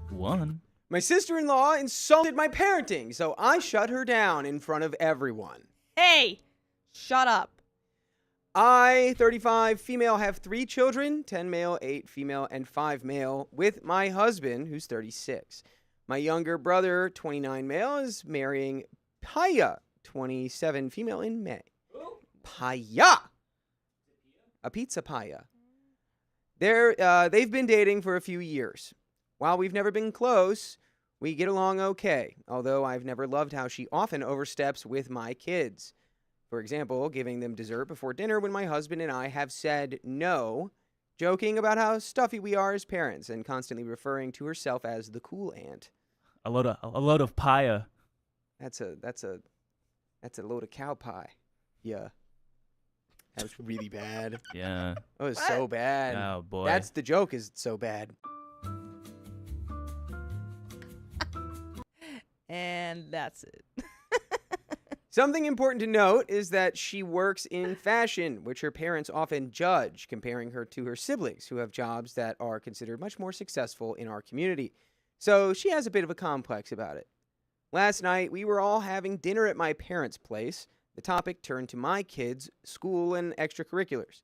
1. My sister-in-law insulted my parenting, so I shut her down in front of everyone. Hey, shut up. I, 35, female, have 3 children, 10 male, 8 female, and 5 male, with my husband, who's 36. My younger brother, 29 male, is marrying Paya, 27 female, in May. Paya! A pizza Paya. They've been dating for a few years. While we've never been close, we get along okay, although I've never loved how she often oversteps with my kids. For example, giving them dessert before dinner when my husband and I have said no, joking about how stuffy we are as parents, and constantly referring to herself as the cool aunt. A load of paya. That's a load of cow pie. Yeah. That was really bad. Yeah. That was so bad. Oh, boy. That's the joke, is so bad. And that's it. Something important to note is that she works in fashion, which her parents often judge, comparing her to her siblings, who have jobs that are considered much more successful in our community. So she has a bit of a complex about it. Last night, we were all having dinner at my parents' place. The topic turned to my kids' school and extracurriculars.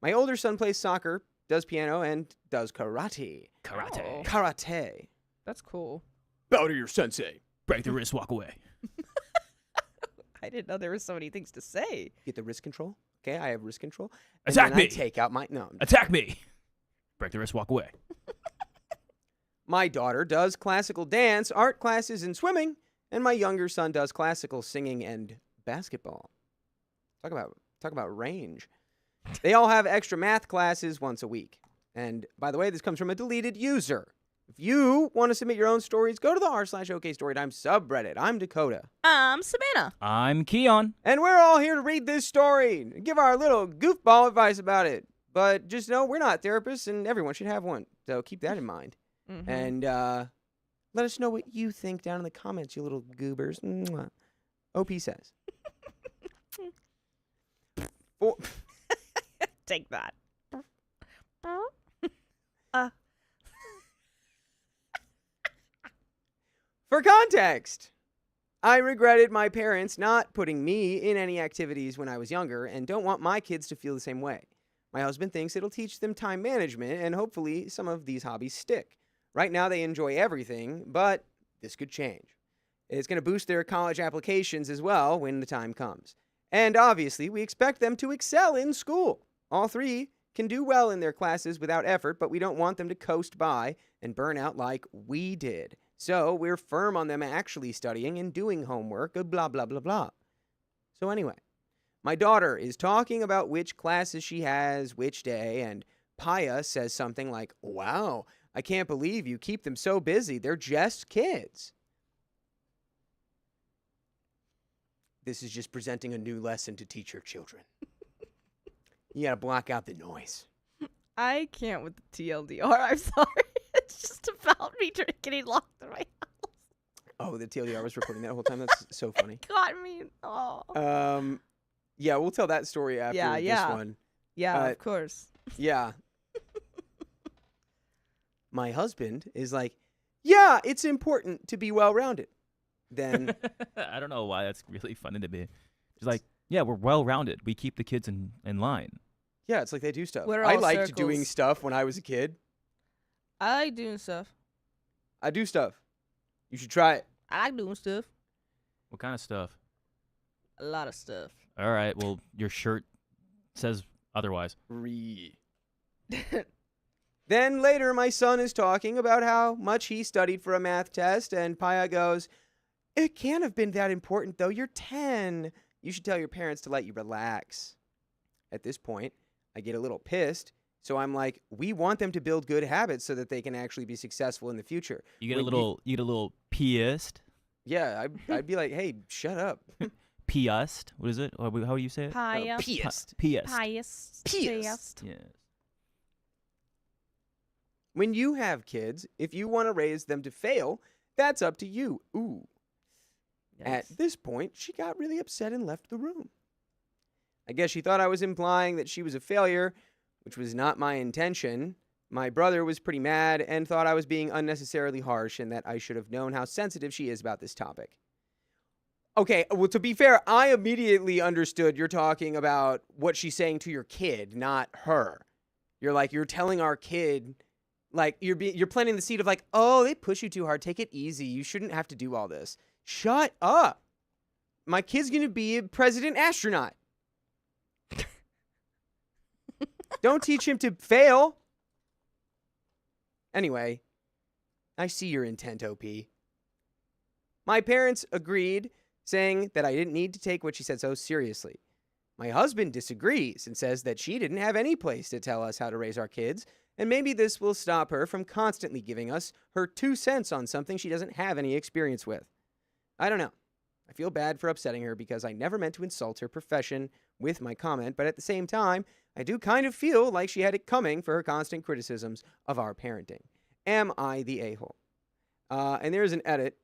My older son plays soccer, does piano, and does karate. Karate. Oh. Karate. That's cool. Bow to your sensei. Break the wrist, walk away. I didn't know there were so many things to say. Get the wrist control. Okay, I have wrist control. Attack then I me. take out my... No. Attack me. Break the wrist, walk away. My daughter does classical dance, art classes, and swimming, and my younger son does classical singing and basketball. Talk about range. They all have extra math classes once a week. And by the way, this comes from a deleted user. If you want to submit your own stories, go to the r/OK Storytime subreddit. I'm Dakota. I'm Savannah. I'm Keon. And we're all here to read this story and give our little goofball advice about it. But just know we're not therapists, and everyone should have one. So keep that in mind. Mm-hmm. And let us know what you think down in the comments, you little goobers. Mwah. OP says. Take that. For context, I regretted my parents not putting me in any activities when I was younger and don't want my kids to feel the same way. My husband thinks it'll teach them time management and hopefully some of these hobbies stick. Right now they enjoy everything, but this could change. It's going to boost their college applications as well when the time comes. And obviously, we expect them to excel in school. All 3 can do well in their classes without effort, but we don't want them to coast by and burn out like we did. So we're firm on them actually studying and doing homework, blah, blah, blah, blah. So anyway, my daughter is talking about which classes she has which day, and Paya says something like, "Wow, I can't believe you keep them so busy. They're just kids." This is just presenting a new lesson to teach your children. You gotta block out the noise. I can't with the TLDR. I'm sorry. It's just about me getting locked in my house. Oh, the TLDR was recording that whole time? That's so funny. Got me. Oh. Yeah, we'll tell that story after this one. Yeah, of course. Yeah. My husband is like, yeah, it's important to be well-rounded. Then I don't know why that's really funny to me. It's like, yeah, we're well-rounded. We keep the kids in line. yeah, it's like they do stuff. We're I all liked doing circles. stuff when I was a kid. I like doing stuff. I do stuff. You should try it. I like doing stuff. What kind of stuff? A lot of stuff. All right, well, your shirt says otherwise. Then later, my son is talking about how much he studied for a math test, and Paya goes, "It can't have been that important, though. You're 10. You should tell your parents to let you relax." At this point, I get a little pissed, so I'm like, we want them to build good habits so that they can actually be successful in the future. You get a little pissed. Yeah, I'd be like, hey, shut up. Pissed. What is it? How do you say it? Paya. Pissed. Pissed. Pious. Pissed. Yes. When you have kids, if you want to raise them to fail, that's up to you. Ooh. At this point, she got really upset and left the room. I guess she thought I was implying that she was a failure, which was not my intention. My brother was pretty mad and thought I was being unnecessarily harsh and that I should have known how sensitive she is about this topic. Okay, well, to be fair, I immediately understood you're talking about what she's saying to your kid, not her. You're telling our kid, like, you're planting the seed of like, oh, they push you too hard. Take it easy. You shouldn't have to do all this. Shut up. My kid's going to be a president astronaut. Don't teach him to fail. Anyway, I see your intent, OP. My parents agreed, saying that I didn't need to take what she said so seriously. My husband disagrees and says that she didn't have any place to tell us how to raise our kids, and maybe this will stop her from constantly giving us her 2 cents on something she doesn't have any experience with. I don't know. I feel bad for upsetting her because I never meant to insult her profession with my comment, but at the same time, I do kind of feel like she had it coming for her constant criticisms of our parenting. Am I the a-hole? And there's an edit.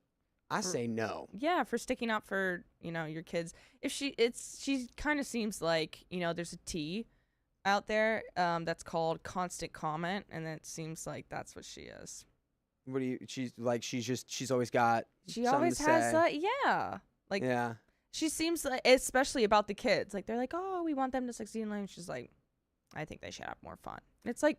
I say no. Yeah, for sticking up for, your kids. If she kind of seems like, there's a T out there that's called constant comment, and it seems like that's what she is. What do you? She's always got. She always has that. Yeah. Like. Yeah. She seems like, especially about the kids. Like they're like, oh, we want them to succeed in life. And she's like, I think they should have more fun. And it's like,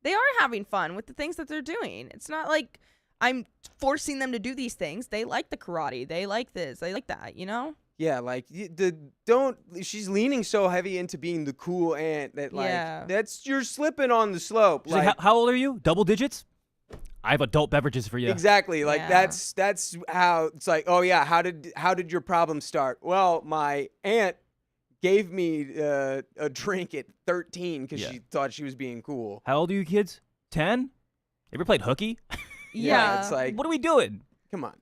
they are having fun with the things that they're doing. It's not like I'm forcing them to do these things. They like the karate. They like this. They like that. Yeah, like she's leaning so heavy into being the cool aunt that you're slipping on the slope. She's like, how old are you? Double digits? I have adult beverages for you. Exactly. Like that's how it's like, oh yeah, how did your problem start? Well, my aunt gave me a drink at 13 because she thought she was being cool. How old are you kids? 10? Ever played hooky? Yeah. It's like, what are we doing? Come on.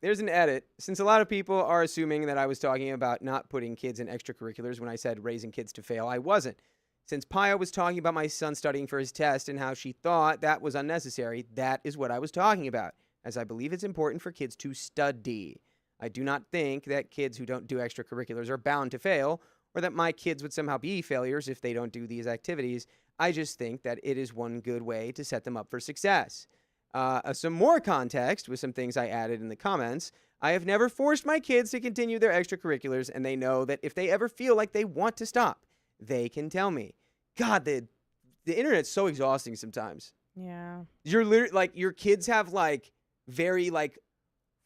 There's an edit. Since a lot of people are assuming that I was talking about not putting kids in extracurriculars when I said raising kids to fail, I wasn't. Since Paya was talking about my son studying for his test and how she thought that was unnecessary, that is what I was talking about, as I believe it's important for kids to study. I do not think that kids who don't do extracurriculars are bound to fail, or that my kids would somehow be failures if they don't do these activities. I just think that it is one good way to set them up for success. Some more context with some things I added in the comments. I have never forced my kids to continue their extracurriculars, and they know that if they ever feel like they want to stop, they can tell me. God, the internet's so exhausting sometimes. Yeah. You're literally like, your kids have like very like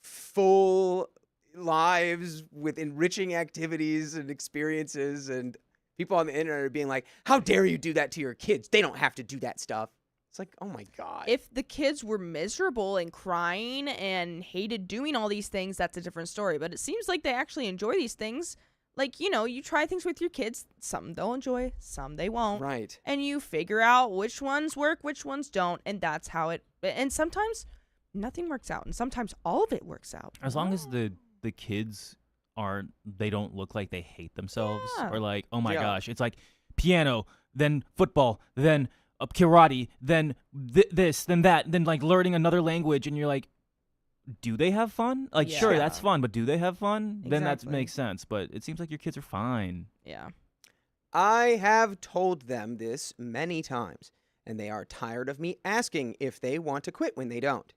full lives with enriching activities and experiences, and people on the internet are being like, how dare you do that to your kids? They don't have to do that stuff. It's like, oh my God. If the kids were miserable and crying and hated doing all these things, that's a different story. But it seems like they actually enjoy these things. Like, you try things with your kids. Some they'll enjoy, some they won't. Right. And you figure out which ones work, which ones don't. And that's how it... And sometimes nothing works out. And sometimes all of it works out. As long as the kids they don't look like they hate themselves. Yeah. Or like, oh my gosh. It's like piano, then football, then karate, then this, then that, then like learning another language. And you're like, do they have fun? Like, sure, that's fun, but do they have fun? Exactly. Then that makes sense. But it seems like your kids are fine. Yeah. I have told them this many times, and they are tired of me asking if they want to quit when they don't.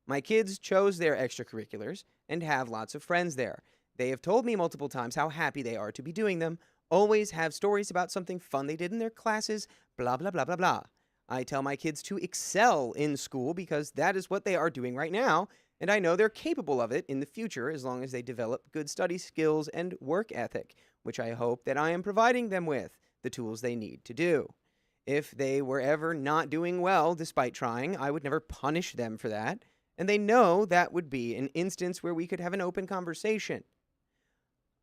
My kids chose their extracurriculars and have lots of friends there. They have told me multiple times how happy they are to be doing them, always have stories about something fun they did in their classes, blah, blah, blah, blah, blah. I tell my kids to excel in school because that is what they are doing right now, and I know they're capable of it in the future as long as they develop good study skills and work ethic, which I hope that I am providing them with the tools they need to do. If they were ever not doing well despite trying, I would never punish them for that, and they know that would be an instance where we could have an open conversation.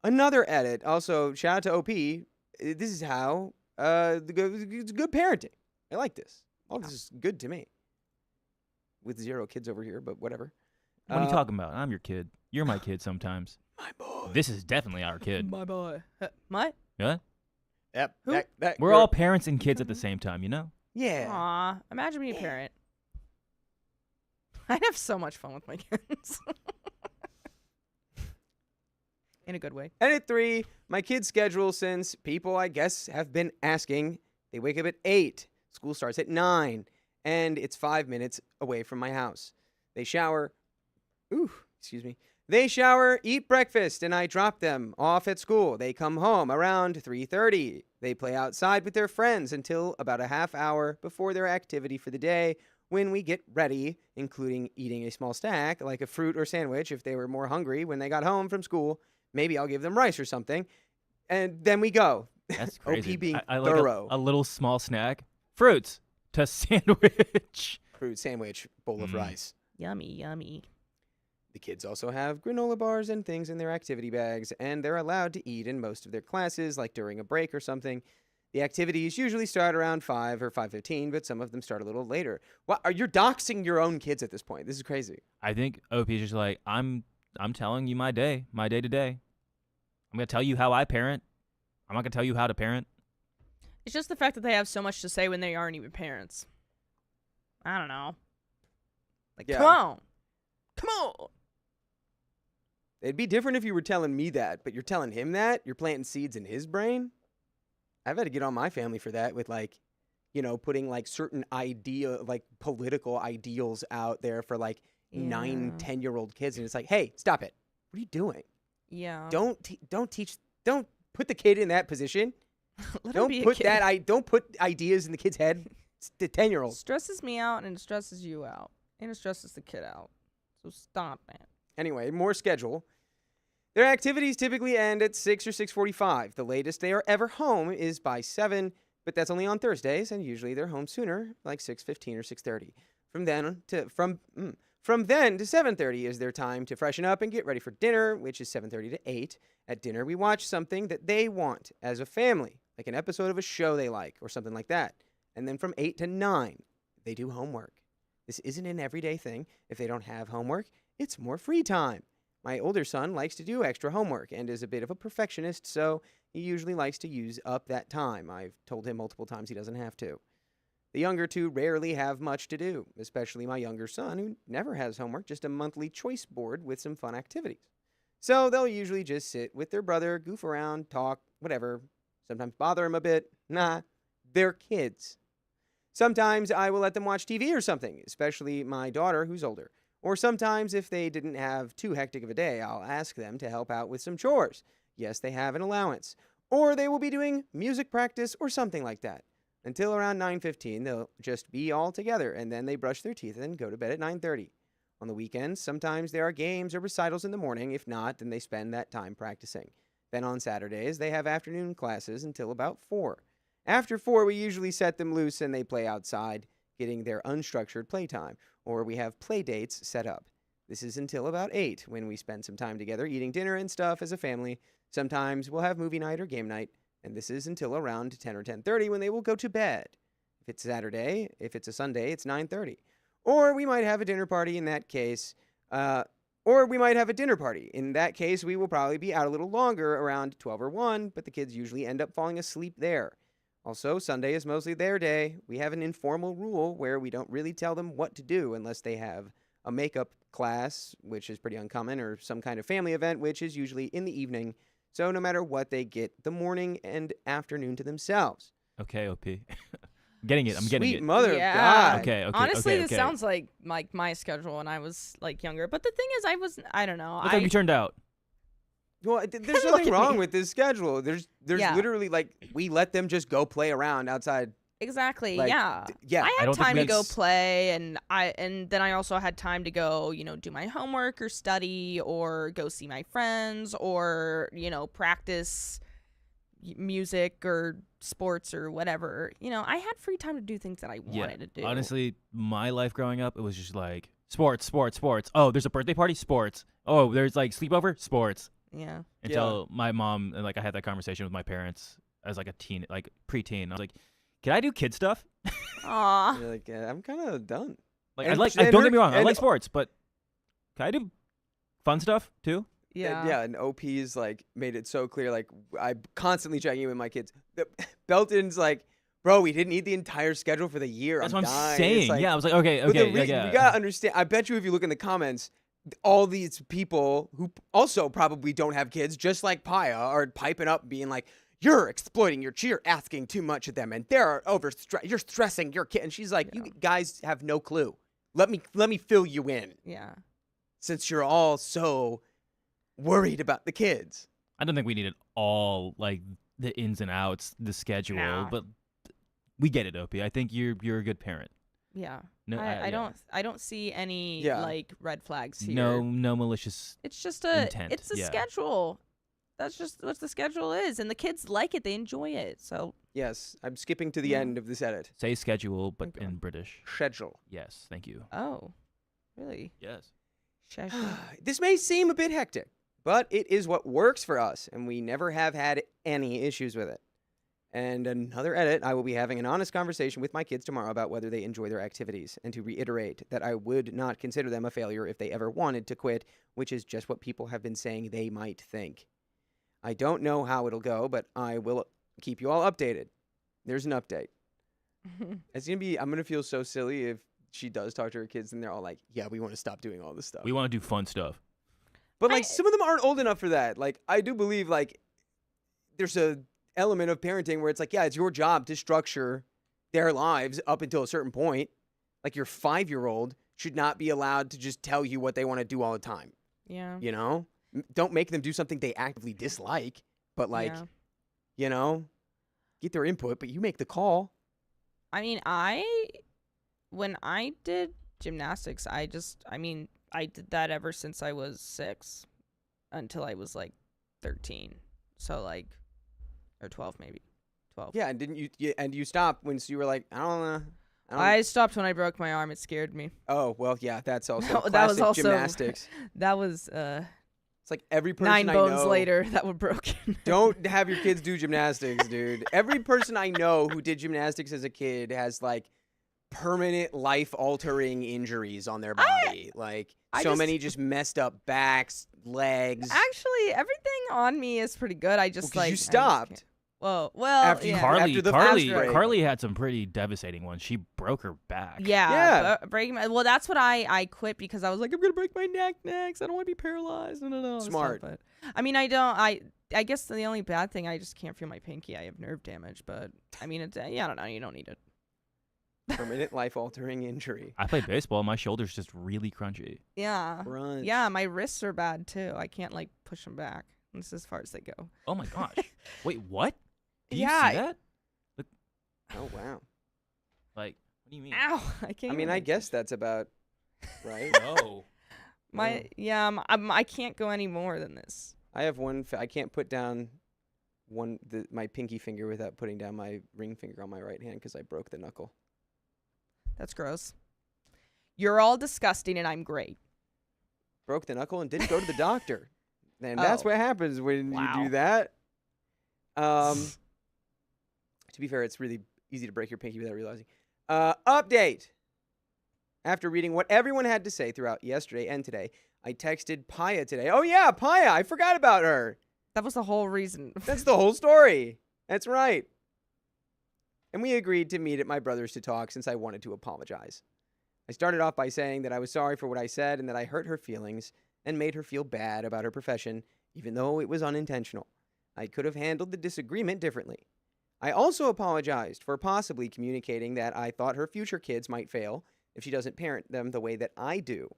Another edit, also shout out to OP, this is how it's good parenting. I like this. All this is good to me. With 0 kids over here, but whatever. What are you talking about? I'm your kid. You're my kid sometimes. My boy. This is definitely our kid. My boy. What? Yeah? Yep. Who? We're all parents and kids at the same time, you know? Yeah. Aw, imagine being a parent. I'd have so much fun with my kids. In a good way. Edit 3, my kids' schedule, since people, I guess, have been asking, they wake up at 8. School starts at 9, and it's 5 minutes away from my house. They shower. They shower, eat breakfast, and I drop them off at school. They come home around 3:30. They play outside with their friends until about a half hour before their activity for the day, when we get ready, including eating a small snack, like a fruit or sandwich if they were more hungry when they got home from school. Maybe I'll give them rice or something. And then we go. That's crazy. OP being I like thorough. a little small snack. Fruits to sandwich. Fruit sandwich, bowl of rice. Yummy, yummy. The kids also have granola bars and things in their activity bags, and they're allowed to eat in most of their classes, like during a break or something. The activities usually start around 5 or 5:15, but some of them start a little later. What, are you doxing your own kids at this point? This is crazy. I think OP is just like, I'm telling you my day to day. I'm going to tell you how I parent. I'm not going to tell you how to parent. It's just the fact that they have so much to say when they aren't even parents. I don't know. Like, Yeah. come on. It'd be different if you were telling me that, but you're telling him that? You're planting seeds in his brain? I've had to get on my family for that with, like, you know, putting, like, certain political ideals out there for, like, 9, 10-year-old kids. And it's like, hey, stop it. What are you doing? Yeah. Don't put the kid in that position. Let him be a kid. Don't put ideas in the kid's head. It's the 10-year-old. Stresses me out, and it stresses you out. And it stresses the kid out. So stop, man. Anyway, more schedule. Their activities typically end at 6 or 6:45. The latest they are ever home is by 7, but that's only on Thursdays, and usually they're home sooner, like 6:15 or 6:30. From then to 7:30 is their time to freshen up and get ready for dinner, which is 7:30 to 8. At dinner, we watch something that they want as a family, like an episode of a show they like or something like that. And then from 8 to 9, they do homework. This isn't an everyday thing. If they don't have homework, it's more free time. My older son likes to do extra homework and is a bit of a perfectionist, so he usually likes to use up that time. I've told him multiple times he doesn't have to. The younger two rarely have much to do, especially my younger son, who never has homework, just a monthly choice board with some fun activities. So they'll usually just sit with their brother, goof around, talk, whatever. Sometimes bother him a bit. Nah, they're kids. Sometimes I will let them watch TV or something, especially my daughter, who's older. Or sometimes, if they didn't have too hectic of a day, I'll ask them to help out with some chores. Yes, they have an allowance. Or they will be doing music practice or something like that. Until around 9:15, they'll just be all together, and then they brush their teeth and go to bed at 9:30. On the weekends, sometimes there are games or recitals in the morning. If not, then they spend that time practicing. Then on Saturdays, they have afternoon classes until about 4. After 4, we usually set them loose and they play outside, getting their unstructured playtime, or we have play dates set up. This is until about 8, when we spend some time together eating dinner and stuff as a family. Sometimes we'll have movie night or game night, and this is until around 10 or 10:30 when they will go to bed. If it's Saturday, if it's a Sunday, it's 9:30. Or we might have a dinner party in that case. In that case, we will probably be out a little longer, around 12 or 1, but the kids usually end up falling asleep there. Also, Sunday is mostly their day. We have an informal rule where we don't really tell them what to do unless they have a makeup class, which is pretty uncommon, or some kind of family event, which is usually in the evening. So no matter what, they get the morning and afternoon to themselves. Okay, OP. Getting it. I'm getting Sweet it. mother of Yeah. God. Okay. Honestly, this okay. sounds like my schedule when I was like younger. But the thing is, I don't know. Look how you turned out. Well, there's Look nothing at wrong me. with this schedule. There's Yeah. literally, like, we let them just go play around outside. Exactly. Like, Yeah. yeah. I I had don't think time to go that's- play, and then I also had time to go, do my homework or study or go see my friends or practice music or sports or whatever. I had free time to do things that I wanted to do. Honestly, my life growing up, it was just like sports. Oh, there's a birthday party? Sports. Oh, there's like sleepover? Sports. Yeah. Until my mom, and like I had that conversation with my parents as like a teen, like preteen. I was like, can I do kid stuff? Aw. You're like, I'm kind of done. Like, And- don't and get her- me wrong, I and- like sports, but can I do fun stuff too? Yeah. And OP's like made it so clear. Like, I'm constantly checking in with my kids. Belton's like, bro, we didn't eat the entire schedule for the year. That's I'm what I'm dying. saying. It's like, Yeah, I was like, okay, but the yeah. You gotta understand. I bet you if you look in the comments, all these people who also probably don't have kids, just like Paya, are piping up, being like, you're exploiting you're asking too much of them, and you're stressing your kid. And she's like, you guys have no clue. Let me fill you in. Yeah. Since you're all so worried about the kids. I don't think we needed all like the ins and outs, the schedule, No. but we get it, Opie. I think you're a good parent. Yeah. No, I don't see any like red flags here. No malicious. It's just intent. it's a schedule. That's just what the schedule is, and the kids like it. They enjoy it. So Yes, I'm skipping to the end of this edit. Say schedule, but Okay. in British. Schedule. Yes, thank you. oh, really? Yes. Schedule. This may seem a bit hectic, but it is what works for us, and we never have had any issues with it. And another edit, I will be having an honest conversation with my kids tomorrow about whether they enjoy their activities, and to reiterate that I would not consider them a failure if they ever wanted to quit, which is just what people have been saying they might think. I don't know how it'll go, but I will keep you all updated. There's an update. I'm gonna feel so silly if she does talk to her kids and they're all like, yeah, we want to stop doing all this stuff. We want to do fun stuff. But like some of them aren't old enough for that. Like I do believe like there's a element of parenting where it's like, yeah, it's your job to structure their lives up until a certain point. Like your 5-year-old should not be allowed to just tell you what they want to do all the time. Yeah. You know? Don't make them do something they actively dislike, but like, you know, get their input, but you make the call. I mean, when I did gymnastics, I did that ever since I was 6 until I was like 13. So like, or 12 maybe. 12. Yeah, and didn't you? And you stopped when you were like, I don't know. I stopped when I broke my arm. It scared me. Oh well, yeah, that's also No, classic that was also gymnastics. That was It's like every person 9 I bones know, later that were broken. Don't have your kids do gymnastics, dude. Every person I know who did gymnastics as a kid has like permanent life-altering injuries on their body. Many just messed up backs, legs. Actually, everything on me is pretty good. I just you stopped. Well, After you- yeah. After the Carly, fast break. Carly had some pretty devastating ones. She broke her back. Yeah. Well, that's what I quit because I was like, I'm gonna break my neck next. I don't want to be paralyzed. No. Smart. But I mean, I guess the only bad thing, I just can't feel my pinky. I have nerve damage. But I mean, I don't know. You don't need it. Permanent life-altering injury. I played baseball. My shoulder's just really crunchy. Yeah. Crunch. Yeah. My wrists are bad too. I can't like push them back. This is as far as they go. Oh my gosh. Wait, what? Do you Yeah. see that? Oh wow. Like, what do you mean? Ow! I can't. I mean, even I make guess that's about right. No. I can't go any more than this. I have one. I can't put down my pinky finger without putting down my ring finger on my right hand because I broke the knuckle. That's gross. You're all disgusting, and I'm great. Broke the knuckle and didn't go to the doctor. And that's what happens when you do that. To be fair, it's really easy to break your pinky without realizing. Update. After reading what everyone had to say throughout yesterday and today, I texted Paya today. Oh yeah, Paya, I forgot about her. That was the whole reason. That's the whole story. That's right. And we agreed to meet at my brother's to talk since I wanted to apologize. I started off by saying that I was sorry for what I said and that I hurt her feelings and made her feel bad about her profession, even though it was unintentional. I could have handled the disagreement differently. I also apologized for possibly communicating that I thought her future kids might fail if she doesn't parent them the way that I do.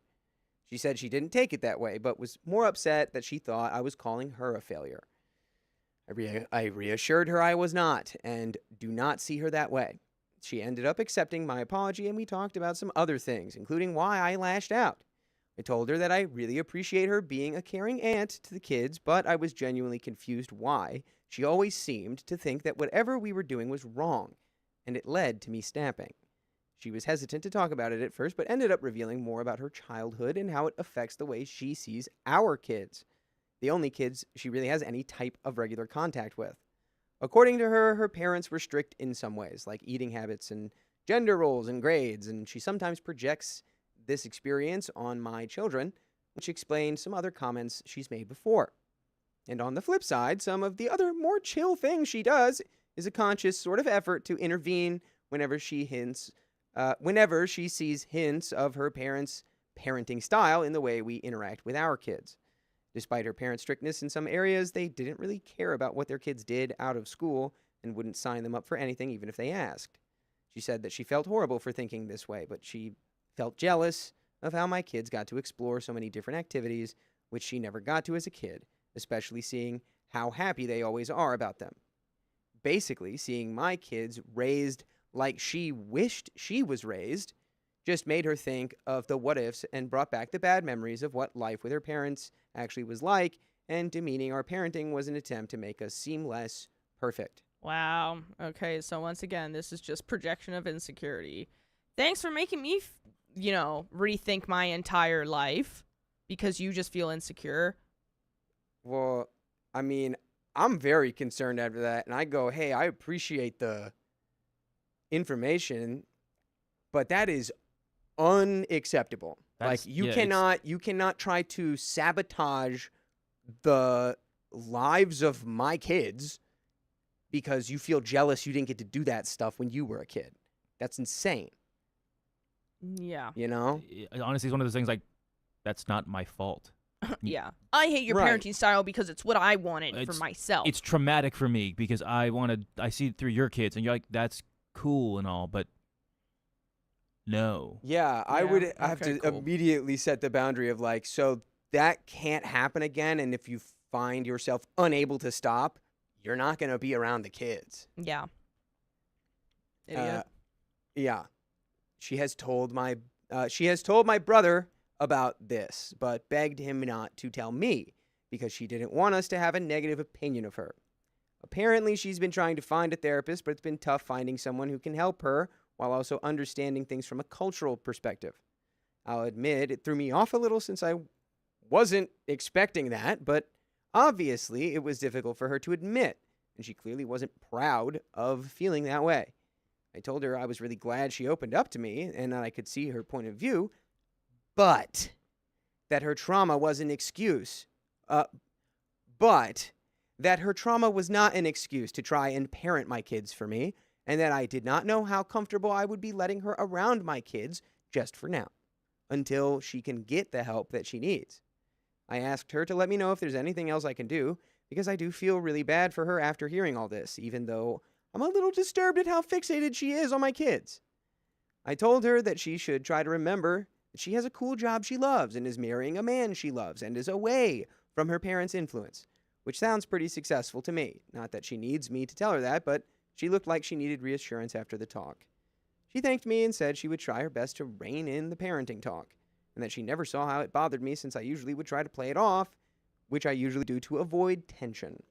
She said she didn't take it that way, but was more upset that she thought I was calling her a failure. I reassured her I was not, and do not see her that way. She ended up accepting my apology, and we talked about some other things, including why I lashed out. I told her that I really appreciate her being a caring aunt to the kids, but I was genuinely confused why she always seemed to think that whatever we were doing was wrong, and it led to me snapping. She was hesitant to talk about it at first, but ended up revealing more about her childhood and how it affects the way she sees our kids, the only kids she really has any type of regular contact with. According to her, her parents were strict in some ways, like eating habits and gender roles and grades, and she sometimes projects this experience on my children, which explains some other comments she's made before. And on the flip side, some of the other more chill things she does is a conscious sort of effort to intervene whenever she sees hints of her parents' parenting style in the way we interact with our kids. Despite her parents' strictness in some areas, they didn't really care about what their kids did out of school and wouldn't sign them up for anything even if they asked. She said that she felt horrible for thinking this way, but she felt jealous of how my kids got to explore so many different activities, which she never got to as a kid, especially seeing how happy they always are about them. Basically, seeing my kids raised like she wished she was raised just made her think of the what ifs and brought back the bad memories of what life with her parents actually was like, and demeaning our parenting was an attempt to make us seem less perfect. Wow. Okay, so once again, this is just projection of insecurity. Thanks for making me, rethink my entire life because you just feel insecure. Well, I mean, I'm very concerned after that, and I go, hey, I appreciate the information, but that is unacceptable. You cannot try to sabotage the lives of my kids because you feel jealous you didn't get to do that stuff when you were a kid. That's insane. Yeah. You know? Honestly, it's one of those things like, that's not my fault. Yeah. I hate your parenting style because it's what I wanted for myself. It's traumatic for me because I see it through your kids, and you're like, that's cool and all, but no. Yeah, I would have to immediately set the boundary of like, so that can't happen again, and if you find yourself unable to stop, you're not going to be around the kids. Yeah. Idiot. Yeah. She has told my brother about this, but begged him not to tell me because she didn't want us to have a negative opinion of her. Apparently, she's been trying to find a therapist, but it's been tough finding someone who can help her while also understanding things from a cultural perspective. I'll admit it threw me off a little since I wasn't expecting that, but obviously it was difficult for her to admit, and she clearly wasn't proud of feeling that way. I told her I was really glad she opened up to me and that I could see her point of view, but that her trauma was an excuse. But that her trauma was not an excuse to try and parent my kids for me, and that I did not know how comfortable I would be letting her around my kids just for now, until she can get the help that she needs. I asked her to let me know if there's anything else I can do, because I do feel really bad for her after hearing all this, even though I'm a little disturbed at how fixated she is on my kids. I told her that she should try to remember that she has a cool job she loves and is marrying a man she loves and is away from her parents' influence, which sounds pretty successful to me. Not that she needs me to tell her that, but she looked like she needed reassurance after the talk. She thanked me and said she would try her best to rein in the parenting talk, and that she never saw how it bothered me since I usually would try to play it off, which I usually do to avoid tension.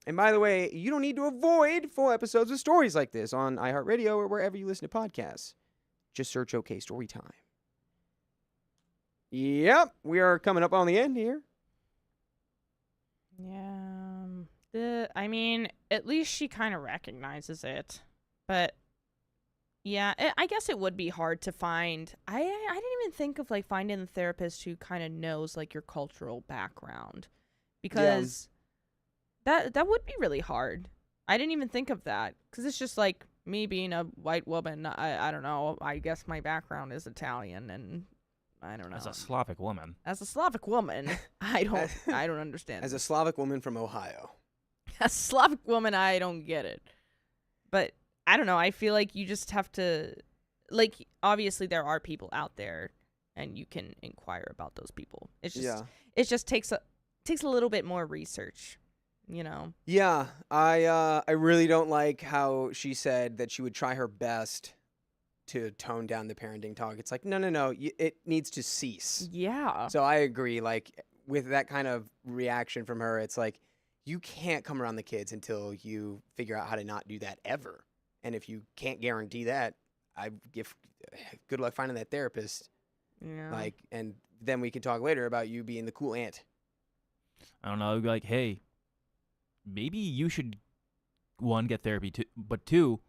And by the way, you don't need to avoid full episodes of stories like this on iHeartRadio or wherever you listen to podcasts. Just search OK Storytime. Yep, we are coming up on the end here. Yeah. I mean, at least she kind of recognizes it. But yeah, I guess it would be hard to find. I didn't even think of like finding a therapist who kind of knows like your cultural background, because that would be really hard. I didn't even think of that because it's just like me being a white woman. I don't know. I guess my background is Italian, and I don't know. As a Slavic woman, I don't understand. As a Slavic woman from Ohio. A Slavic woman, I don't get it. But I don't know. I feel like you just have to, like, obviously there are people out there, and you can inquire about those people. It's just, it just takes a little bit more research, you know. Yeah, I really don't like how she said that she would try her best to tone down the parenting talk. It's like, no, it needs to cease. Yeah. So I agree. Like, with that kind of reaction from her, it's like, you can't come around the kids until you figure out how to not do that ever. And if you can't guarantee that, I give good luck finding that therapist. Yeah. Like, and then we can talk later about you being the cool aunt. I don't know. I'd be like, hey, maybe you should, one, get therapy, but two,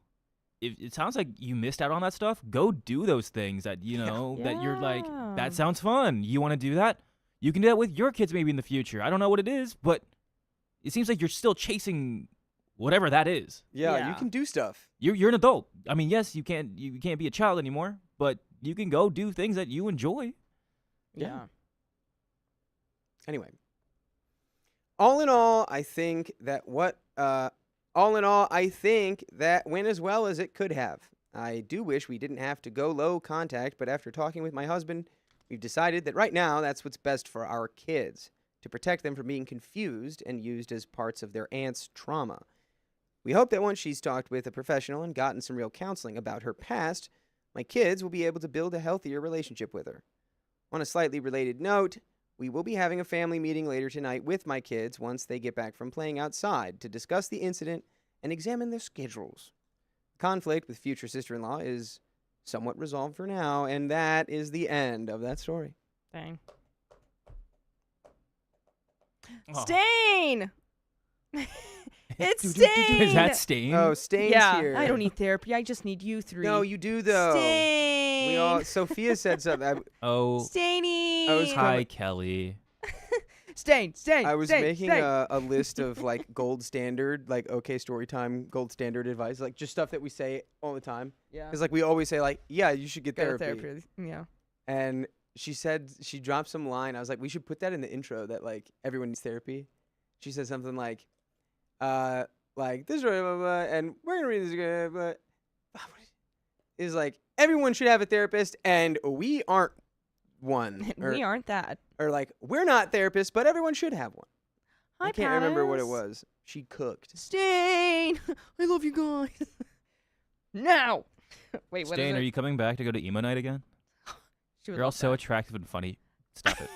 if it sounds like you missed out on that stuff, go do those things that, you know, that you're like, that sounds fun. You want to do that? You can do that with your kids maybe in the future. I don't know what it is, but it seems like you're still chasing whatever that is. Yeah, you can do stuff. You're an adult. I mean, yes, you can't be a child anymore, but you can go do things that you enjoy. Yeah. Anyway, All in all, I think that went as well as it could have. I do wish we didn't have to go low contact, but after talking with my husband, we've decided that right now that's what's best for our kids, to protect them from being confused and used as parts of their aunt's trauma. We hope that once she's talked with a professional and gotten some real counseling about her past, my kids will be able to build a healthier relationship with her. On a slightly related note, we will be having a family meeting later tonight with my kids once they get back from playing outside to discuss the incident and examine their schedules. Conflict with future sister-in-law is somewhat resolved for now, and that is the end of that story. Dang. Oh. Stain! It's Stain! Is that Stain? Oh, Stain's Yeah, here. I don't need therapy. I just need you three. No, you do though. Stain! Sophia said something. Oh, Stainy! I was hi, Kelly. Stain! I was Stain, making Stain. a list of like gold standard, like okay, Storytime gold standard advice, like just stuff that we say all the time. Yeah. Because like we always say like, yeah, you should get Go to therapy. Yeah. And she said she dropped some line. I was like, we should put that in the intro that like everyone needs therapy. She said something like this, blah, blah, blah, and we're gonna read this. But is like everyone should have a therapist, and we aren't one. We aren't that. Or like we're not therapists, but everyone should have one. Hi, I can't remember what it Pattis. was. She cooked. Stain! I love you guys. Now! Wait, what Stain, is are it? you coming back to go to emo night again? She would You're all love so that. attractive and funny. Stop it.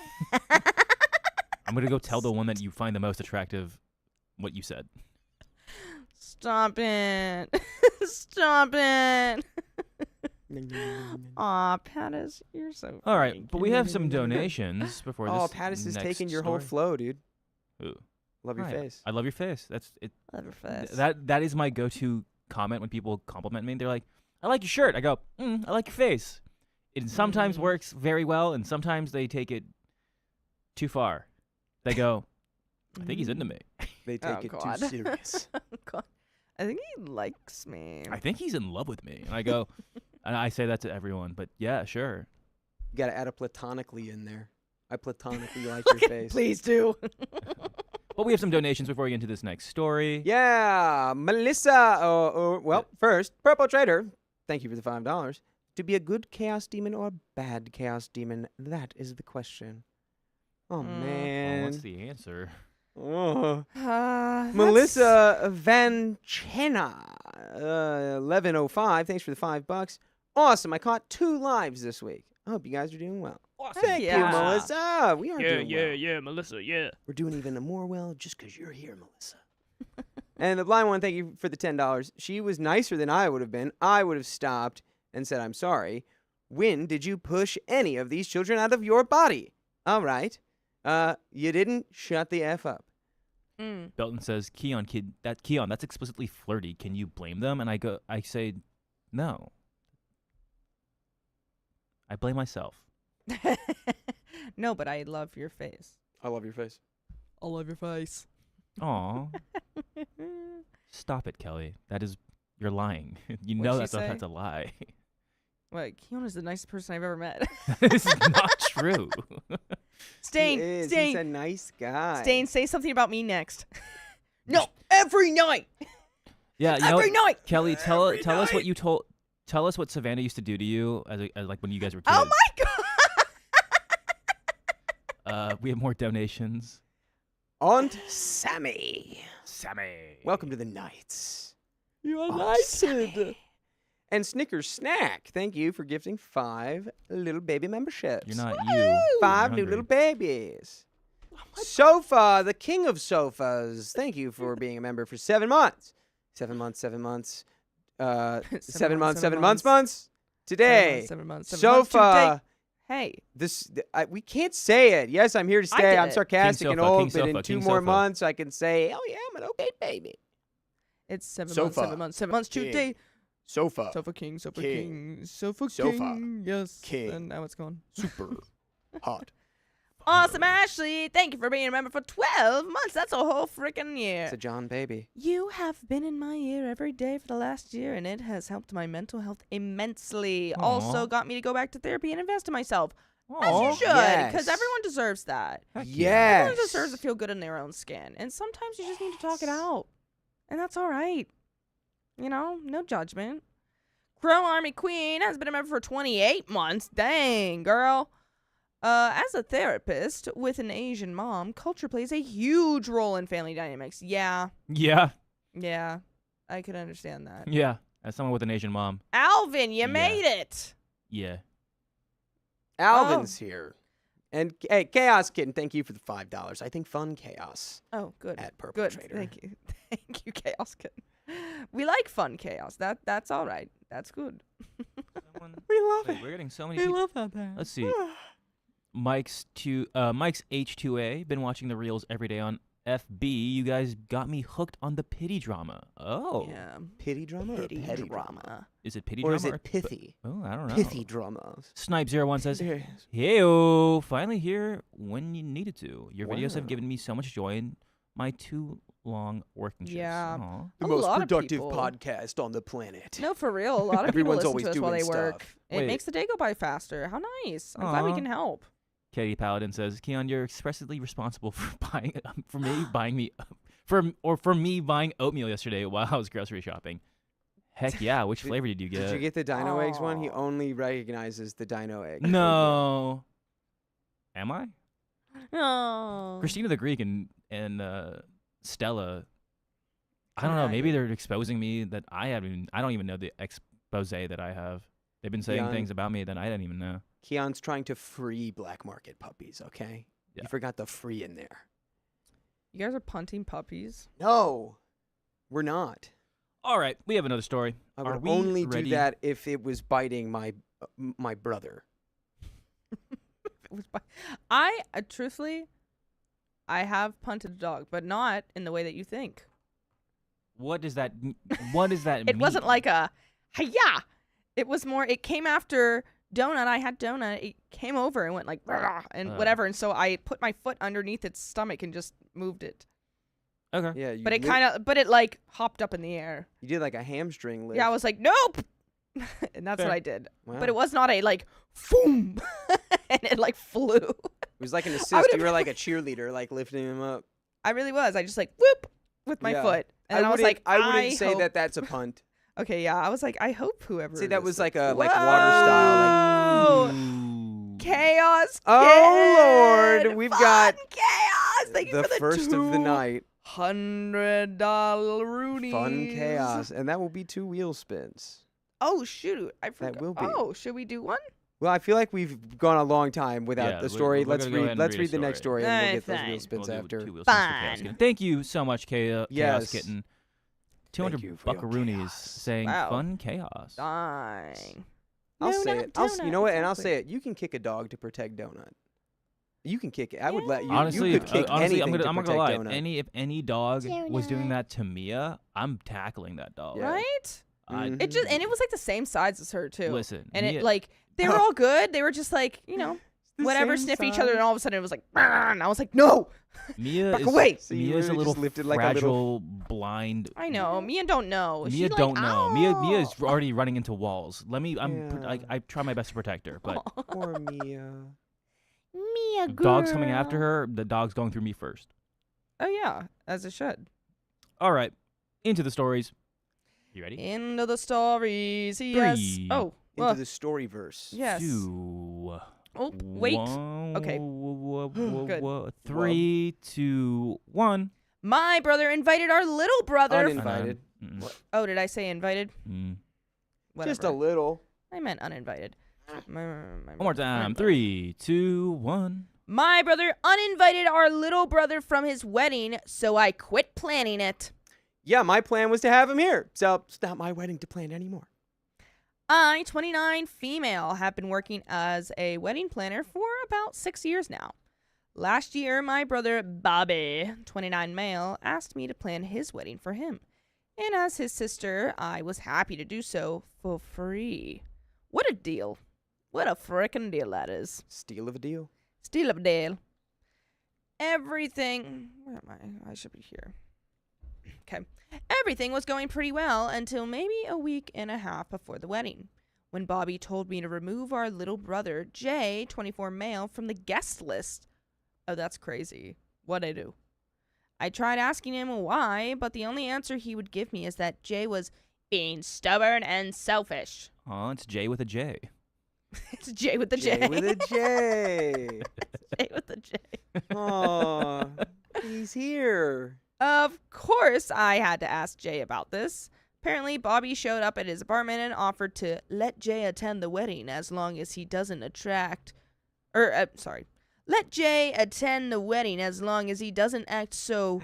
I'm going to go tell the one that you find the most attractive what you said. Stop it. Stop it. Aw, Pattis, you're so All right, funny. but we have some donations before this. Oh, Pattis is next taking your whole story. flow, dude. Ooh. Love your Hi, face. I love your face. That's it. I love your face. That is my go-to comment when people compliment me. They're like, "I like your shirt." I go, "I like your face." It sometimes works very well, and sometimes they take it too far. They go, "I think he's into me." They take Oh, it God. too serious. God. I think he likes me. I think he's in love with me. And I go, and I say that to everyone. But yeah, sure. You gotta add a platonically in there. I platonically like your face. Please do. But we have some donations before we get into this next story. Yeah, Melissa. First, Purple Trader. Thank you for the $5. To be a good chaos demon or a bad chaos demon? That is the question. Oh Well, man. what's the answer? Oh. That's- Melissa Van Chena, 1105. Thanks for the $5. Awesome. I caught 2 lives this week. I hope you guys are doing well. Thank you, Yeah. Melissa. We are doing well. yeah, Melissa, yeah. We're doing even more well just because you're here, Melissa. And the blind one, thank you for the $10. She was nicer than I would have been. I would have stopped and said, I'm sorry. When did you push any of these children out of your body? All right. You didn't. Shut the F up. Belton says, Keon, that's explicitly flirty. Can you blame them? And I say, no. I blame myself. No, but I love your face. I love your face. I love your face. Aw. Stop it, Kelly. You're lying. You What'd know she that's say? a lie. Wait, Keon is the nicest person I've ever met. This is not true. Stain, He is. Stain, He's a nice guy. Stain, say something about me next. No, every night. Yeah, you know Every what? night. Kelly, tell us night. what you told. Tell us what Savannah used to do to you as like when you guys were kids. Oh my god. We have more donations. Aunt Sammy. Sammy. Welcome to the Nights. You're Aunt Sammy. And Snickers Snack, thank you for gifting 5 little baby memberships. You're not you. 5 You're new little hungry. babies. Sofa, the king of sofas. Thank you for being a member for 7 months. 7 months, 7 months. 7 months, 7 months. Today, 7 months. 7 months. sofa. Hey, We can't say it. Yes, I'm here to I stay. did I'm it. sarcastic King and sofa, old, king but in sofa, 2 king more sofa. months, I can say, oh yeah, I'm an okay baby. it's 7 Sofa. months. 7 months. 7 months King. today. Sofa. Sofa king. Sofa King. king. Sofa Sofa. king. Yes. King. And now it's gone. Super hot. Awesome, Ashley. Thank you for being a member for 12 months. That's a whole freaking year. It's a John baby. You have been in my ear every day for the last year, and it has helped my mental health immensely. Aw. Also got me to go back to therapy and invest in myself. As you Aw. should, Yes. because everyone deserves that. Heck Yes. Everyone deserves to feel good in their own skin. And sometimes you just need to talk it out. And that's all right. You know, no judgment. Crow Army Queen has been a member for 28 months. Dang, girl. As a therapist with an Asian mom, culture plays a huge role in family dynamics. Yeah. Yeah. Yeah. I could understand that. Yeah. As someone with an Asian mom. Alvin, you Yeah. made it. Yeah. Alvin's here. And hey, Chaos Kitten, thank you for the $5. I think fun chaos Oh, good. at Good. Perpetrator. Thank you. Thank you, Chaos Kitten. We like fun chaos. That's all right. That's good. We love Wait, it. we're getting so many people. that. Let's see. Mike's H2A been watching the reels every day on FB. You guys got me hooked on the pity drama. Oh. Yeah. Pity drama or Pity petty drama. Is it pity Or drama is it pithy? Oh, I don't know. Pithy drama. Snipe01 says, Yes. "Heyo, finally here when you needed to. Your videos have Wow. given me so much joy in my too long working shifts." Yeah. Aw. The A most lot of productive people- podcast on the planet. No, for real. A lot of people Everyone's listen always to us while they doing work. stuff. It Wait. makes the day go by faster. How nice. I'm glad we Aw. can help. Katie Paladin says, "Keon, you're expressly responsible for buying for me buying oatmeal yesterday while I was grocery shopping." Heck yeah! Which Did- flavor did you get? Did you get the dino eggs one? He Aw. only recognizes the dino egg. No. Am I? Oh. Christina the Greek and Stella. I don't know. Maybe Right. they're exposing me that I don't even know the expose that I have. They've been saying Keon- things about me that I didn't even know. Keon's trying to free black market puppies, okay? Yeah. You forgot the free in there. You guys are punting puppies. No, we're not. All right, we have another story. I Are would we only ready? do that if it was biting my brother. It was truthfully, I have punted a dog, but not in the way that you think. What does that? What does that mean? It wasn't like a hi-ya. It was more. It came after Donut. I had Donut. It came over and went like "Rah," and whatever. And so I put my foot underneath its stomach and just moved it. Okay. Yeah, you But it like hopped up in the air. you did like a hamstring lift. Yeah, I was like, nope. And that's Fair. what I did. Wow. But it was not a like, boom, and it like flew. It was like an assist. would've- You were like a cheerleader, like lifting him up. I really was. I just like whoop with my Yeah. foot, and I was like, I wouldn't say hope- that that's a punt. Okay, yeah, I was like, I hope whoever. Say it that is was that- like a water style. Like, Whoa. Ooh. Chaos. Oh, Kid! Lord, we've Fun got chaos. Thank you the for the first of the night. $100 Roonies. Fun chaos, and that will be 2 wheel spins. Oh shoot! I forgot. will be. Oh, should we do one? Well, I feel like we've gone a long time without Yeah, the we're story. gonna Let's go ahead read. and Let's read a read the next story. story, and we'll Nice, get those wheel thanks. spins We'll do after. 2 wheel spins for Chaos Fun. Kitten. Thank you so much, Chaos Yes. Kitten. Thank 200 you for your buckaroonies chaos. saying Wow. fun chaos. Dang. I'll No, say not it. You know Donut, what? And I'll exactly. say it. You can kick a dog to protect Donut. You can kick it. I would let you. Honestly, you could kick honestly, I'm anything not to gonna lie. protect Donut. If any dog was doing that to Mia, I'm tackling that dog. Yeah. Right? Mhm. It just and it was like the same size as her too. Listen, And Mia, it like they were all good. They were just like The whatever, same sniffing each other, size. and all of a sudden it was like, "Brr," and I was like, no. Mia back is away. So you Mia is a really little just lifted like a fragile, little- blind. I know. Mia don't know. Mia She's like, don't know. Mia is "Oh." already running into walls. Let me. Yeah. I try my best to protect her, but Poor Mia. Mia girl. dogs coming after her. The dog's going through me first. Oh yeah, as it should. All right, into the stories. You ready? Into the stories. Yes. 3, Oh. Into the story verse. yes. 2. Oh, wait. Okay. Good. 3, 2, 1. My brother invited our little brother. Uninvited. Oh, did I say invited? Whatever. Just a little. I meant uninvited. One more time. 3, 2, 1. My brother uninvited our little brother from his wedding, so I quit planning it. Yeah, my plan was to have him here. So it's not my wedding to plan anymore. I, 29 female, have been working as a wedding planner for about 6 years now. Last year, my brother Bobby, 29 male, asked me to plan his wedding for him. And as his sister, I was happy to do so for free. What a deal. What a frickin' deal that is. Steal of a deal. Steal of a deal. Everything... Where am I? I should be here. Okay. Everything was going pretty well until maybe a week and a half before the wedding. when Bobby told me to remove our little brother, Jay, 24 male, from the guest list. Oh, that's crazy. What'd I do? I tried asking him why, but the only answer he would give me is that Jay was being stubborn and selfish. Oh, it's Jay with a J. It's Jay with the J. Jay with a J. Jay with the J. Oh, he's here. Of course, I had to ask Jay about this. Apparently, Bobby showed up at his apartment and offered to let Jay attend the wedding as long as he doesn't let Jay attend the wedding as long as he doesn't act so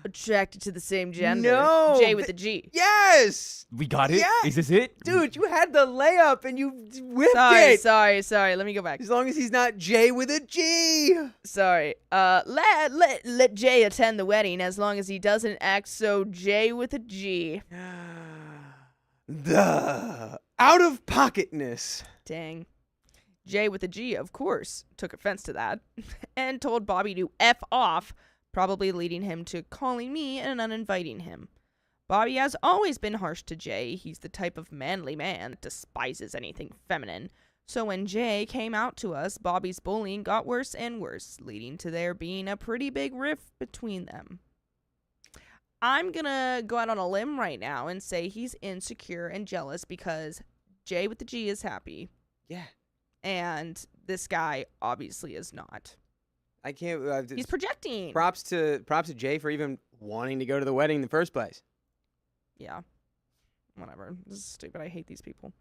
attracted to the same gender. No, Jay with the G. Yes. We got it? Yeah. Is this it? Dude, you had the layup and you whipped it. Sorry. Let me go back. As long as he's not Jay with a G. Sorry. Let Jay attend the wedding as long as he doesn't act so Jay with a G. The out-of-pocketness. Dang. Jay with a G, of course, took offense to that and told Bobby to F off, probably leading him to calling me and uninviting him. Bobby has always been harsh to Jay. He's the type of manly man that despises anything feminine. So when Jay came out to us, Bobby's bullying got worse and worse, leading to there being a pretty big rift between them. I'm gonna go out on a limb right now and say he's insecure and jealous because Jay with the G is happy. Yeah. And this guy obviously is not. I can't. He's projecting. Props to Jay for even wanting to go to the wedding in the first place. Yeah. Whatever. This is stupid. I hate these people.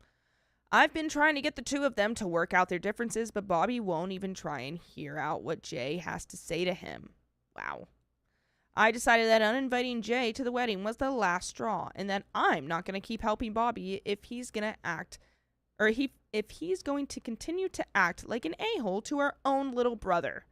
I've been trying to get the two of them to work out their differences, but Bobby won't even try and hear out what Jay has to say to him. Wow. I decided that uninviting Jay to the wedding was the last straw, and that I'm not going to keep helping Bobby if he's going to act, or if he's going to continue to act like an a-hole to our own little brother.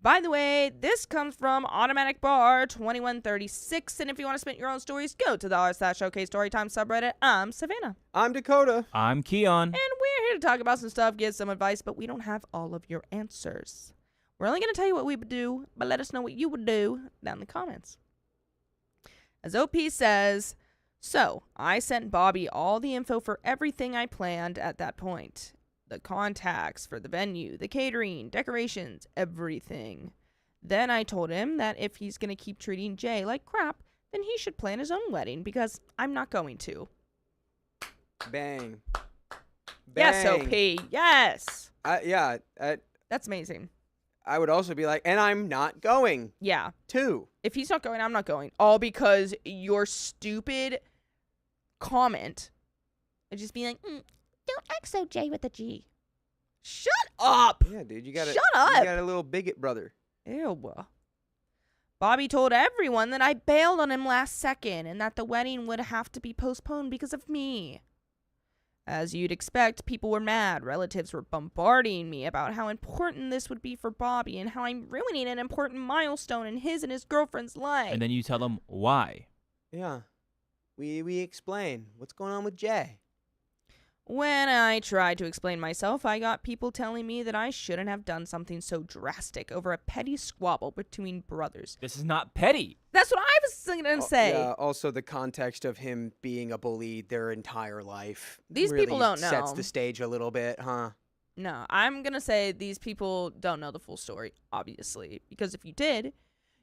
By the way, this comes from Automatic Bar 2136, and if you want to spit your own stories, go to the r/OK Storytime subreddit. I'm Savannah. I'm Dakota. I'm Keon. And we're here to talk about some stuff, give some advice, but we don't have all of your answers. We're only going to tell you what we would do, but let us know what you would do down in the comments. As OP says, so I sent Bobby all the info for everything I planned at that point. The contacts for the venue, the catering, decorations, everything. Then I told him that if he's going to keep treating Jay like crap, then he should plan his own wedding because I'm not going to. Bang. Yes, Bang. OP. Yes. That's amazing. I would also be like, and I'm not going. Yeah. Too. If he's not going, I'm not going. All because your stupid comment would just be like, don't act so Jay with a G. Shut up. Yeah, dude, you Shut up. You got a little bigot brother. Ew. Bobby told everyone that I bailed on him last second and that the wedding would have to be postponed because of me. As you'd expect, people were mad. Relatives were bombarding me about how important this would be for Bobby and how I'm ruining an important milestone in his and his girlfriend's life. And then you tell them why. Yeah. We explain what's going on with Jay. When I tried to explain myself, I got people telling me that I shouldn't have done something so drastic over a petty squabble between brothers. This is not petty. That's what I was going to say. Yeah, also the context of him being a bully their entire life. These really people don't know. Sets the stage a little bit, huh? No, I'm going to say these people don't know the full story, obviously. Because if you did,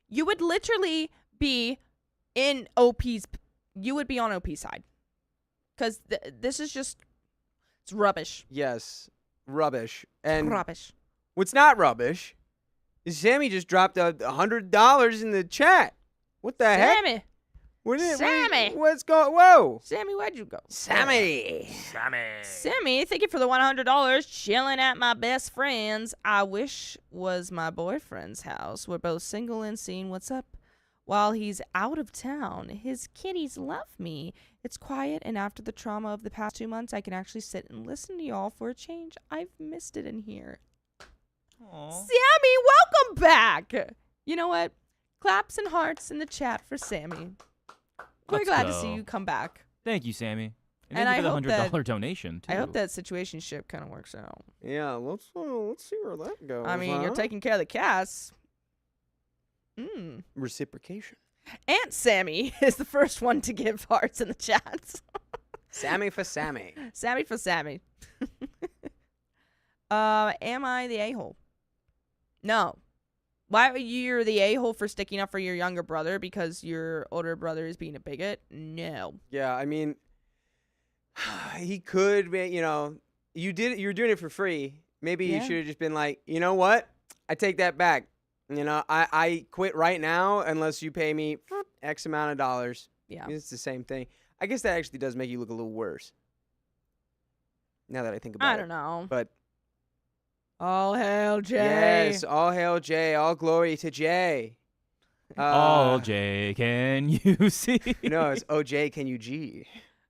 you would literally be in OP's... You would be on OP's side. Because this is just... It's rubbish. Yes, rubbish. And rubbish. What's not rubbish is Sammy just dropped $100 in the chat. What the heck? Sammy. Sammy. What's going? Whoa. Sammy, where'd you go? Sammy. Sammy, thank you for the $100. Chilling at my best friend's. I wish was my boyfriend's house. We're both single and seeing what's up. While he's out of town, his kitties love me. It's quiet, and after the trauma of the past 2 months, I can actually sit and listen to y'all for a change. I've missed it in here. Aww. Sammy, welcome back. You know what? Claps and hearts in the chat for Sammy. We're Let's glad go. to see you come back. Thank you, Sammy. And And thank you I for the hope $100 donation, too. I hope that situationship kind of works out. Yeah, let's see where that goes. I mean, you're taking care of the cats. Reciprocation. Aunt Sammy is the first one to give hearts in the chat. Sammy for Sammy. Sammy for Sammy. Am I the a-hole? No. Why are you're the a-hole for sticking up for your younger brother because your older brother is being a bigot? No. Yeah, I mean, he could be, you're doing it for free. Maybe you should have just been like, you know what? I take that back. I quit right now unless you pay me X amount of dollars. Yeah. It's the same thing. I guess that actually does make you look a little worse. Now that I think about it. I don't know. But all hail Jay. yes, all hail Jay. All glory to Jay. Oh, Jay, can you see? No, it's OJ, can you G?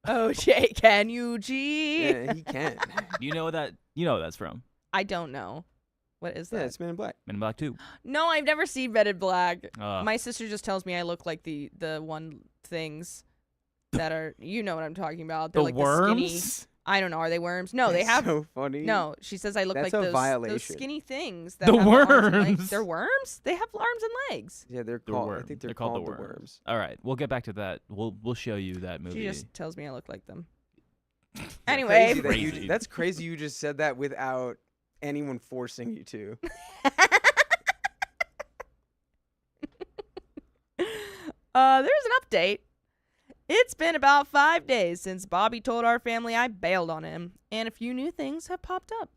Oh, Jay, can you G? Yeah, he can. You know that? You know what that's from? I don't know. What is that? Yeah, it's Men in Black. Men in Black 2. No, I've never seen Men in Black. Uh, My sister just tells me I look like the one things that are, you know what I'm talking about. They're the like worms? the skinny. I don't know. Are they worms? No, they That's have. so funny. No, she says I look That's like a those violation. skinny things. That The have arms and legs. worms. They're worms? They have arms and legs. Yeah, they're The called. worm. I think they're called called the worms. All right, we'll get back to that. We'll show you that movie. She just tells me I look like them. Anyway. Crazy. That's crazy. You just said that without anyone forcing you to. There's an update. It's been about 5 days since Bobby told our family I bailed on him, and a few new things have popped up.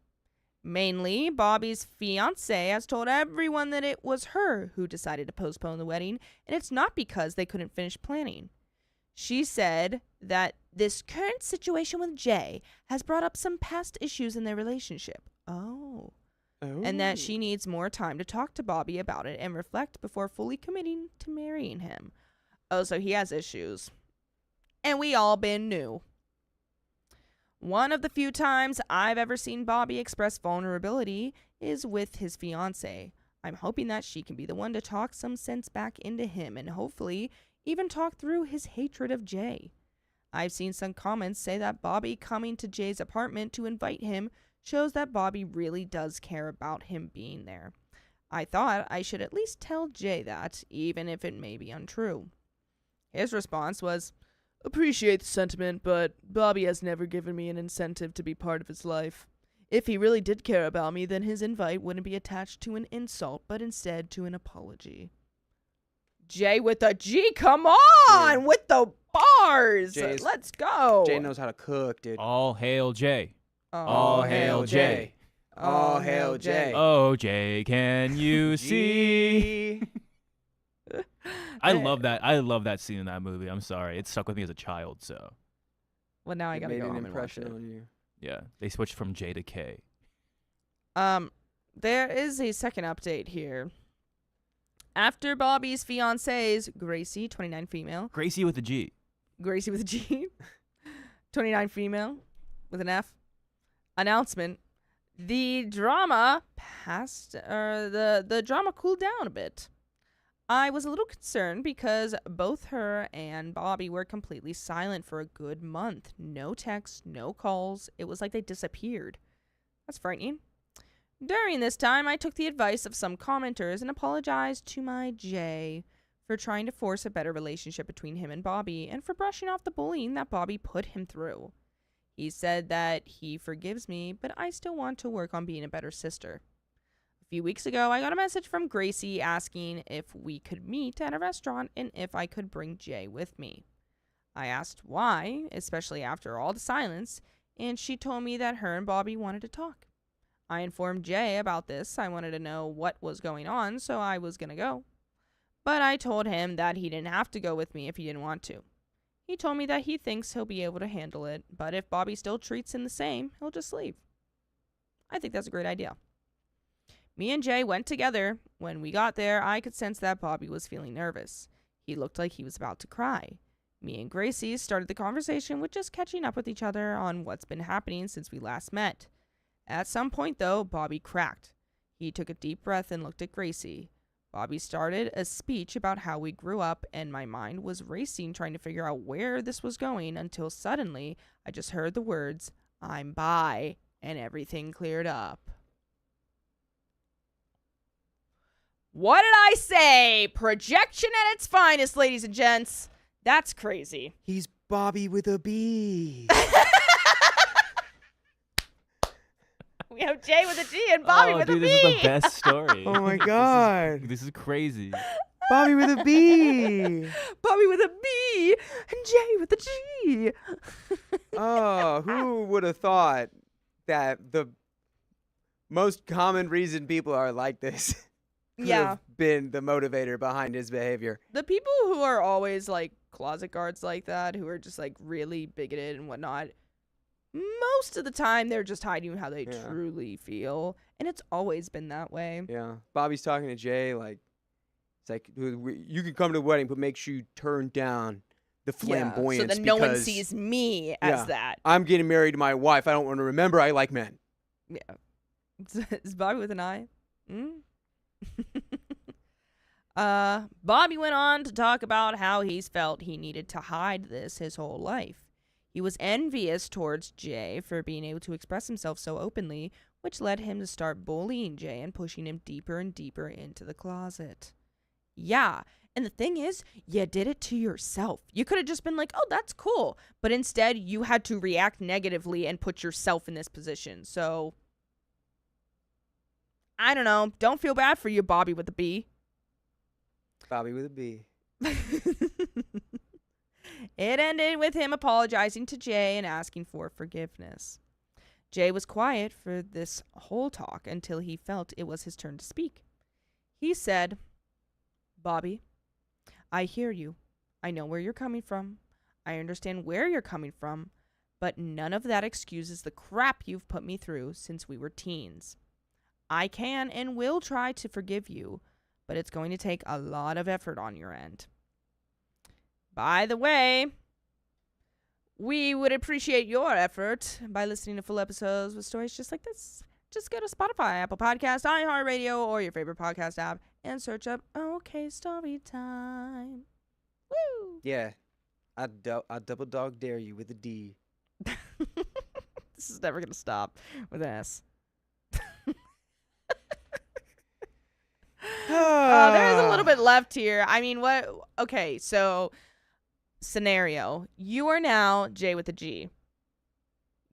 Mainly, Bobby's fiancée has told everyone that it was her who decided to postpone the wedding, and it's not because they couldn't finish planning. She said that this current situation with Jay has brought up some past issues in their relationship. Oh. And that she needs more time to talk to Bobby about it and reflect before fully committing to marrying him. Oh, so he has issues. And we all been new. One of the few times I've ever seen Bobby express vulnerability is with his fiancée. I'm hoping that she can be the one to talk some sense back into him and hopefully even talk through his hatred of Jay. I've seen some comments say that Bobby coming to Jay's apartment to invite him shows that Bobby really does care about him being there. I thought I should at least tell Jay that, even if it may be untrue. His response was, "Appreciate the sentiment, but Bobby has never given me an incentive to be part of his life. If he really did care about me, then his invite wouldn't be attached to an insult, but instead to an apology." Jay with the G, come on, with the bars. Let's go. Jay knows how to cook, dude. All hail Jay. All hail Jay. All hail Jay. Oh, Jay, can you see? I love that. I love that scene in that movie. I'm sorry. It stuck with me as a child, so. Well, now I It gotta made go an home and watch impression it. on you. Yeah, they switched from J to K. There is a second update here. After Bobby's fiancée's Gracie, 29 female. Gracie with a G. Gracie with a G. 29 female with an F. Announcement. The drama the drama cooled down a bit. I was a little concerned because both her and Bobby were completely silent for a good month. No texts, no calls. It was like they disappeared. That's frightening. During this time, I took the advice of some commenters and apologized to my Jay for trying to force a better relationship between him and Bobby and for brushing off the bullying that Bobby put him through. He said that he forgives me, but I still want to work on being a better sister. A few weeks ago, I got a message from Gracie asking if we could meet at a restaurant and if I could bring Jay with me. I asked why, especially after all the silence, and she told me that her and Bobby wanted to talk. I informed Jay about this. I wanted to know what was going on, so I was going to go. But I told him that he didn't have to go with me if he didn't want to. He told me that he thinks he'll be able to handle it, but if Bobby still treats him the same, he'll just leave. I think that's a great idea. Me and Jay went together. When we got there, I could sense that Bobby was feeling nervous. He looked like he was about to cry. Me and Gracie started the conversation with just catching up with each other on what's been happening since we last met. At some point, though, Bobby cracked. He took a deep breath and looked at Gracie. Bobby started a speech about how we grew up, and my mind was racing trying to figure out where this was going until suddenly I just heard the words, "I'm bi," and everything cleared up. What did I say? Projection at its finest, ladies and gents. That's crazy. He's Bobby with a B. We have Jay with a G and Bobby with a B. This is the best story. Oh my God. This is crazy. Bobby with a B. Bobby with a B and Jay with a G. Oh, who would have thought that the most common reason people are like this could have been the motivator behind his behavior? The people who are always like closet guards like that, who are just like really bigoted and whatnot, most of the time they're just hiding how they truly feel. And it's always been that way. Yeah. Bobby's talking to Jay like, it's like, you can come to the wedding, but make sure you turn down the flamboyance. So that no one sees me as that. I'm getting married to my wife. I don't want to remember I like men. Yeah. Is Bobby with an I? Bobby went on to talk about how he's felt he needed to hide this his whole life. He was envious towards Jay for being able to express himself so openly, which led him to start bullying Jay and pushing him deeper and deeper into the closet. Yeah, and the thing is, you did it to yourself. You could have just been like, oh, that's cool. But instead, you had to react negatively and put yourself in this position. So, I don't know. Don't feel bad for you, Bobby with a B. Bobby with a B. It ended with him apologizing to Jay and asking for forgiveness. Jay was quiet for this whole talk until he felt it was his turn to speak. He said, Bobby, I hear you. I know where you're coming from. I understand where you're coming from, but none of that excuses the crap you've put me through since we were teens. I can and will try to forgive you, but it's going to take a lot of effort on your end. By the way, we would appreciate your effort by listening to full episodes with stories just like this. Just go to Spotify, Apple Podcasts, iHeartRadio, or your favorite podcast app and search up OK Storytime. Woo! Yeah. I double dog dare you with a D. This is never going to stop with an S. There's a little bit left here. I mean, what? Okay, so scenario. You are now Jay with a G.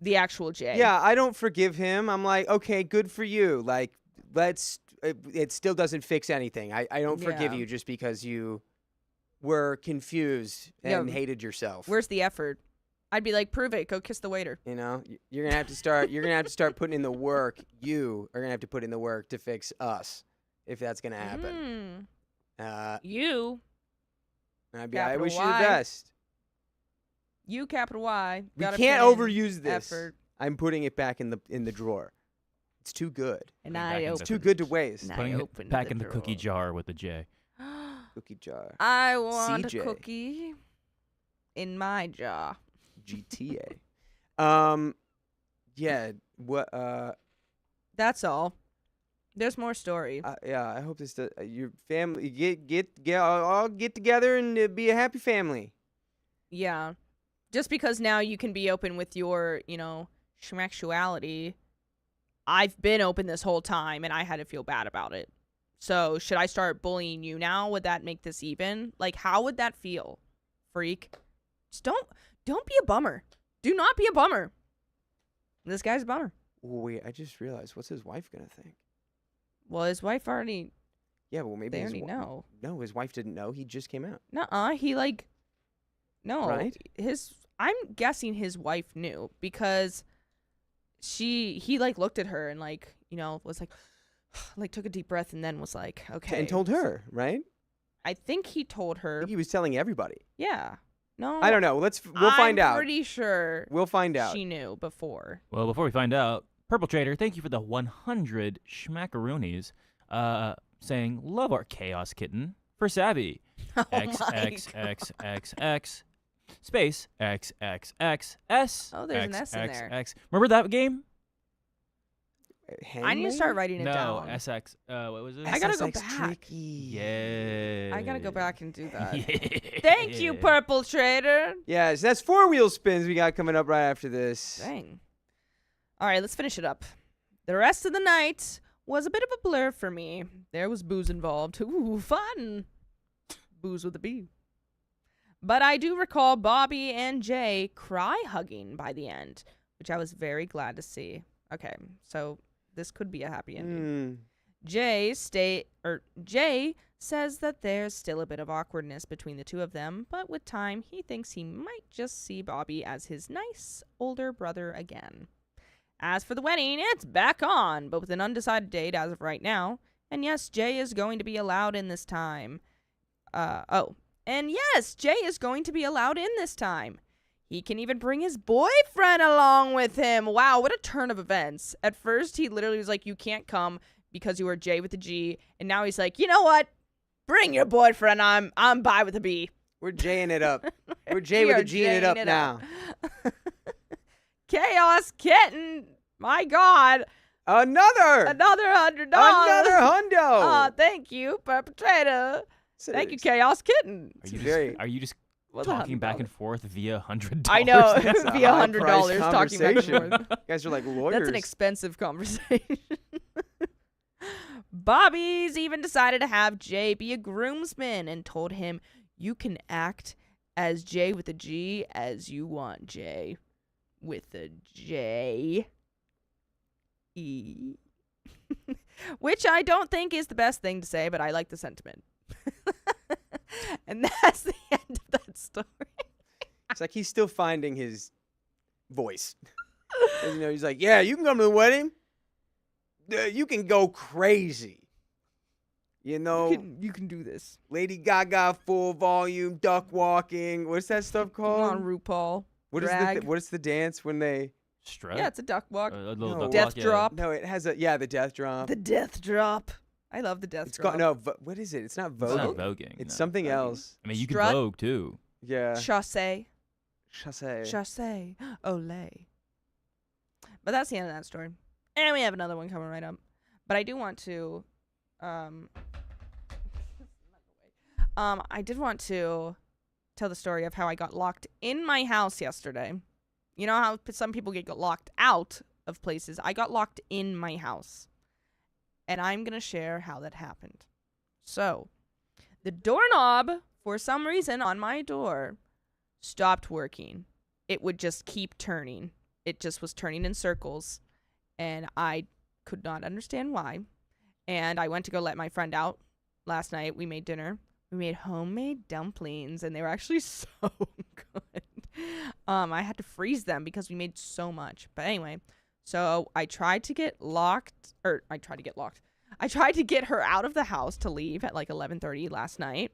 The actual Jay. Yeah, I don't forgive him. I'm like, okay, good for you. Like, it still doesn't fix anything. I don't forgive you just because you were confused and hated yourself. Where's the effort? I'd be like, prove it. Go kiss the waiter. You know, you're gonna have to start putting in the work. You are gonna have to put in the work to fix us, if that's gonna happen. You. I'd be. I wish you the best. You capital Y. We can't overuse this. Effort. I'm putting it back in the drawer. It's too good. And it's too good to waste. Putting it back in the cookie jar with a J. Cookie jar. I want CJ. a cookie in my jar. GTA. Yeah. What? That's all. There's more story. Yeah. I hope this your family all get together and be a happy family. Yeah. Just because now you can be open with your, sexuality. I've been open this whole time and I had to feel bad about it. So should I start bullying you now? Would that make this even? Like, how would that feel, freak? Just don't be a bummer. Do not be a bummer. This guy's a bummer. Wait, I just realized. What's his wife gonna think? Well, his wife already. Yeah, well, maybe they already know. No, his wife didn't know. He just came out. Nuh-uh. He no. Right? I'm guessing his wife knew because he looked at her and was like took a deep breath and then was like, okay. And told her, right? I think he told her. I think he was telling everybody. Yeah. No. I don't know. We'll find out. I'm pretty sure. We'll find out. She knew before. Well, before we find out, Purple Trader, thank you for the 100 schmackaroonies. Saying love our chaos kitten for Savvy. XXXXX space XXXS. Oh, there's an S in there. X. Remember that game? I need to start writing it down. No, SX. What was it? I gotta go SSX back. Tricky. Yeah. I gotta go back and do that. Yeah. Thank you, Purple Trader. Yes, that's 4-wheel spins we got coming up right after this. Dang. All right, let's finish it up. The rest of the night was a bit of a blur for me. There was booze involved. Ooh, fun. Booze with a B. But I do recall Bobby and Jay cry hugging by the end, which I was very glad to see. Okay, so this could be a happy ending. Jay says that there's still a bit of awkwardness between the two of them, but with time, he thinks he might just see Bobby as his nice older brother again. As for the wedding, it's back on, but with an undecided date as of right now. And yes, Jay is going to be allowed in this time. And yes, Jay is going to be allowed in this time. He can even bring his boyfriend along with him. Wow, what a turn of events. At first, he literally was like, you can't come because you are Jay with a G. And now he's like, you know what? Bring your boyfriend. I'm bi with a B. We're Jaying it up. We're Jay with a G in it up now. Chaos Kitten. My God. Another $100. Another hundo. Thank you, perpetrator. Thank you, Chaos Kitten. Are you just talking back and forth via $100? I know, That's a via high-priced $100 talking back and conversation. forth. You guys are like lawyers. That's an expensive conversation. Bobby's even decided to have Jay be a groomsman and told him, you can act as Jay with a G as you want, Jay with a J. E. Which I don't think is the best thing to say, but I like the sentiment. And that's the end of that story. It's like he's still finding his voice. And, he's like, yeah, you can come to the wedding. You can go crazy. You can do this. Lady Gaga, full volume, duck walking. What's that stuff called? Come on, RuPaul. What is the dance when they strut? Yeah, it's a duck walk. A little duck Death walk, drop. No, it has the death drop. The death drop. I love the death drop. What is it? It's not It's vogue. not voguing. It's no. something else. I mean, you Strut? can vogue too. Yeah. Chassé. Chassé. Olé. But that's the end of that story. And we have another one coming right up. But I do want to I did want to tell the story of how I got locked in my house yesterday. You know how some people get locked out of places? I got locked in my house. And I'm going to share how that happened. So, the doorknob, for some reason, on my door, stopped working. It would just keep turning. It just was turning in circles. And I could not understand why. And I went to go let my friend out last night. We made dinner. We made homemade dumplings, and they were actually so good. I had to freeze them because we made so much. But anyway, so I tried to get her out of the house to leave at like 11:30 last night.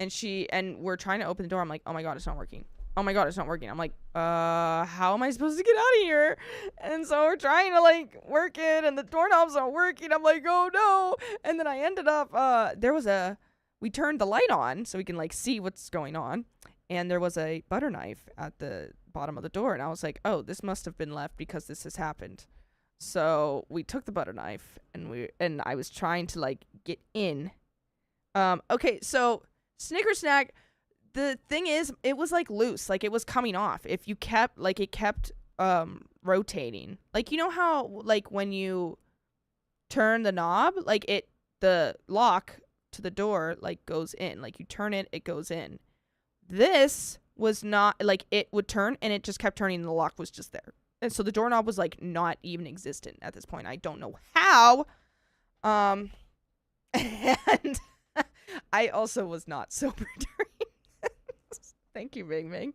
And we're trying to open the door. I'm like, oh my God, it's not working. Oh my God, it's not working. I'm like, how am I supposed to get out of here? And so we're trying to like work it, and the doorknob's not working. I'm like, oh no. And then I ended up, we turned the light on so we can like see what's going on. And there was a butter knife at the bottom of the door. And I was like, oh, this must have been left because this has happened. So we took the butter knife and I was trying to like get in. Okay, so Snicker Snack, the thing is, it was like loose, like it was coming off. If you kept rotating. Like, you know how like when you turn the knob, like the lock to the door like goes in. Like you turn it, it goes in. This was not like it would turn and it just kept turning and the lock was just there. And so the doorknob was like not even existent at this point. I don't know how. And I also was not sober during this. Thank you, Bing Bing.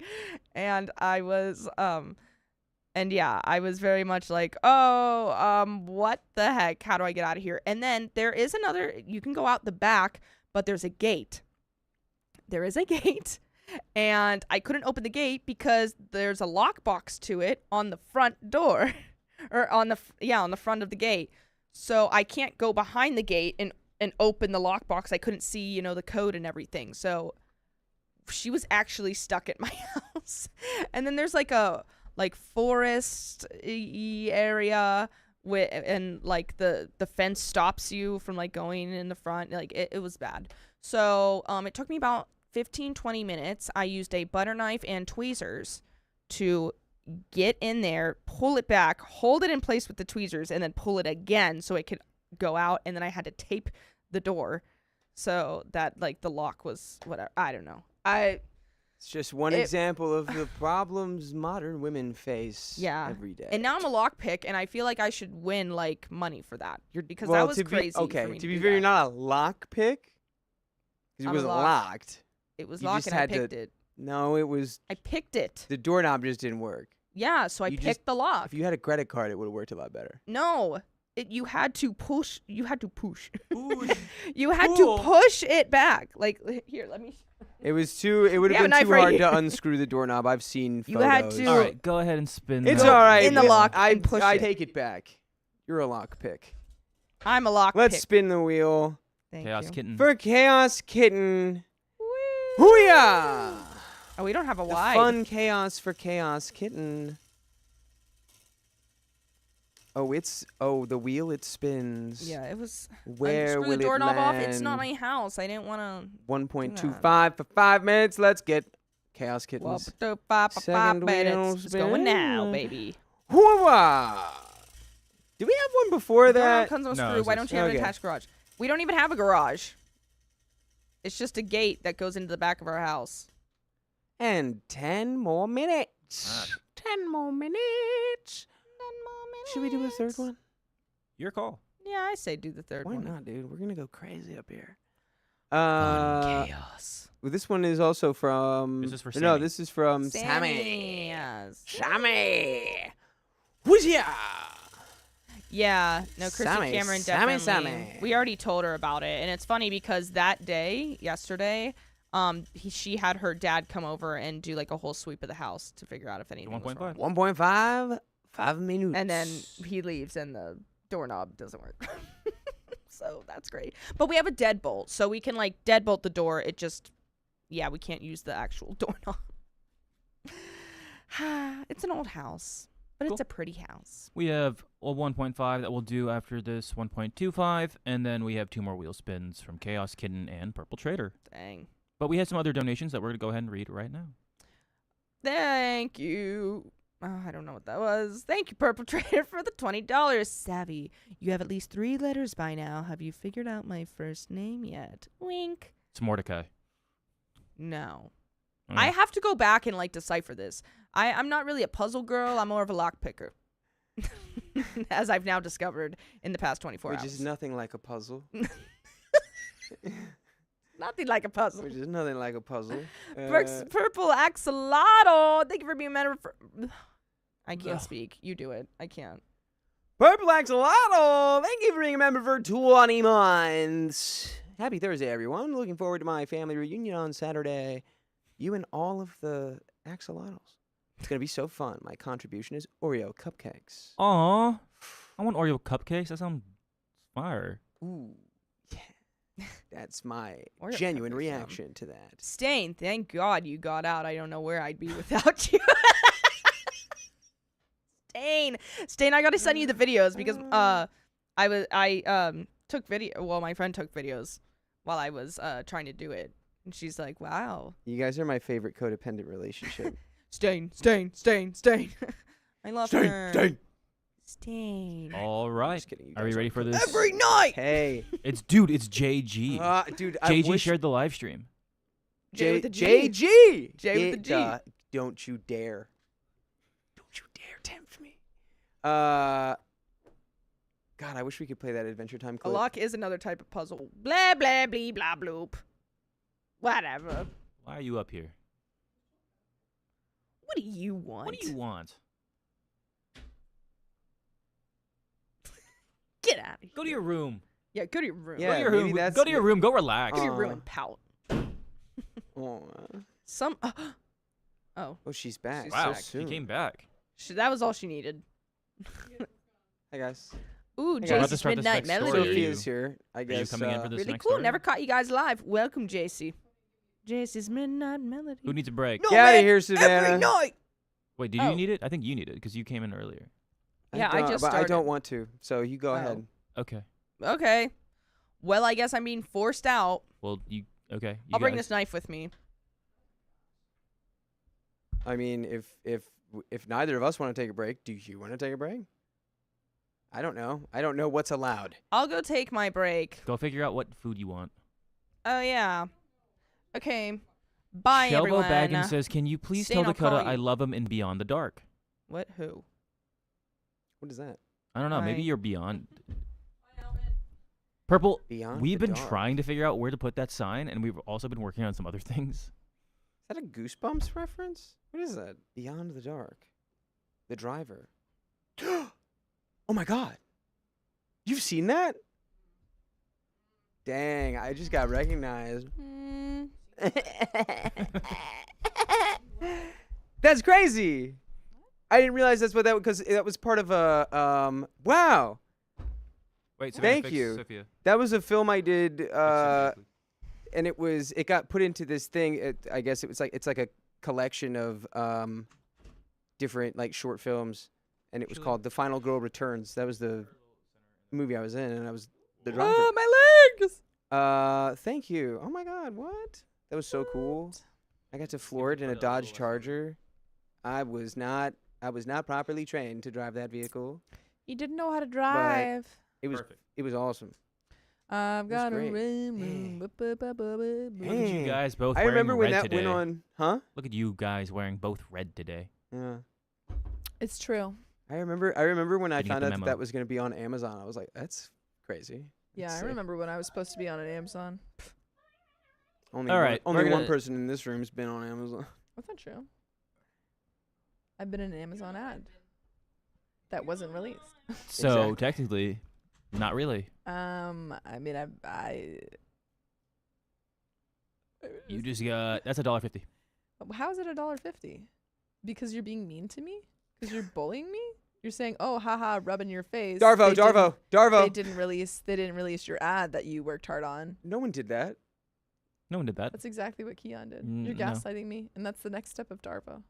And I was I was very much like, what the heck? How do I get out of here? And then there is you can go out the back, but there's a gate. There is a gate. And I couldn't open the gate because there's a lockbox to it on the front door or on the front of the gate. So I can't go behind the gate and open the lockbox. I couldn't see, the code and everything. So she was actually stuck at my house. And then there's like a forest area and like the fence stops you from like going in the front. Like it was bad. So it took me about 15-20 minutes. I used a butter knife and tweezers to get in there, pull it back, hold it in place with the tweezers, and then pull it again so it could go out. And then I had to tape the door so that like the lock was whatever. I don't know. It's just one example of the problems modern women face every day. And now I'm a lockpick, and I feel like I should win like money for that. Because well, that was crazy. Okay, for me to be fair, you're not a lockpick. Because it wasn't locked. It was You locked, just and I had to- picked it. No, it was. I picked it. The doorknob just didn't work. Yeah, so I You picked just- the lock. If you had a credit card, it would have worked a lot better. No, you had to push. You had to push. Push. You had to push it back. Like here, let me. It was too. It would We have have a been too knife right hard here. to unscrew the doorknob. I've seen You photos. had to- All right, go ahead and spin. It's that. all right. in the lock I and push I it. take it back. You're a lock pick. I'm a lock Let's pick. spin the wheel Thank Chaos you. Kitten. for Chaos Kitten. Woo. Hooyah! Oh, we don't have a The wide. fun chaos for Chaos Kitten. Oh, the wheel it spins. Yeah, it was. Where Screw will the doorknob it off. land? It's not my house. I didn't want 1.25 for 5 minutes. Let's get Chaos to. Well, Kittens. 5 Second minutes. wheel It's going now, spin. baby. Hooah! Did we have one before The doorknob that? comes with a No, screw. it's Why just- don't you have an Okay. attached garage? We don't even have a garage. It's just a gate that goes into the back of our house. And 10 more minutes. Ah. 10 more minutes. Should we do a third one? Your call. Yeah, I say do the third Why one. not, dude? We're gonna go crazy up here. Chaos. Well, this one is also from. This is for No, Sammy. this is from Sammy. Yes. Sammy. Who's ya? Yeah, no, Chrissy Sammy, Cameron Sammy, definitely. Sammy. We already told her about it, and it's funny because that day, yesterday, she had her dad come over and do like a whole sweep of the house to figure out if anything was wrong. 1.5. 1.5. 5 minutes. And then he leaves, and the doorknob doesn't work. So that's great. But we have a deadbolt, so we can like deadbolt the door. It just, yeah, we can't use the actual doorknob. It's an old house, but Cool. it's a pretty house. We have a 1.5 that we'll do after this 1.25, and then we have 2 more wheel spins from Chaos Kitten and Purple Trader. Dang. But we had some other donations that we're going to go ahead and read right now. Thank you. Oh, I don't know what that was. Thank you, Purple Trader, for the $20. Savvy. You have at least 3 letters by now. Have you figured out my first name yet? Wink. It's Mordecai. No. Oh. I have to go back and like decipher this. I'm not really a puzzle girl. I'm more of a lock picker. As I've now discovered in the past 24 Which hours. is nothing like a puzzle. Nothing like a puzzle. Which is nothing like a puzzle. Purple Axolotl. Thank you for being a member for... I can't Ugh. speak. You do it. I can't. Purple Axolotl, thank you for being a member for 20 months. Happy Thursday, everyone. Looking forward to my family reunion on Saturday. You and all of the axolotls. It's going to be so fun. My contribution is Oreo cupcakes. Aw. I want Oreo cupcakes. That sounds fire. Ooh, yeah. That's my Oreo genuine cupcakes, reaction to that. Stain, thank God you got out. I don't know where I'd be without you. Stain, I gotta send you the videos because I took video. Well, my friend took videos while I was trying to do it, and she's like, "Wow, You guys are my favorite codependent relationship. Stain." I love her. Stain. All right. Just kidding, you Are we guys ready aren't for codependent. this? Every night. Hey. It's JG. Dude, I JG wish shared the live stream. J with the G. JG. J with the G. Don't you dare. Don't you dare tempt me. God, I wish we could play that Adventure Time A clip. lock is another type of puzzle. Blah blah blee blah bloop. Whatever. Why are you up here? What do you want? What do you want? Get out of here. Go to your room. Yeah, go to your room. Yeah, Go to your maybe room. that's Go to your the- room. Go relax. Go to your room Aw. and pout. Aw. Some. Oh, Oh, she's back. She's Wow, back. he came back. that was all she needed. Hi, guys. Ooh, Hey, guys. We're about to JC's start this Midnight next story. Melody. Sophia's here. I Are you guess. coming in for this Really next cool. story? Never caught you guys live. Welcome, JC. JC's Midnight Melody. Who needs a break? Get out of here, Savannah. Every night. Wait, did Oh. you need it? I think you need it because you came in earlier. Yeah, I just But I don't started. want to, so you go Oh. ahead. Okay. Okay. Well, I guess I'm being forced out. Well, you okay? You I'll bring guys- this knife with me. I mean, if neither of us want to take a break, do you want to take a break? I don't know. I don't know what's allowed. I'll go take my break. Go figure out what food you want. Oh, yeah. Okay. Bye, Shelbo everyone. Baggins says, "Can you please Stain, tell I'll call Dakota I you. love him in Beyond the Dark?" What? Who? What is that? I don't know. Maybe Bye. you're beyond. Purple. Beyond We've the been Dark. trying to figure out where to put that sign, and we've also been working on some other things. Is that a Goosebumps reference? What is that? Beyond the Dark. The Driver. Oh my God. You've seen that? Dang, I just got recognized. That's crazy. I didn't realize that's what that was, because that was part of a wow. Wait, Thank you. Sophia. That was a film I did and it got put into this thing. I guess it's like a collection of different like short films, and it was called The Final Girl Returns. That was the movie I was in, and I was the driver. Oh, my legs! Thank you. Oh my God, what? That was so cool. I got to floor it in a Dodge Charger. I was not properly trained to drive that vehicle. You didn't know how to drive. It was Perfect. it was awesome. I've got a great. ring. Look at you Dang. guys both I wearing remember when red that today. went on, huh? Look at you guys wearing both red today. Yeah. It's true. I remember when I Didn't get found the out that memo. that was going to be on Amazon. I was like, that's crazy. Yeah, That's I sick. remember when I was supposed to be on an Amazon. Only All one, right, only we're one gonna- person in this room's been on Amazon. That's not true. I've been in an Amazon ad that wasn't released. So Exactly. technically, not really. I mean, I You just got that's $1.50. How is it $1.50? Because you're being mean to me? Because you're bullying me? You're saying, "Oh, haha, rub in your face." Darvo. They didn't release your ad that you worked hard on. No one did that. No one did that. That's exactly what Keon did. Mm, You're no. gaslighting me, and that's the next step of Dargro.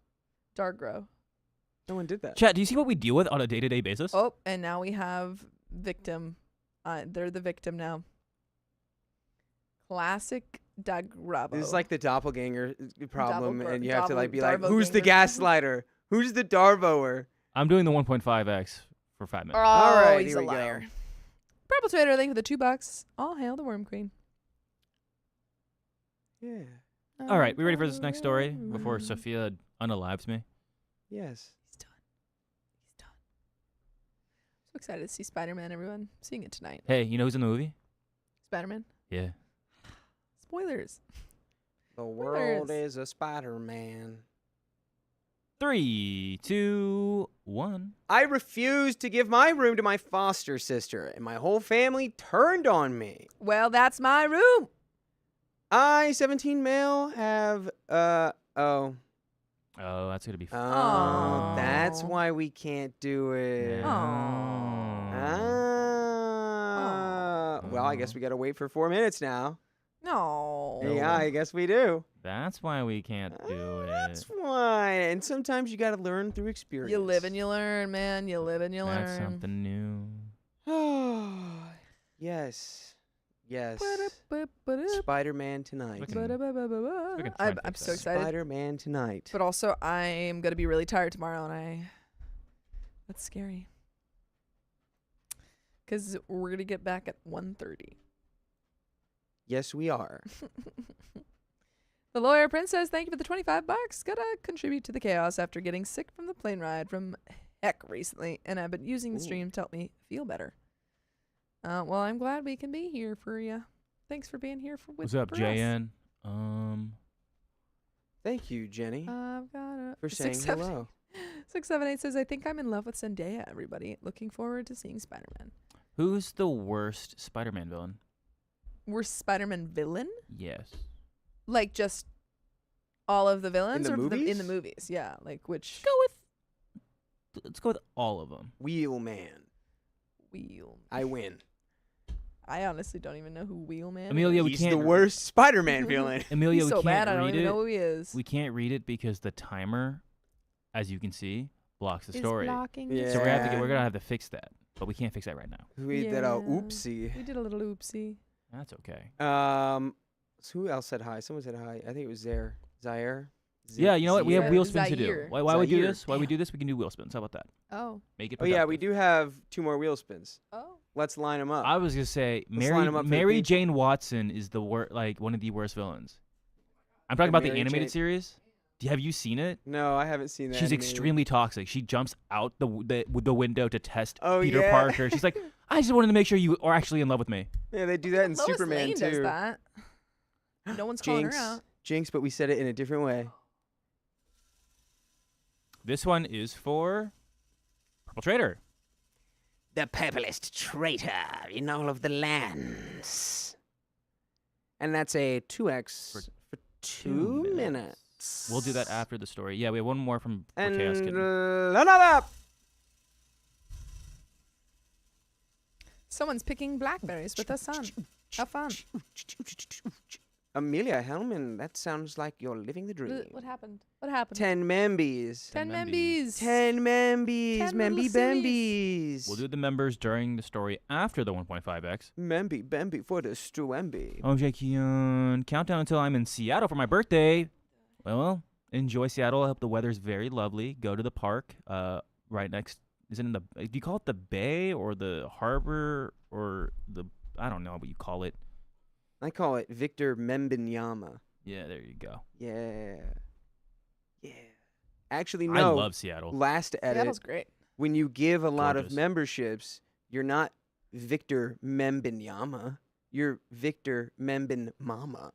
No one did that. Chat, do you see what we deal with on a day-to-day basis? Oh, and now we have victim. They're the victim now. Classic Dargravo. This is like the doppelganger problem, and you have to like be like, Darvo who's the ganger. gaslighter? Who's the Darvoer? I'm doing the 1.5x for 5 minutes. Oh, All right, he's here a we go. liar. Purple Twitter link for the $2. All hail the Worm Queen. Yeah. All right, we ready for this next story before Sophia unalives me? Yes. He's done. He's done. So excited to see Spider-Man, everyone. Seeing it tonight. Hey, you know who's in the movie? Spider-Man. Yeah. Spoilers. The world Spoilers. is a Spider-Man. 3, 2, 1. I refused to give my room to my foster sister, and my whole family turned on me. Well, that's my room. I, 17 male, have, Oh, that's gonna be fun. Aw. that's why we can't do it. Well, I guess we gotta wait for 4 minutes now. No. Yeah, I guess we do. That's why we can't do That's it. why. And sometimes you gotta learn through experience. You live and you learn, man. You live and you That's learn. something new. Yes. Yes. Ba-da-ba-ba-da. Spider-Man tonight. Look at- Ba-da-ba-ba-ba-ba. We can try and I'm fix so that. excited. Spider-Man tonight. But also, I'm going to be really tired tomorrow, and that's scary. Because we're going to get back at 1:30. Yes, we are. The Lawyer Princess, thank you for the $25. Gotta contribute to the chaos after getting sick from the plane ride from heck recently, and I've been using the Ooh. stream to help me feel better. Well, I'm glad we can be here for you. Thanks for being here for What's up, for us. JN? Thank you, Jenny, I've got a for saying 678 hello. 678 says, I think I'm in love with Zendaya, everybody. Looking forward to seeing Spider-Man. Who's the worst Spider-Man villain? We're Spider-Man villain? Yes. Like just all of the villains the or in the movies? movies? Yeah, like which Let's go with all of them. Wheelman. Wheel. I win. I honestly don't even know who Wheelman Amelia, is. we He's can't. the worst Spider-Man villain. Amelia, He's we so can't bad I don't read even it. know who he is. We can't read it because the timer, as you can see, blocks the Is story. blocking Yeah. the So Yeah. we're gonna have to fix that, but we can't fix that right now. We did a Yeah. oopsie. We did a little oopsie. That's okay. So who else said hi? Someone said hi. I think it was Zaire. Yeah, you know what? We have Zaire. wheel spins to Zaire. do. Why we do Zaire. this? Why we do this? We can do wheel spins. How about that? Oh. Make it. Oh yeah, we productive. do have 2 more wheel spins. Oh. Let's line them up. I was gonna say Let's line 'em up for the Mary people. Jane Watson is the one of the worst villains. I'm talking about the Mary animated Jane- series. Have you seen it? No, I haven't seen that. She's animated. extremely toxic. She jumps out the window to test Peter yeah. Parker. She's like, I just wanted to make sure you are actually in love with me. Yeah, they do that in Lois Superman Lane too. does that. No one's calling her out. Jinx, but we said it in a different way. This one is for Purple Trader. The purplest traitor in all of the lands. And that's a 2x for 2 minutes. We'll do that after the story. Yeah, we have one more from And Chaos Kitten. another. Someone's picking blackberries with their son. How fun. Amelia Hellman, that sounds like you're living the dream. What happened? What happened? 10 Membies. 10 Membies. 10 Membies. 10 Memby little Bembies. We'll do the members during the story after the 1.5x. Memby Bemby for the Struemby. OJ Keon, countdown until I'm in Seattle for my birthday. Well, enjoy Seattle. I hope the weather's very lovely. Go to the park. Right next. Is it in the? Do you call it the bay or the harbor or the? I don't know what you call it. I call it Victor Membinyama. Yeah, there you go. Yeah. Yeah. Actually, I no. love Seattle. Last edit. Seattle's great. When you give a lot of Gorgeous. memberships, you're not Victor Membinyama. You're Victor Membin Mama.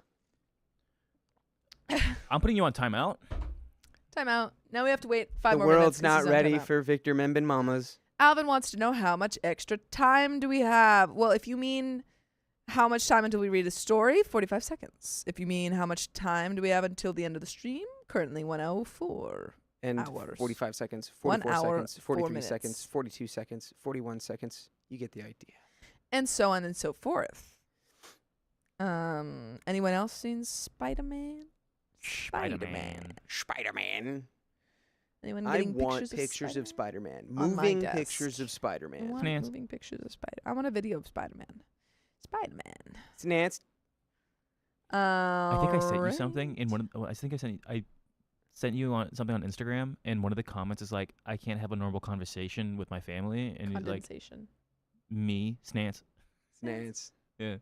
I'm putting you on timeout. Time out. Now we have to wait 5 The more minutes. world's 'cause not he's on ready timeout. for Victor Membin Mamas. Alvin wants to know how much extra time do we have? Well, if you mean how much time until we read a story, 45 seconds. If you mean how much time do we have until the end of the stream, currently 1:04. And Hours. 45 seconds, 1 44 hour, seconds, 4 43 minutes. seconds, 42 seconds, 41 seconds. You get the idea. And so on and so forth. Anyone else seen Spider-Man? Spider-Man. Spider-Man. Anyone I getting want pictures of Spider-Man. On my Moving desk. pictures of I Spider-Man. want Finance. moving pictures of Spider. I want a video of Spider-Man. Spider-Man. It's Nance. I think I sent you something in one. I think I sent you on something on Instagram, and one of the comments is like, "I can't have a normal conversation with my family," and he's like, Condensation. "Me, Snance." It's Nance. Yeah.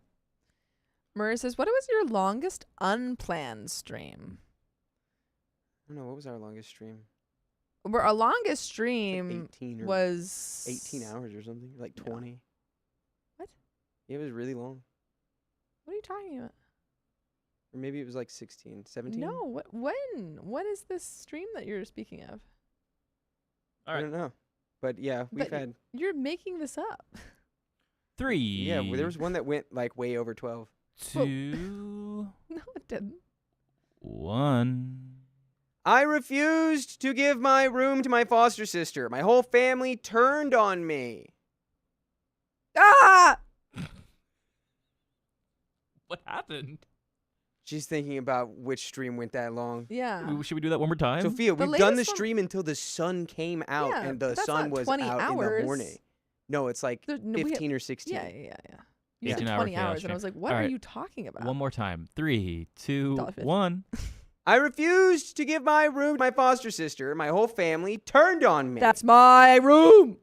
Murray says, "What was your longest unplanned stream?" I don't know. What was our longest stream? Our longest It's like stream 18 or was 18 hours or something. Like No. 20. What? Yeah, it was really long. What are you talking about? Or maybe it was like 16, 17. No, when? What is this stream that you're speaking of? All I right. don't know. But yeah, we've But had. You're making this up. 3. Yeah, well, there was one that went like way over 12. 2. No, it didn't. 1. I refused to give my room to my foster sister. My whole family turned on me. Ah! What happened? She's thinking about which stream went that long. Yeah. Should we do that one more time? Sophia, The we've done the latest one- stream until the sun came out Yeah, and but the that's sun not was 20 out in hours. the morning. No, it's like There- no, we 15 or 16. Yeah. You said 18 hour 20 chaos hours, and stream. I was like, what All are right. you talking about? One more time. 3, 2, $1.50. 1. I refused to give my room to my foster sister. My whole family turned on me. That's my room.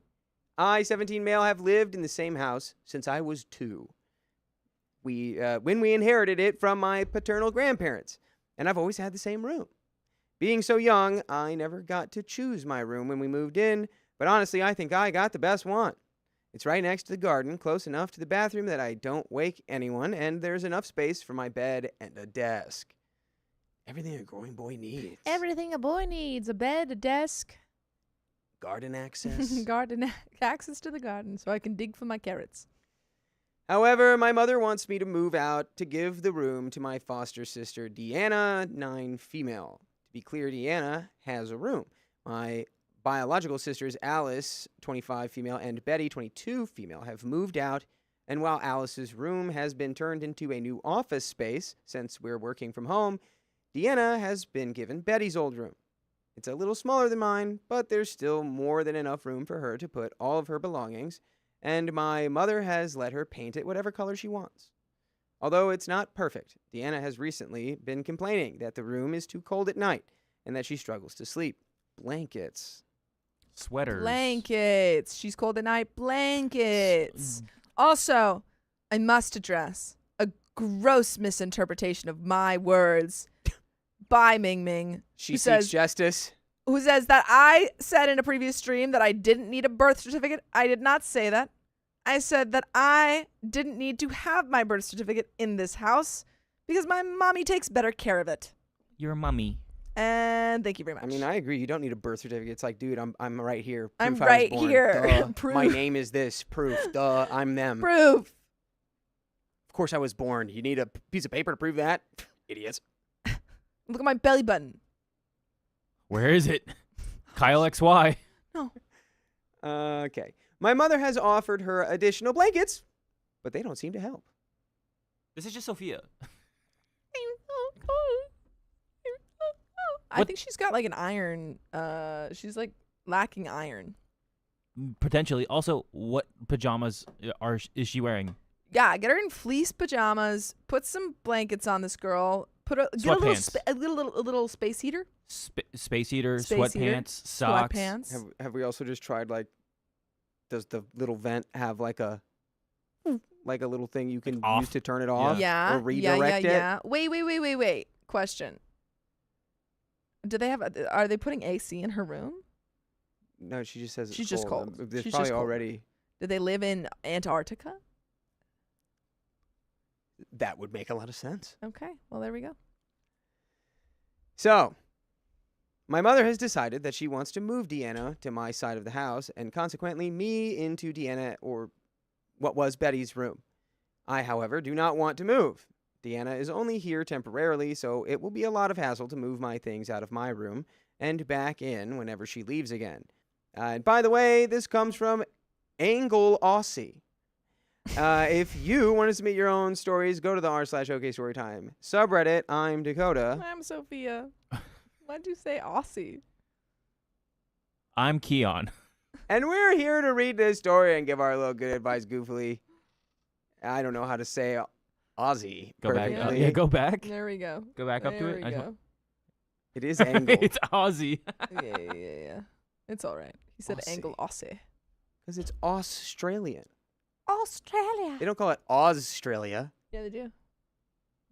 I, 17 male, have lived in the same house since I was 2. When we inherited it from my paternal grandparents, and I've always had the same room. Being so young, I never got to choose my room when we moved in, but honestly, I think I got the best one. It's right next to the garden, close enough to the bathroom that I don't wake anyone, and there's enough space for my bed and a desk. Everything a growing boy needs. Everything a boy needs: a bed, a desk, Garden access. garden access to the garden, so I can dig for my carrots. However, my mother wants me to move out to give the room to my foster sister, Deanna, 9 female. To be clear, Deanna has a room. My biological sisters, Alice, 25 female, and Betty, 22 female, have moved out, and while Alice's room has been turned into a new office space since we're working from home, Deanna has been given Betty's old room. It's a little smaller than mine, but there's still more than enough room for her to put all of her belongings, and my mother has let her paint it whatever color she wants. Although it's not perfect, Deanna has recently been complaining that the room is too cold at night and that she struggles to sleep. Blankets. Sweaters. Blankets. She's cold at night. Blankets. Also, I must address a gross misinterpretation of my words. by Ming Ming, She who seeks says justice. that I said in a previous stream that I didn't need a birth certificate. I did not say that. I said that I didn't need to have my birth certificate in this house because my mommy takes better care of it. You're a mummy. And thank you very much. I mean, I agree. You don't need a birth certificate. It's like, dude, I'm right here. Proof I'm I was right born. here. Duh. Proof. My name is this. Proof. Duh. I'm them. Proof. Of course I was born. You need a piece of paper to prove that? Idiots. Look at my belly button. Where is it? Kyle XY. No. Okay. My mother has offered her additional blankets, but they don't seem to help. This is just Sophia. I think she's got like an iron. She's like lacking iron. Potentially. Also, what pajamas is she wearing? Yeah, get her in fleece pajamas. Put some blankets on this girl. Get Sweatpants. a little space heater. Space heater, Space heater, sweatpants, socks. Sweatpants. Have we also just tried, like, does the little vent have like a little thing you can off? use to turn it off? Yeah. Or redirect it? Yeah. Wait. Question. Do they have? Are they putting AC in her room? No, she just says it's She's just cold. There's She's probably just cold. already. Do they live in Antarctica? That would make a lot of sense. Okay. Well, there we go. So, my mother has decided that she wants to move Deanna to my side of the house and consequently me into Deanna or what was Betty's room. I, however, do not want to move. Deanna is only here temporarily, so it will be a lot of hassle to move my things out of my room and back in whenever she leaves again. And by the way, this comes from Angle Aussie. If you want to submit your own stories, go to the r/OKStorytime subreddit. I'm Dakota. I'm Sophia. Why'd you say Aussie? I'm Keon. And we're here to read this story and give our little good advice goofily. I don't know how to say Aussie. Go back. perfectly. Yeah, go back. There we go. Go back up to There it. we go. It is Angle. It's Aussie. Yeah. It's all right. He said Aussie. Angle Aussie. Because it's Australian. Australia. They don't call it Australia. Yeah, they do.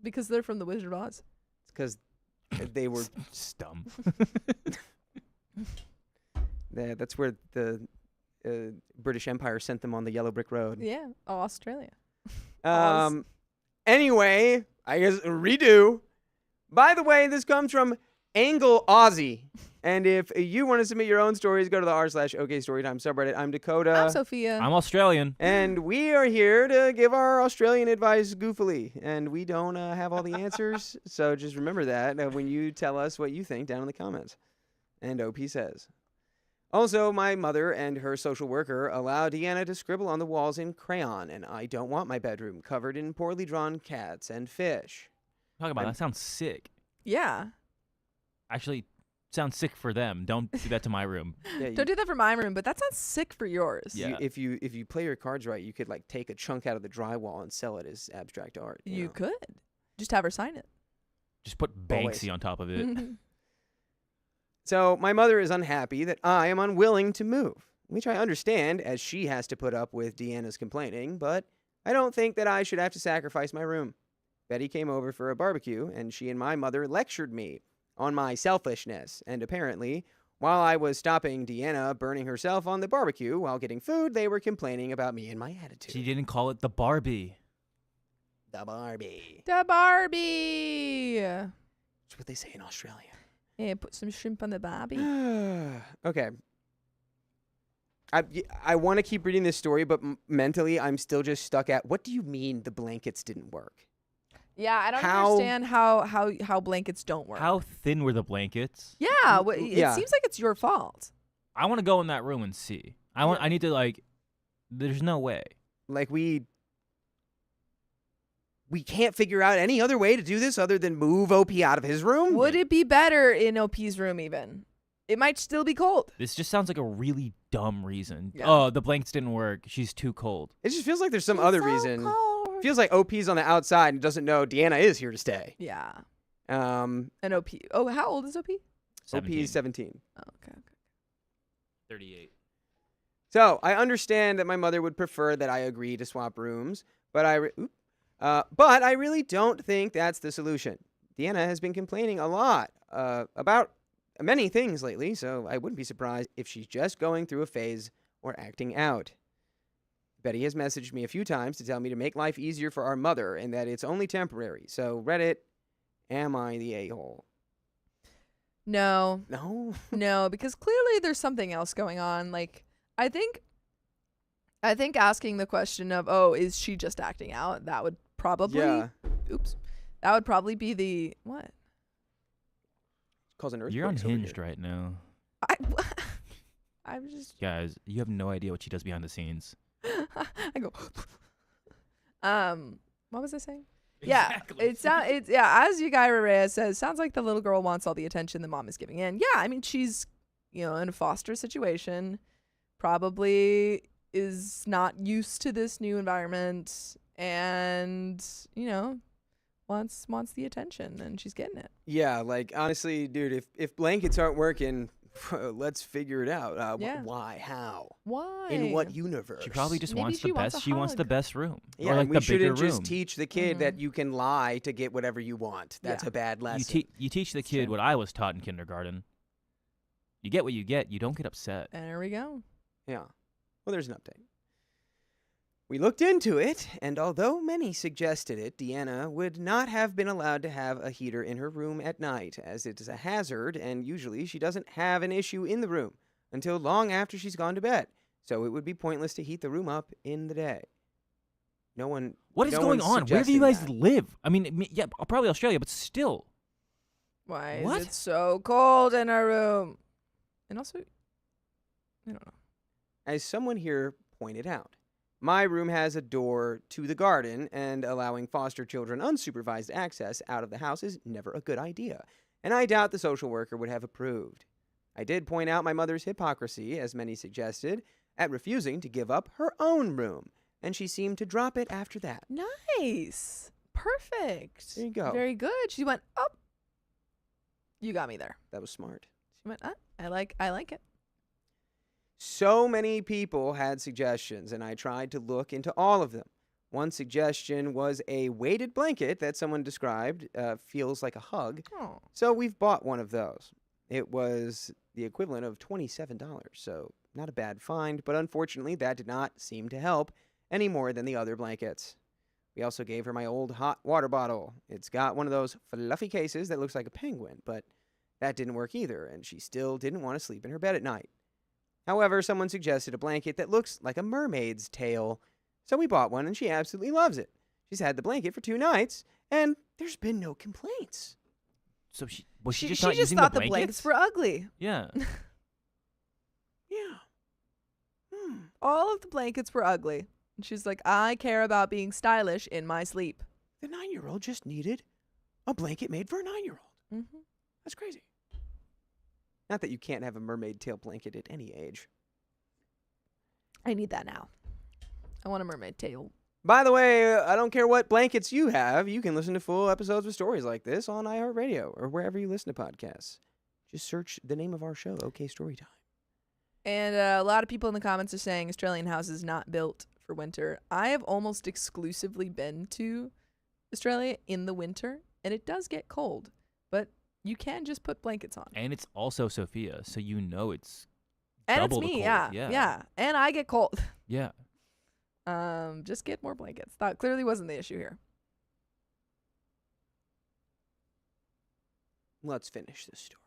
Because they're from the Wizard of Oz. It's because they were. Stum. That's where the British Empire sent them on the yellow brick road. Yeah, Australia. Oz. Anyway, I guess redo. By the way, this comes from Angle Aussie. And if you want to submit your own stories, go to the r/OKStorytime subreddit. I'm Dakota. I'm Sophia. I'm Australian. And we are here to give our Australian advice goofily. And we don't have all the answers. So just remember that when you tell us what you think down in the comments. And OP says. Also, my mother and her social worker allow Deanna to scribble on the walls in crayon. And I don't want my bedroom covered in poorly drawn cats and fish. Talk about that. Sounds sick. Yeah. Actually, sounds sick for them. Don't do that to my room. Yeah, Don't do that for my room, but that sounds sick for yours. Yeah. if you play your cards right, you could like take a chunk out of the drywall and sell it as abstract art. You know? could. Just have her sign it. Just put Always. Banksy on top of it. So my mother is unhappy that I am unwilling to move, which I understand as she has to put up with Deanna's complaining, but I don't think that I should have to sacrifice my room. Betty came over for a barbecue, and she and my mother lectured me on my selfishness, and apparently, while I was stopping Deanna burning herself on the barbecue while getting food, they were complaining about me and my attitude. She didn't call it the Barbie. The Barbie. The Barbie. That's what they say in Australia. Yeah, put some shrimp on the Barbie. Okay. I want to keep reading this story, but mentally I'm still just stuck at, what do you mean the blankets didn't work? Yeah, I don't How- understand how blankets don't work. How thin were the blankets? Yeah, it Yeah. seems like it's your fault. I want to go in that room and see. I need to like. There's no way. Like we can't figure out any other way to do this other than move OP out of his room? Would it be better in OP's room even? It might still be cold. This just sounds like a really dumb reason. Yeah. Oh, the blankets didn't work. She's too cold. It just feels like there's some other So reason. cold. Feels like OP's on the outside and doesn't know Deanna is here to stay. Yeah. Um, And OP. Oh, how old is OP? OP is 17. Oh, okay. 38. So I understand that my mother would prefer that I agree to swap rooms, but I really don't think that's the solution. Deanna has been complaining a lot about many things lately, so I wouldn't be surprised if she's just going through a phase or acting out. Betty has messaged me a few times to tell me to make life easier for our mother and that it's only temporary. So, Reddit, am I the a-hole? No. No? No, because clearly there's something else going on. Like, I think asking the question of, oh, is she just acting out? That would probably, that would probably be the, what? Cause an earthquake. You're unhinged right now. I'm just. Guys, you have no idea what she does behind the scenes. I go. What was I saying? Exactly. Yeah, it's as Yugaira Reyes says, sounds like the little girl wants all the attention the mom is giving in. Yeah, I mean she's, in a foster situation, probably is not used to this new environment, and wants the attention, and she's getting it. Yeah, like honestly, dude, if blankets aren't working, let's figure it out. Yeah. Why? How? Why? In what universe? She probably just Maybe wants she the wants best. a She wants the hug. best room. Yeah, or like and we the bigger shouldn't just room. teach the kid that you can lie to get whatever you want. That's Yeah. a bad lesson. You teach the It's kid true. what I was taught in kindergarten. You get what you get. You don't get upset. There we go. Yeah. Well, there's an update. We looked into it, and although many suggested it, Deanna would not have been allowed to have a heater in her room at night, as it is a hazard, and usually she doesn't have an issue in the room until long after she's gone to bed. So it would be pointless to heat the room up in the day. What is going on? Where do you guys live? I mean, yeah, probably Australia, but still. Why What? is it so cold in our room? And also, I don't know. As someone here pointed out, my room has a door to the garden, and allowing foster children unsupervised access out of the house is never a good idea, and I doubt the social worker would have approved. I did point out my mother's hypocrisy, as many suggested, at refusing to give up her own room, and she seemed to drop it after that. Nice. Perfect. There you go. Very good. She went up. You got me there. That was smart. She went up. I like it. So many people had suggestions, and I tried to look into all of them. One suggestion was a weighted blanket that someone described feels like a hug. Oh. So we've bought one of those. It was the equivalent of $27, so not a bad find, but unfortunately that did not seem to help any more than the other blankets. We also gave her my old hot water bottle. It's got one of those fluffy cases that looks like a penguin, but that didn't work either, and she still didn't want to sleep in her bed at night. However, someone suggested a blanket that looks like a mermaid's tail, so we bought one, and she absolutely loves it. She's had the blanket for 2 nights, and there's been no complaints. So she just She not just using thought the the blankets? blankets were ugly. Yeah. Yeah. All of the blankets were ugly. And she's like, I care about being stylish in my sleep. The 9-year-old just needed a blanket made for a 9-year-old. Mm-hmm. That's crazy. Not that you can't have a mermaid tail blanket at any age. I need that now. I want a mermaid tail. By the way, I don't care what blankets you have. You can listen to full episodes with stories like this on iHeartRadio or wherever you listen to podcasts. Just search the name of our show, OK Storytime. And a lot of people in the comments are saying Australian house is not built for winter. I have almost exclusively been to Australia in the winter, and it does get cold. But you can just put blankets on. And it's also Sophia, so it's And double it's the me, cold. yeah. And I get cold. Yeah. Just get more blankets. That clearly wasn't the issue here. Let's finish this story.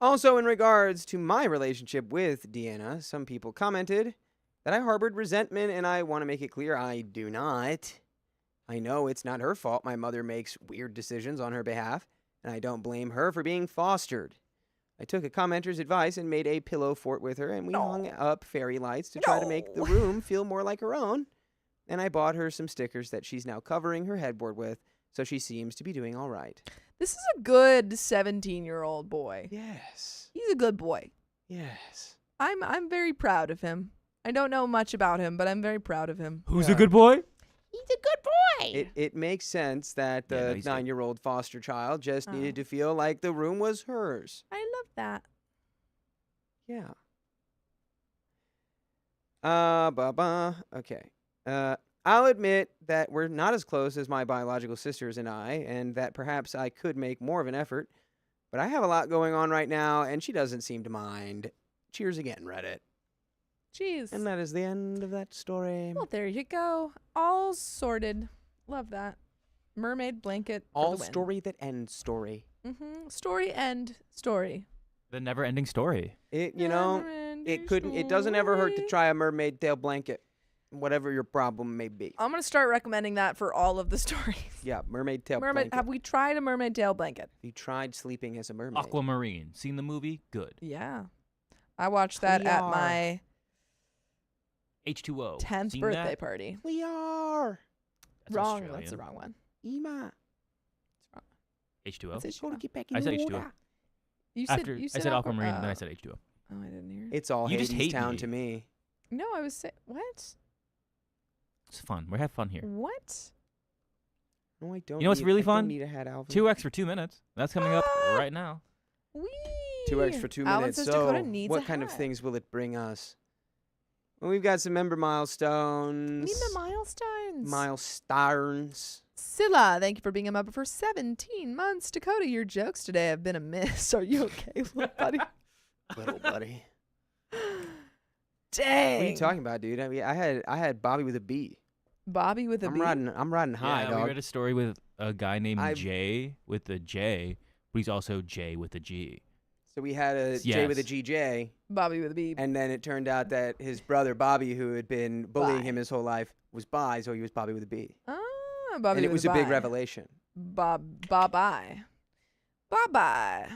Also, in regards to my relationship with Deanna, some people commented that I harbored resentment, and I want to make it clear I do not. I know it's not her fault my mother makes weird decisions on her behalf, and I don't blame her for being fostered. I took a commenter's advice and made a pillow fort with her, and we hung up fairy lights to try to make the room feel more like her own. And I bought her some stickers that she's now covering her headboard with, so she seems to be doing all right. This is a good 17-year-old boy. Yes. He's a good boy. Yes. I'm very proud of him. I don't know much about him, but I'm very proud of him. Who's Yeah. a good boy? He's a good boy. It makes sense that Yeah, no, the he's good. 9-year-old foster child just Oh. needed to feel like the room was hers. I love that. Yeah. Okay. I'll admit that we're not as close as my biological sisters and I, and that perhaps I could make more of an effort. But I have a lot going on right now, and she doesn't seem to mind. Cheers again, Reddit. Jeez. And that is the end of that story. Well, there you go. All sorted. Love that. Mermaid blanket. All story that ends story. Story end story. The never-ending story. It it doesn't ever hurt to try a mermaid tail blanket, whatever your problem may be. I'm gonna start recommending that for all of the stories. Yeah, mermaid tail blanket. Have we tried a mermaid tail blanket? You tried sleeping as a mermaid. Aquamarine. Seen the movie? Good. Yeah. I watched that at my H2O. 10th Seen birthday that? party. We are. That's Wrong. Australian. That's the wrong one. Ima. H2O. It's Gotta get back in I the said water. H2O. You After you I said aqua- aquamarine, then I said H2O. Oh, I didn't hear. It's all You just Hades hate Town me. to me. No, I was saying what? It's fun. We have fun here. What? No, I don't. You know what's need- really I don't fun? need a hat, Alvin. 2x for 2 minutes. That's coming up Ah! right now. Wee. 2x for 2 Alan minutes. says So, Dakota needs what a kind of hat. things will it bring us? Well, we've got some member milestones. Need the milestones. Milestones. Scylla, thank you for being a member for 17 months. Dakota, your jokes today have been a miss. Are you okay, little buddy? Little buddy. Dang. What are you talking about, dude? I mean, I had Bobby with a B. Bobby with a I'm B. riding high, Yeah, dog. we read a story with a guy named I've- Jay with a J, but he's also Jay with a G. So we had a J with a Yes. GJ, Bobby with a B. and then it turned out that his brother Bobby, who had been bullying Bi. him his whole life, was bi, so he was Bobby with a B. Ah, Bobby And it with was a big bi. revelation. Bye-bye. Bye-bye.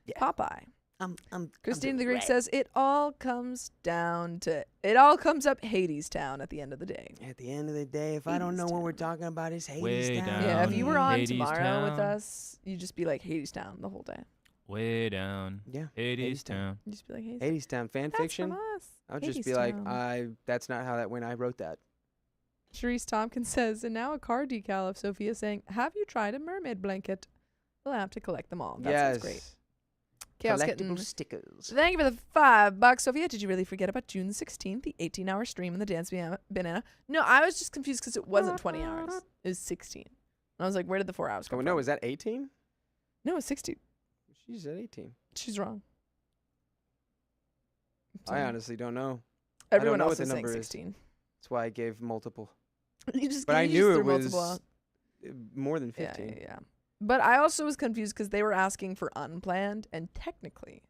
Yeah. Popeye. I'm Christine the Greek says it all comes up Hades Town at the end of the day. At the end of the day, if I don't Hades know what we're Town. talking about, it's Hades Way Town. Yeah, if you were on Hades tomorrow with Town. us, you'd just be like Hades Town the whole day. Way down. Yeah. Hades Town. Town. You'd just be like Hades. Hades Town fan That's fiction. from us. I would just Hades be like, Town. that's not how that went. I wrote that. Sharice Tompkins says, and now a car decal of Sophia saying, have you tried a mermaid blanket? We'll have to collect them all. That sounds great. Chaos Collectible Kitten. stickers. Thank you for the $5. Sophia, did you really forget about June 16th, the 18-hour stream in the Dance Banana? No, I was just confused because it wasn't 20 hours. It was 16. And I was like, where did the 4 hours come Oh, from? no, is that 18? No, it's 16. She said 18. She's wrong. I honestly don't know. Everyone know else what the is saying number is. 16. That's why I gave multiple. You just, But I you knew just it threw was multiple out. more than Yeah, 15. yeah. But I also was confused because they were asking for unplanned, and technically,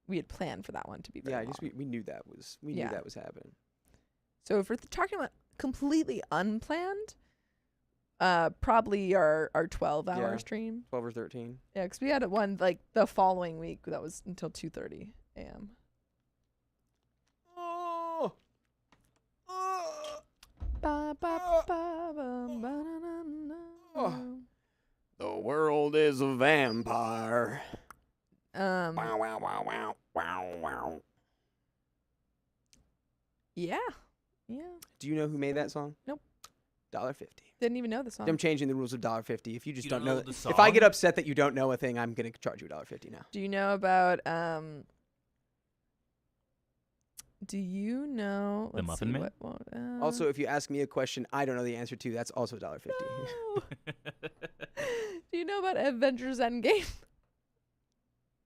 we had planned for that one to be very Yeah, I long. guess we knew that was knew Yeah. that was happening. So if we're talking about completely unplanned, probably our 12-hour Yeah. stream. 12 or 13. Yeah, because we had one like the following week that was until 2:30 a.m. Oh. Ba, ba, ba, ba, ba, na, na, na. Oh. The world is a vampire. Um, Wow, wow, wow, wow, wow, wow. yeah, yeah. Do you know who made that song? Nope. $1.50. Didn't even know the song. I'm changing the rules of $1.50. If you just You don't don't know, know the if I get song? upset that you don't know a thing, I'm gonna charge you $1.50 now. Do you know about Do you know The let's Muffin see, Man? Also, if you ask me a question I don't know the answer to, that's also $1.50. no. Do you know about Avengers Endgame?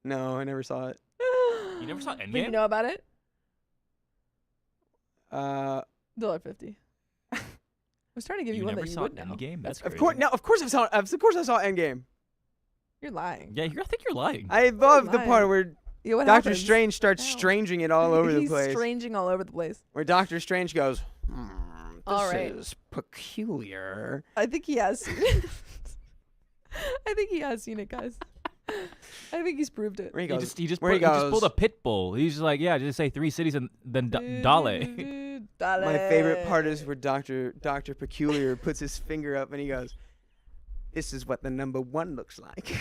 No, I never saw it. You never saw But you Endgame? know about it? $1.50. I was trying to give you, You one never that you saw would know. Endgame? That's Of crazy. course, no. Of course I saw. Of course I saw Endgame. You're lying. Yeah, I think you're lying. I love the part lying. where Yeah, what Doctor happens? Strange starts Ow. stranging it all over the He's place. stranging all over the place. Where Doctor Strange goes, this All right. is peculiar. I think he has. I think he has seen it, guys. I think he's proved it. Where he He goes, just where he pulled goes, a pit bull. He's just like, yeah, just say 3 cities and then Dale. my favorite part is where Doctor Peculiar puts his finger up and he goes, this is what the number 1 looks like.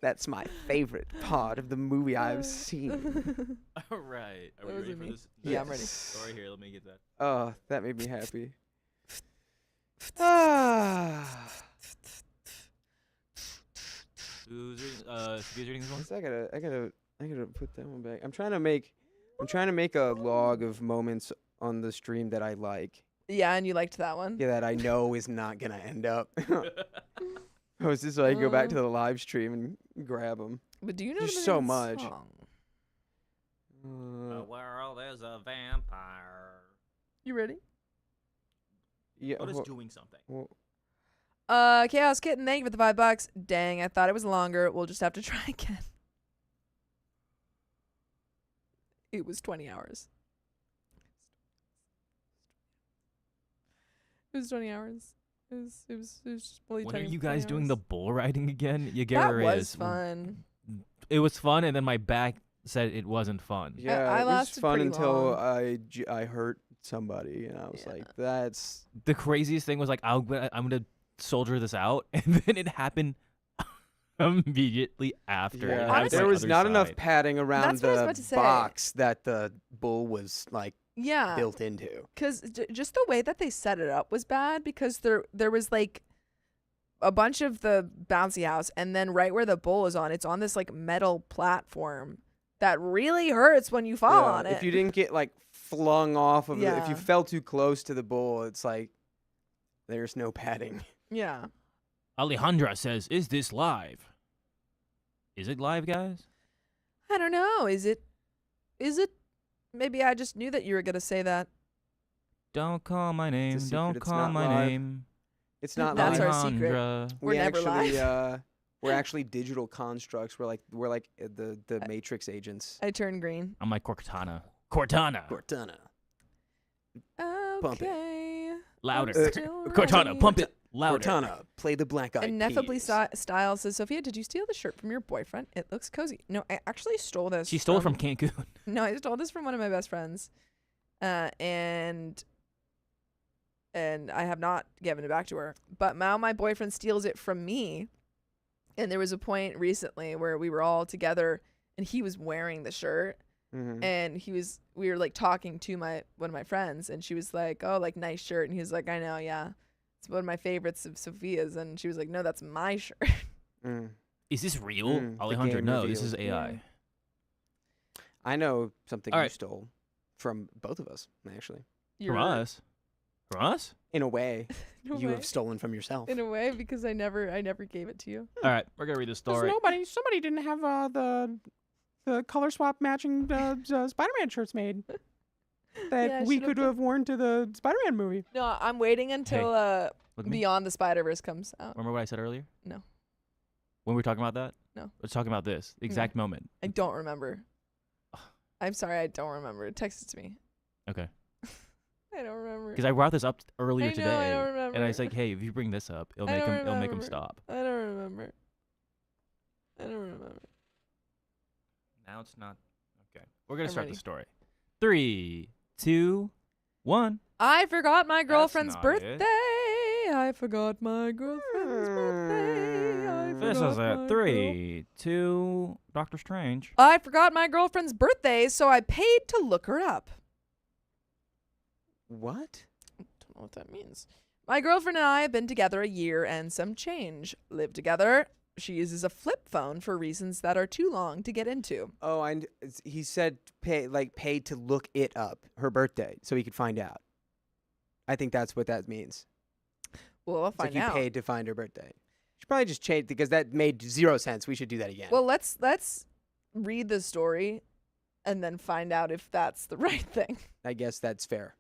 That's my favorite part of the movie I've seen. All right. Are we Those ready are for me. this? Yeah, I'm ready. Story here. Let me get that. Oh, that made me happy. Ah. Who's reading this one? I gotta put that one back. I'm trying to make I'm trying to make a log of moments on the stream that I like. Yeah, and you liked that one. Yeah, that I know is not gonna end up. I was just like, go back to the live stream and grab them. But do you know There's the name so of the much. song? The world is a vampire. You ready? Yeah. What is doing something? Chaos Kitten, thank you for the $5. Dang, I thought it was longer. We'll just have to try again. It was 20 hours. It was 20 hours. It was just fully When are 20 you guys 20 doing hours. the bull riding again? You get That where it was is. fun. It was fun, and then my back said it wasn't fun. Yeah, I it was lasted fun pretty until long. I hurt somebody, and I was Yeah. like, that's The craziest thing was like, I'm gonna soldier this out, and then it happened immediately after. yeah. It had its, There like, was other not enough side. padding around That's what I was about the to say. box that the bull was like Yeah. built into. Because just the way that they set it up was bad because there was like a bunch of the bouncy house, and then right where the bull is on, it's on this like metal platform that really hurts when you fall Yeah, on it. If you didn't get like flung off of it, if you Yeah. fell too close to the bull, it's like there's no padding. Yeah. Alejandra says, "Is this live? Is it live, guys?" I don't know. Is it? Maybe I just knew that you were gonna say that. Don't call my name. secret, Don't it's call not my live. name. It's not That's live. our secret. Alejandra. We're never live. We're actually digital constructs. We're like the Matrix agents. I turned green. I'm like Cortana. Cortana. Cortana. Okay. Louder. I'm still Cortana, ready. pump it louder. Cortana, play the black eyed Ineffably peas. Style says, Sophia, did you steal the shirt from your boyfriend? It looks cozy. No, I actually stole this. She stole it from Cancun. No, I stole this from one of my best friends, and I have not given it back to her. But now my boyfriend steals it from me, and there was a point recently where we were all together, and he was wearing the shirt, Mhm. and we were like talking to one of my friends, and she was like, "Oh, like nice shirt," and he was like, "I know, yeah, it's one of my favorites of Sophia's," and she was like, "No, that's my shirt." Mm. Is this real? The Alejandra, game no, this reveals. is AI. I know something All you right. stole from both of us, actually. From us? From us? In a way, In a you way. have stolen from yourself. In a way, because I never gave it to you. All right, we're going to read this story. Somebody didn't have the color swap matching Spider-Man shirts made that Yeah, I we should've could done- have worn to the Spider-Man movie. No, I'm waiting until Look at me. Beyond the Spider-Verse comes out. Remember what I said earlier? No. When we were talking about that? No. We're talking about this. The exact moment. I don't remember. I'm sorry, I don't remember. Text it to me. Okay. I don't remember. Because I brought this up earlier I know, today. I don't remember. And I was like, hey, if you bring this up, it'll I make don't him remember. stop. I don't remember. I don't remember. Now it's not. Okay. We're going to I'm start ready. the story. 3, 2, 1. I forgot my girlfriend's not birthday. it. I forgot my girlfriend's birthday. I This forgot is my it. 3, 2, Doctor Strange. I forgot my girlfriend's birthday, so I paid to look her up. What? Don't know what that means. My girlfriend and I have been together a year and some change. Live together. She uses a flip phone for reasons that are too long to get into. Oh, he said paid to look it up, her birthday, so he could find out. I think that's what that means. Well, I'll It's like find you out. paid to find her birthday. Should probably just change because that made 0 sense. We should do that again. Well, let's read the story and then find out if that's the right thing. I guess that's fair.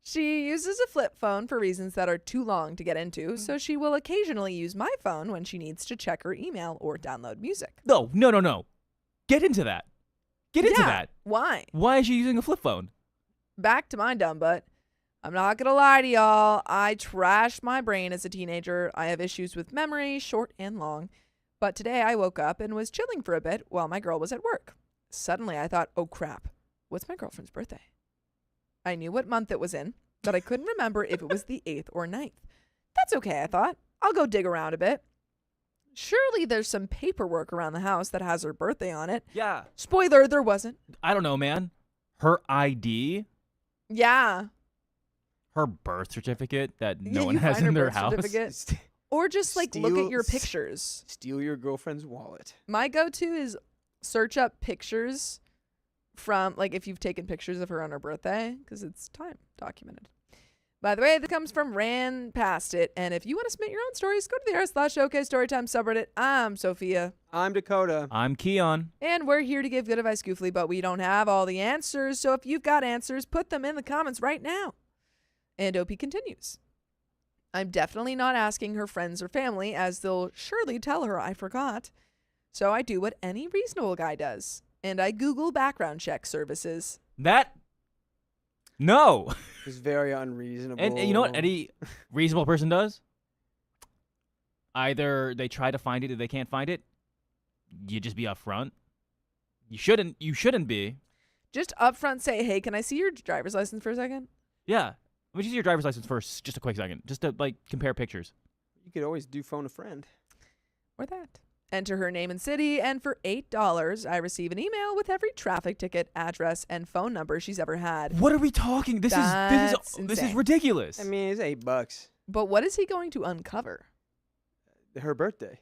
She uses a flip phone for reasons that are too long to get into, so she will occasionally use my phone when she needs to check her email or download music. No. Get into that. Get into Yeah, that. Why? Why is she using a flip phone? Back to my dumb butt. I'm not gonna lie to y'all. I trashed my brain as a teenager. I have issues with memory, short and long. But today I woke up and was chilling for a bit while my girl was at work. Suddenly I thought, oh crap, what's my girlfriend's birthday? I knew what month it was in, but I couldn't remember if it was the 8th or 9th. That's okay, I thought. I'll go dig around a bit. Surely there's some paperwork around the house that has her birthday on it. Yeah. Spoiler, there wasn't. I don't know, man. Her ID, Yeah. her birth certificate that Yeah, no one you has find her in their birth house. certificate. Or just like look at your Steal- pictures. Steal your girlfriend's wallet. My go-to is search up pictures from, like, if you've taken pictures of her on her birthday, because it's time documented. By the way, that comes from Ran Past It. And if you want to submit your own stories, go to the r/OK Storytime subreddit. I'm Sophia. I'm Dakota. I'm Keon. And we're here to give good advice goofily, but we don't have all the answers. So if you've got answers, put them in the comments right now. And OP continues. I'm definitely not asking her friends or family, as they'll surely tell her I forgot. So I do what any reasonable guy does. And I Google background check services. No. It's very unreasonable. And you know what any reasonable person does? Either they try to find it or they can't find it. You just be upfront. You shouldn't be. Just upfront say, hey, can I see your driver's license for a second? Yeah. Let me see your driver's license first, just a quick second. Just to, like, compare pictures. You could always do phone a friend. Or that. Enter her name and city, and for $8, I receive an email with every traffic ticket, address, and phone number she's ever had. What are we talking? This is insane. ridiculous. I mean, it's $8. But what is he going to uncover? Her birthday.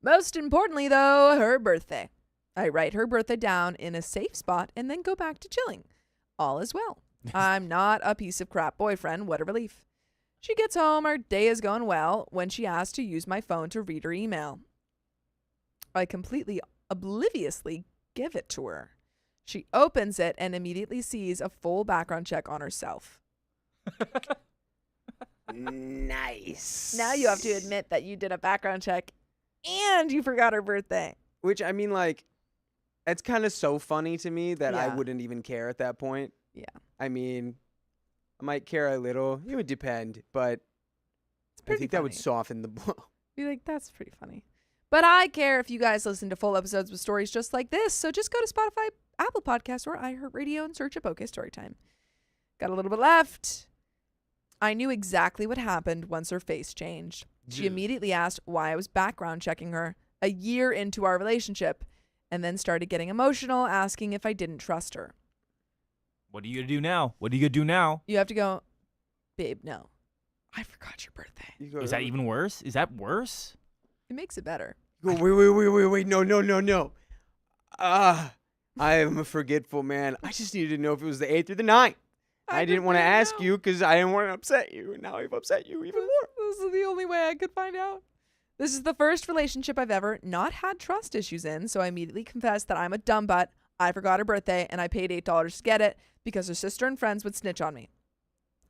Most importantly, though, her birthday. I write her birthday down in a safe spot and then go back to chilling. All is well. I'm not a piece of crap boyfriend. What a relief. She gets home, our day is going well, when she asks to use my phone to read her email. I completely obliviously give it to her. She opens it and immediately sees a full background check on herself. Nice. Now you have to admit that you did a background check and you forgot her birthday. Which, I mean, like, it's kind of so funny to me that I Yeah. wouldn't even care at that point. Yeah. I mean, I might care a little. It would depend, but I pretty think that would funny. soften the blow. Be like, that's pretty funny. But I care if you guys listen to full episodes with stories just like this. So just go to Spotify, Apple Podcasts, or iHeartRadio and search up OK Storytime. Got a little bit left. I knew exactly what happened once her face changed. She immediately asked why I was background checking her a year into our relationship, and then started getting emotional, asking if I didn't trust her. What are you gonna do now? What are you gonna do now? You have to go, babe, no. I forgot your birthday. You go, Is that even worse? Is that worse? It makes it better. you go, wait. No. I am a forgetful man. I just needed to know if it was the 8th or the 9th. I didn't want to ask you because I didn't want to upset you, and now I've upset you even more. This is the only way I could find out. This is the first relationship I've ever not had trust issues in, so I immediately confessed that I'm a dumb butt. I forgot her birthday, and I paid $8 to get it because her sister and friends would snitch on me.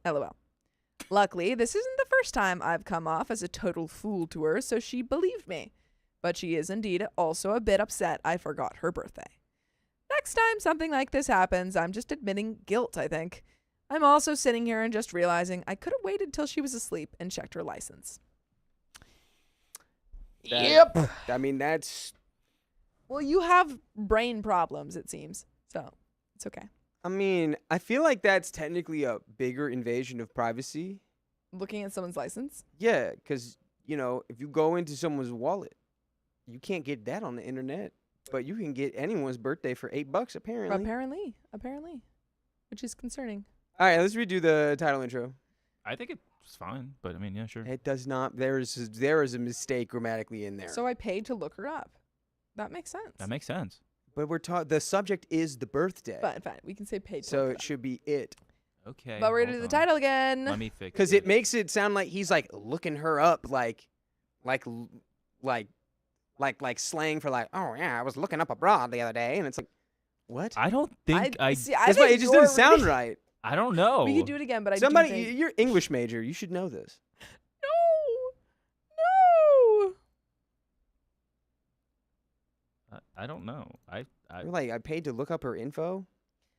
LOL. Luckily, this isn't the first time I've come off as a total fool to her, so she believed me. But she is indeed also a bit upset I forgot her birthday. Next time something like this happens, I'm just admitting guilt, I think. I'm also sitting here and just realizing I could have waited till she was asleep and checked her license. Yep. I mean, that's... Well, you have brain problems, it seems. So, it's okay. I mean, I feel like that's technically a bigger invasion of privacy. Looking at someone's license? Yeah, because, you know, if you go into someone's wallet, you can't get that on the internet. But you can get anyone's birthday for $8, apparently. Apparently. Which is concerning. All right, let's redo the title intro. I think it's fine, but I mean, yeah, sure. It does not. There is a mistake grammatically in there. So I paid to look her up. That makes sense. That makes sense. But the subject is the birthday. Fine. We can say paid to So look it should be it. Okay. But we're going to do the title again. Let me fix Because it makes it sound like he's like looking her up like slang for like, oh yeah, I was looking up abroad the other day, and it's like, what? I don't think see, That's why it just didn't sound right. I don't know. We can do it again, but I Somebody, do think... you're English major. You should know this. No. I don't know. You're like, I paid to look up her info.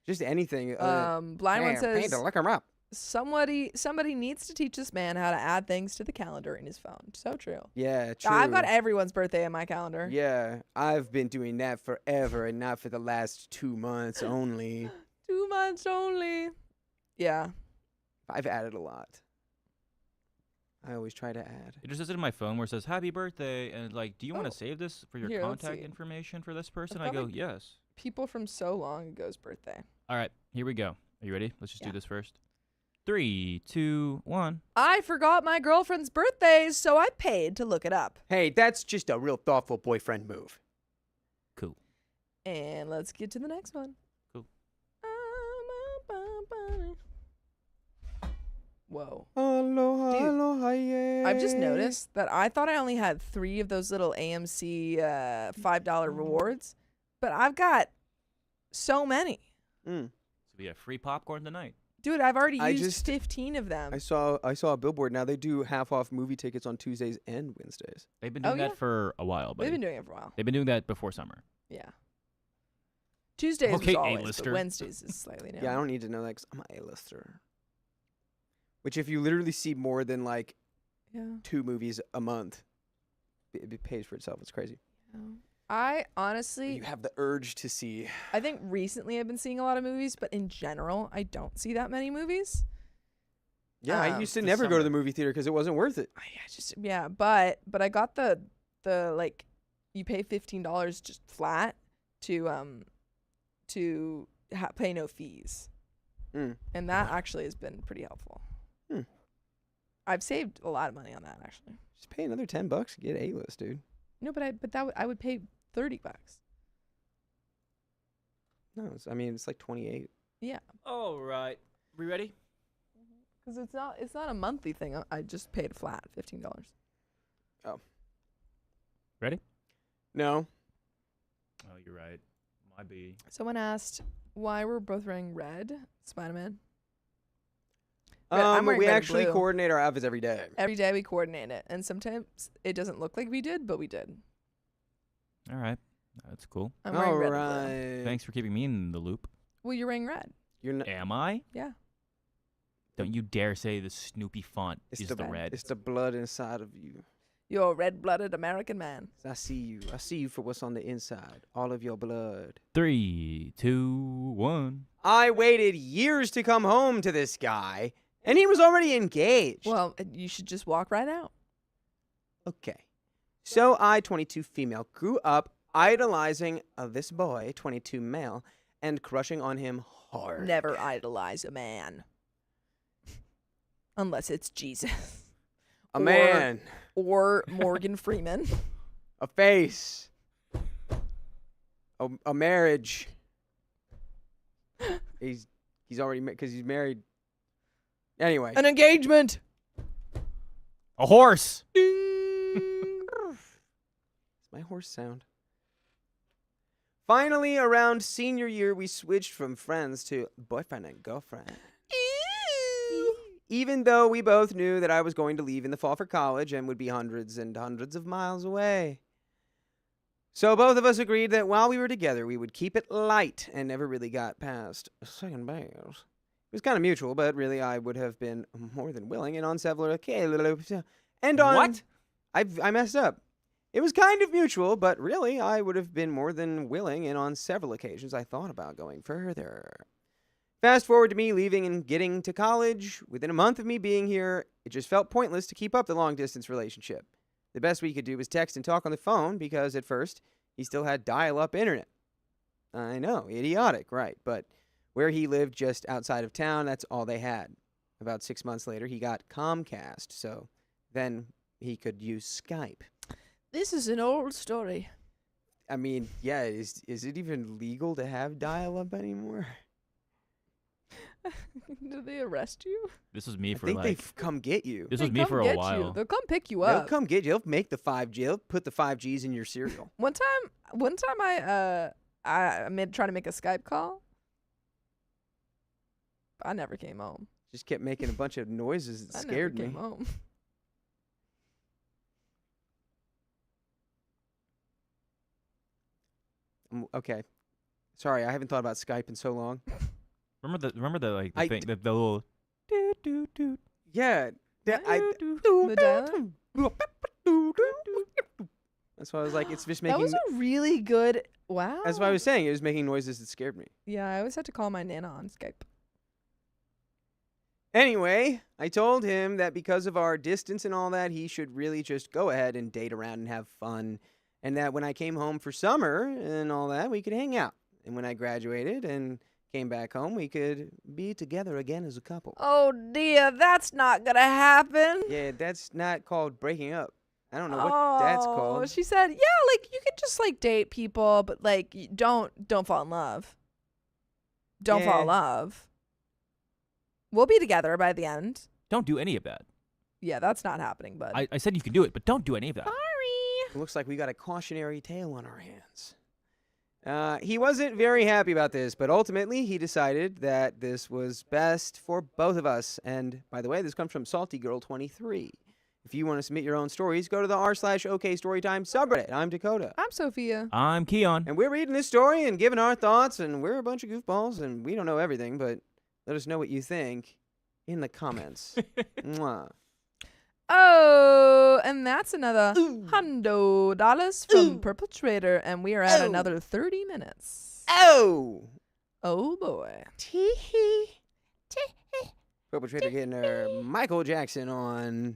Just anything. Blind one I paid says to look her up. somebody needs to teach this man how to add things to the calendar in his phone. So true. Yeah, true. I've got everyone's birthday in my calendar. Yeah, I've been doing that forever and not for the last 2 months only. 2 months only. Yeah. I've added a lot. I always try to add. It just says it in my phone where it says happy birthday and like, do you want Oh. to save this for your Here, let's contact see. information for this person? I thought go, like- yes. People from so long ago's birthday. All right, here we go. Are you ready? Let's just Yeah. do this first. 3, 2, 1. I forgot my girlfriend's birthday, so I paid to look it up. Hey, that's just a real thoughtful boyfriend move. Cool. And let's get to the next one. Cool. Whoa. Aloha, Dude, aloha, yeah. I've just noticed that I thought I only had 3 of those little AMC $5 rewards, but I've got so many. Mm. So we have free popcorn tonight. Dude, I've already I used just- 15 of them. I saw a billboard. Now they do half off movie tickets on Tuesdays and Wednesdays. They've been Oh, doing yeah? that for a while, buddy. They've been doing it for a while. They've been doing that before summer. Yeah. Tuesdays Okay, was always, but A-lister. Wednesdays is slightly new. Yeah, I don't need to know that 'cause I'm an A-lister. Which, if you literally see more than like Yeah. 2 movies a month, it pays for itself. It's crazy. I honestly, You have the urge to see. I think recently I've been seeing a lot of movies, but in general, I don't see that many movies. Yeah, I used to the never go to summer. the movie theater because it wasn't worth it. But I got the like, you pay $15 just flat to pay no fees, Mm. and that actually has been pretty helpful. Hmm. I've saved a lot of money on that actually. Just pay another $10 to get A-list, dude. No, but I would pay $30. No, it's like 28. Yeah, All right. We ready? because it's not a monthly thing. I just paid flat $15. Ready? No. Oh, you're right. My B. Someone asked why we're both wearing red. Spider-Man. I'm wearing We red and actually blue. coordinate our outfits every day. Every day we coordinate it, and sometimes it doesn't look like we did, but we did. All right. That's cool. I'm wearing All red and blue. right. Thanks for keeping me in the loop. Well, you're wearing red. You're not. Am I? Yeah. Don't you dare say the Snoopy font It's is the the red. It's the blood inside of you. You're a red-blooded American man. I see you. I see you for what's on the inside. All of your blood. 3, 2, 1. I waited years to come home to this guy, and he was already engaged. Well, you should just walk right out. Okay. So I, 22 female, grew up idolizing this boy, 22 male, and crushing on him hard. Never idolize a man. Unless it's Jesus. A man. Or Morgan Freeman. A face. A marriage. He's already because he's married. Anyway. An engagement. A horse. It's my horse sound. Finally, around senior year, we switched from friends to boyfriend and girlfriend. Even though we both knew that I was going to leave in the fall for college and would be hundreds and hundreds of miles away. So both of us agreed that while we were together, we would keep it light and never really got past second base. It was kind of mutual, but really I would have been more than willing and on several occasions. And on What? I messed up. It was kind of mutual, but really I would have been more than willing, and on several occasions I thought about going further. Fast forward to me leaving and getting to college. Within a month of me being here, it just felt pointless to keep up the long-distance relationship. The best we could do was text and talk on the phone because at first he still had dial-up internet. I know, idiotic, right? But where he lived just outside of town, that's all they had. About 6 months later, he got Comcast, so then he could use Skype. This is an old story. I mean, yeah, is it even legal to have dial-up anymore? Did they arrest you? This was me I for think like. they've come get you. This They was me come for a get while. You. They'll come pick you They'll up. come get you. They'll make the 5G. They'll put the 5Gs in your cereal. One time I made trying to make a Skype call. I never came home. Just kept making a bunch of noises that I scared never me. came home. Okay. Sorry, I haven't thought about Skype in so long. Remember the like the I thing, the little. Doo, doo, doo, Yeah. The dial-up? That's why I was like, it's just That making. was a really good. Wow. That's why I was saying it was making noises that scared me. Yeah, I always had to call my Nana on Skype. Anyway, I told him that because of our distance and all that, he should really just go ahead and date around and have fun. And that when I came home for summer and all that, we could hang out. And when I graduated and came back home, we could be together again as a couple. Oh dear, that's not gonna happen. Yeah, that's not called breaking up. I don't know what that's Oh, called. she said, yeah, like you could just like date people, but like don't fall in love. Don't fall in Yeah. love. We'll be together by the end. Don't do any of that. Yeah, that's not happening, bud. I said you can do it, but don't do any of that. It looks like we got a cautionary tale on our hands. He wasn't very happy about this, but ultimately he decided that this was best for both of us. And by the way, this comes from Salty Girl 23. If you want to submit your own stories, go to the r/OK Storytime subreddit. I'm Dakota. I'm Sophia. I'm Keon. And we're reading this story and giving our thoughts, and we're a bunch of goofballs, and we don't know everything, but let us know what you think in the comments. Mwah. Oh, and that's another $100 from Perpetrator, and we are at another 30 minutes. Oh! Oh boy. Tee-hee. Perpetrator getting her Michael Jackson on.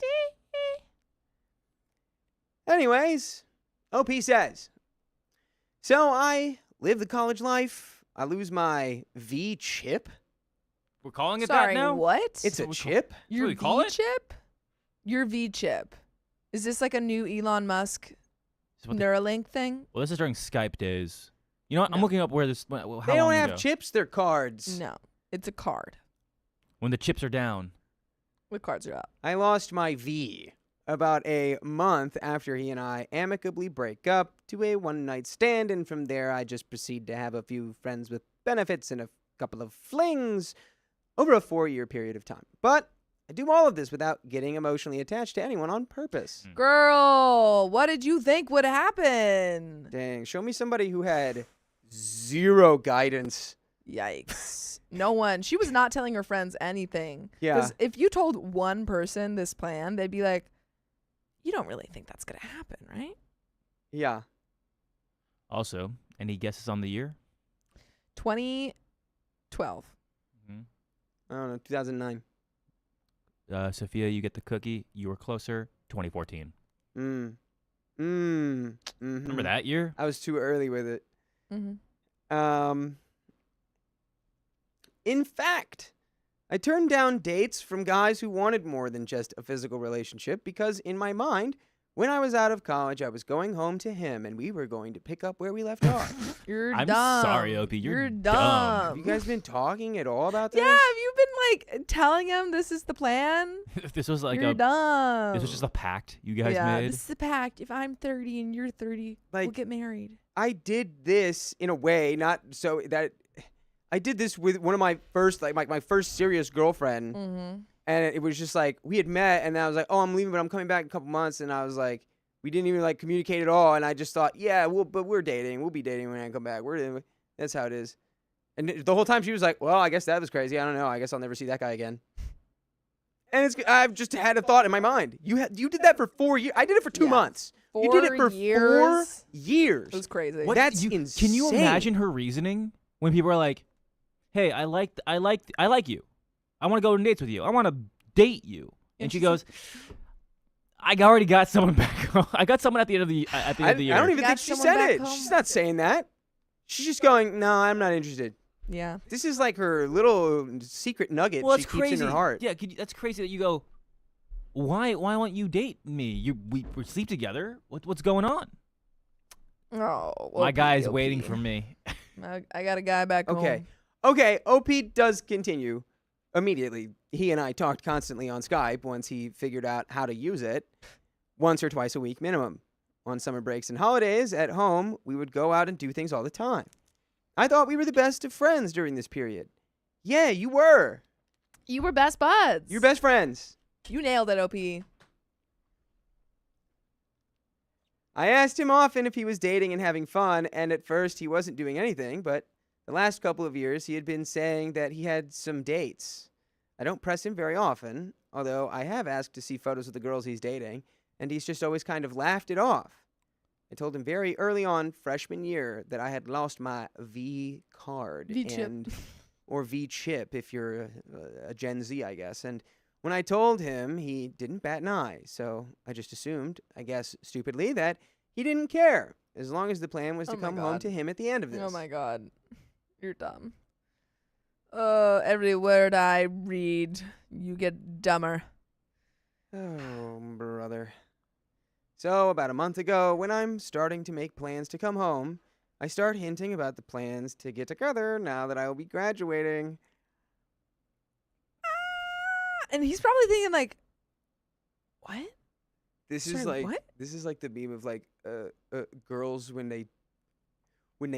Anyways, OP says, so I live the college life. I lose my V chip. We're calling it Sorry, that now? what? It's a what we chip. Your we call V it? chip? Your V chip. Is this like a new Elon Musk Is what the- Neuralink thing? Well, this is during Skype days. You know what? I'm No. looking up where this. How They long don't have ago. chips, they're cards. No. It's a card. When the chips are down. What cards are up? I lost my V about a month after he and I amicably break up to a one-night stand, and from there I just proceed to have a few friends with benefits and a couple of flings over a 4-year period of time. But I do all of this without getting emotionally attached to anyone on purpose. Girl, what did you think would happen? Dang, show me somebody who had zero guidance. Yikes. No one. She was not telling her friends anything. Yeah. 'Cause if you told one person this plan, they'd be like, you don't really think that's going to happen, right? Yeah. Also, any guesses on the year? 2012. I don't know, 2009. Sophia, you get the cookie. You were closer. 2014. Remember Remember that year? I was too early with it. Mm-hmm. In fact, I turned down dates from guys who wanted more than just a physical relationship because in my mind, when I was out of college, I was going home to him and we were going to pick up where we left off. You're I'm dumb. sorry, Opie. You're dumb. Have you guys been talking at all about this? Yeah, have you been like telling him this is the plan? This was like You're dumb. This was just a pact you guys yeah, made. this is the pact. If I'm 30 and you're 30, we'll Like- get married. I did this in a way, not so that I did this with one of my first, like my first serious girlfriend. Mm-hmm. And it was just like, we had met and then I was like, oh, I'm leaving, but I'm coming back in a couple months. And I was like, we didn't even like communicate at all. And I just thought, yeah, but we're dating. We'll be dating when I come back. That's how it is. And the whole time she was like, well, I guess that was crazy. I don't know. I guess I'll never see that guy again. And I've just had a thought in my mind. You did that for 4 years. I did it for 2 Yeah. months. You did it for 4 years. years. It was crazy. What- That's Can you insane. imagine her reasoning when people are like, "Hey, I like you. I want to go on dates with you. I want to date you." And she she's goes, "I already got someone back home. I got someone at the end of the I year." don't even Got think she someone said back it. home. She's not saying that. She's just going, no, I'm not interested. Yeah. This is like her little secret nugget Well, she it's keeps crazy. in her heart. Yeah, that's crazy that you go. Why won't you date me? We sleep together. What's going on? Oh, My OP, guy's OP. waiting for me. I got a guy back Okay. home. Okay, OP does continue immediately. He and I talked constantly on Skype once he figured out how to use it, once or twice a week minimum. On summer breaks and holidays at home, we would go out and do things all the time. I thought we were the best of friends during this period. Yeah, you were. You were best buds. You're best friends. You nailed it, OP. I asked him often if he was dating and having fun, and at first he wasn't doing anything, but the last couple of years he had been saying that he had some dates. I don't press him very often, although I have asked to see photos of the girls he's dating, and he's just always kind of laughed it off. I told him very early on, freshman year, that I had lost my V card. V-chip. Or V-chip if you're a Gen Z, I guess. And when I told him, he didn't bat an eye, so I just assumed, I guess stupidly, that he didn't care, as long as the plan was to Oh my come home God. to him at the end of this. Oh my god. You're dumb. Every word I read, you get dumber. Oh, brother. So about a month ago, when I'm starting to make plans to come home, I start hinting about the plans to get together now that I will be graduating. And he's probably thinking like, what? This Sorry, is like what? this is like the meme of like girls when they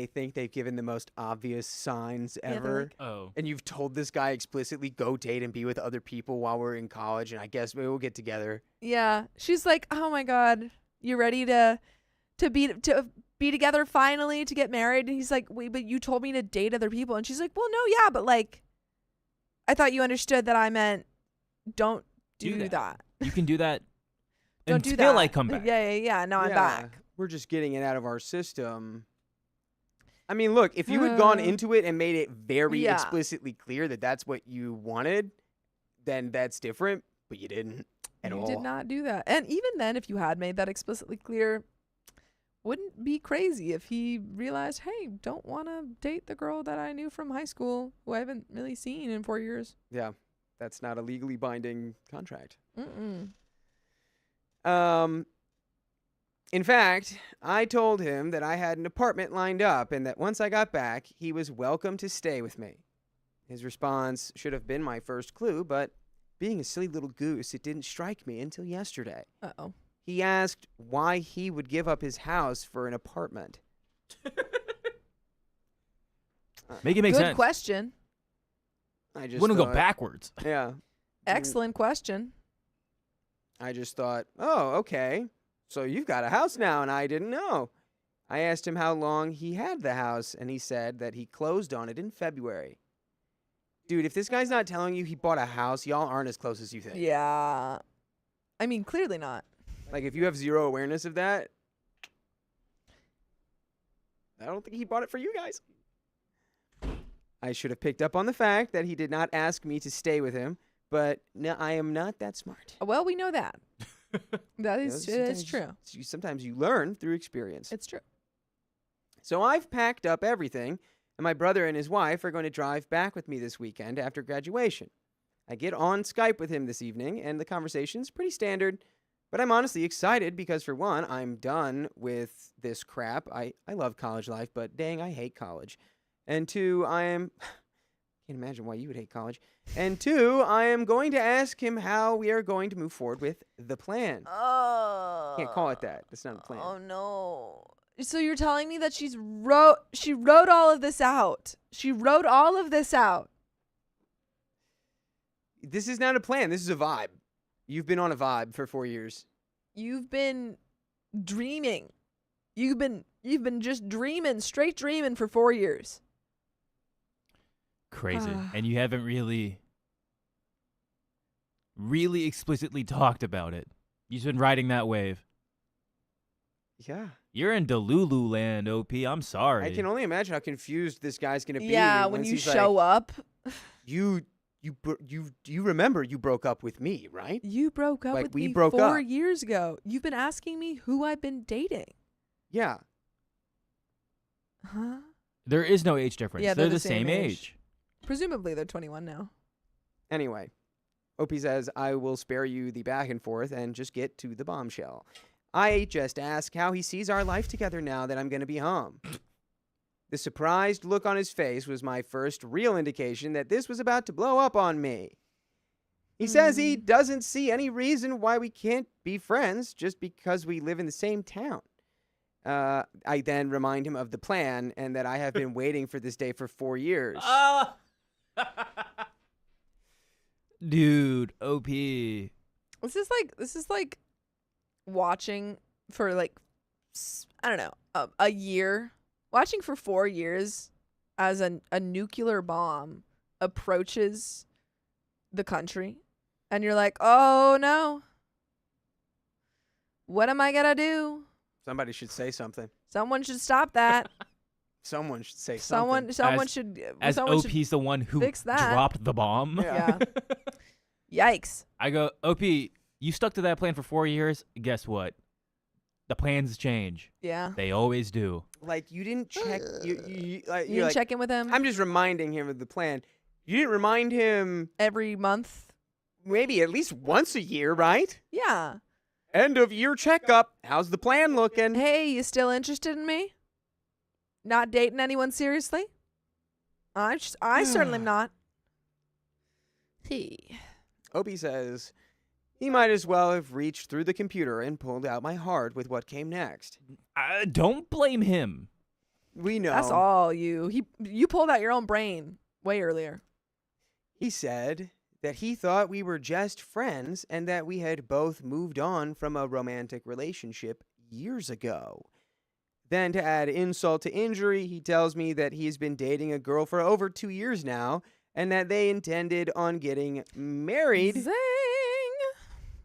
think they've given the most obvious signs Yeah, they're ever. like, Oh. And you've told this guy explicitly, go date and be with other people while we're in college, and I guess maybe we'll get together. Yeah. She's like, oh my God, you ready to be together finally, to get married? And he's like, wait, but you told me to date other people. And she's like, well, no, yeah, but like, I thought you understood that I meant don't do that. You can do that Don't do until that. I come back. Yeah. Now I'm back. We're just getting it out of our system. I mean, look, if you had gone into it and made it very Yeah. explicitly clear that that's what you wanted, then that's different, but you didn't at all. You did not do that. And even then, if you had made that explicitly clear, wouldn't be crazy if he realized, hey, don't want to date the girl that I knew from high school who I haven't really seen in 4 years. Yeah, that's not a legally binding contract. Mm-mm. In fact, I told him that I had an apartment lined up and that once I got back, he was welcome to stay with me. His response should have been my first clue, but being a silly little goose, it didn't strike me until yesterday. Uh-oh. He asked why he would give up his house for an apartment. Make it make Good sense. question. I just Wouldn't go thought- backwards. Yeah. Excellent question. I just thought, oh, okay. So you've got a house now, and I didn't know. I asked him how long he had the house, and he said that he closed on it in February. Dude, if this guy's not telling you he bought a house, y'all aren't as close as you think. Yeah. I mean, clearly not. Like, if you have zero awareness of that, I don't think he bought it for you guys. I should have picked up on the fact that he did not ask me to stay with him, but no, I am not that smart. Well, we know that. That You know, is sometimes true. Sometimes you learn through experience. It's true. So I've packed up everything, and my brother and his wife are going to drive back with me this weekend after graduation. I get on Skype with him this evening, and the conversation's pretty standard, but I'm honestly excited because, for one, I'm done with this crap. I love college life, but dang, I hate college. And two, can't imagine why you would hate college. And two, I am going to ask him how we are going to move forward with the plan. Oh. Can't call it that. That's not a plan. Oh no. So you're telling me that she wrote all of this out. She wrote all of this out. This is not a plan. This is a vibe. You've been on a vibe for 4 years. You've been dreaming. You've been just dreaming, straight dreaming for 4 years. Crazy. And you haven't really explicitly talked about it. You've been riding that wave. Yeah. You're in Delulu land, OP. I'm sorry. I can only imagine how confused this guy's gonna be. Yeah, when once you he's show like, up. You remember you broke up with me, right? You broke up Like, with we me broke 4 up. years ago. You've been asking me who I've been dating. Yeah. Huh? There is no age difference. Yeah, they're the same age. Presumably they're 21 now. Anyway, OP says, I will spare you the back and forth and just get to the bombshell. I just ask how he sees our life together now that I'm going to be home. The surprised look on his face was my first real indication that this was about to blow up on me. He says he doesn't see any reason why we can't be friends just because we live in the same town. I then remind him of the plan and that I have been waiting for this day for 4 years. Dude, OP. This is like watching for like I don't know, a year. Watching for 4 years as a nuclear bomb approaches the country and you're like, "Oh no. What am I going to do? Somebody should say something. Someone should stop that. Someone should say something. Someone As- should As someone OP's should the one who fix that. dropped the bomb. Yeah. Yikes. I go, OP, you stuck to that plan for 4 years. Guess what? The plans change. Yeah. They always do. Like, you didn't check. You You you're didn't like, check in with him I'm just reminding him of the plan. You didn't remind him every month. maybe at least once a year, right? Yeah. End of year checkup. How's the plan looking? Hey, you still interested in me? Not dating anyone seriously? I certainly am not. Hey. Opie says, he might as well have reached through the computer and pulled out my heart with what came next. Don't blame him. We know. That's all you. You pulled out your own brain way earlier. He said that he thought we were just friends and that we had both moved on from a romantic relationship years ago. Then, to add insult to injury, he tells me that he's been dating a girl for over 2 years now and that they intended on getting married. Zing!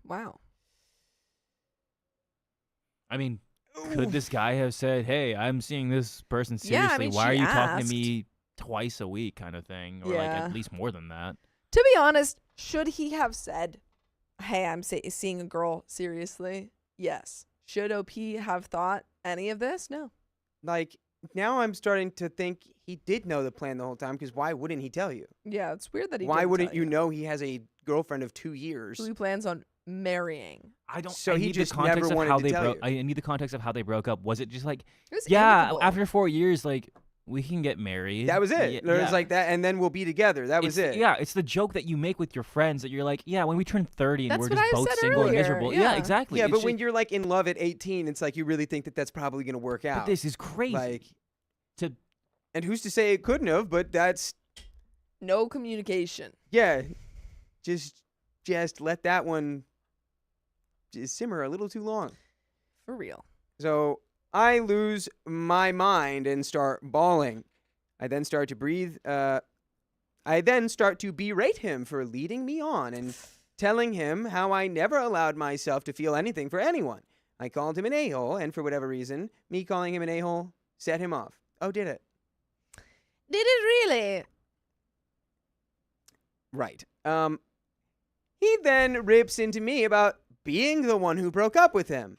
Wow. I mean, could this guy have said, "Hey, I'm seeing this person seriously. Yeah, I mean, Why are she you talking asked. to me twice a week?" kind of thing, or like Yeah. at least more than that. To be honest, should he have said, "Hey, I'm seeing a girl seriously"? Yes. Should OP have thought any of this? No. Like, now I'm starting to think he did know the plan the whole time, because why wouldn't he tell you? Yeah, it's weird that he. Why didn't wouldn't tell you know he has a girlfriend of 2 years? Who he plans on marrying? I don't. So I he need just the context never of wanted how to they tell broke. you. I need the context of how they broke up. Was it just like, It was yeah, amicable. after 4 years, like we can get married? That was it. Yeah, It was yeah. like that, and then we'll be together. That was It's- it. Yeah, it's the joke that you make with your friends that you're like, yeah, when we turn 30 and That's we're what just I both said single and earlier, miserable. yeah. Exactly. Yeah, It's but just- when you're like in love at 18, it's like you really think that that's probably going to work out. but this is crazy. Like, to and who's to say it couldn't have? But that's, No communication. yeah, just let that one just simmer a little too long. For real. So I lose my mind and start bawling. I then start to breathe. I then start to berate him for leading me on and telling him how I never allowed myself to feel anything for anyone. I called him an a-hole, and for whatever reason, me calling him an a-hole set him off. Oh, did it? Did it really? Right. He then rips into me about being the one who broke up with him.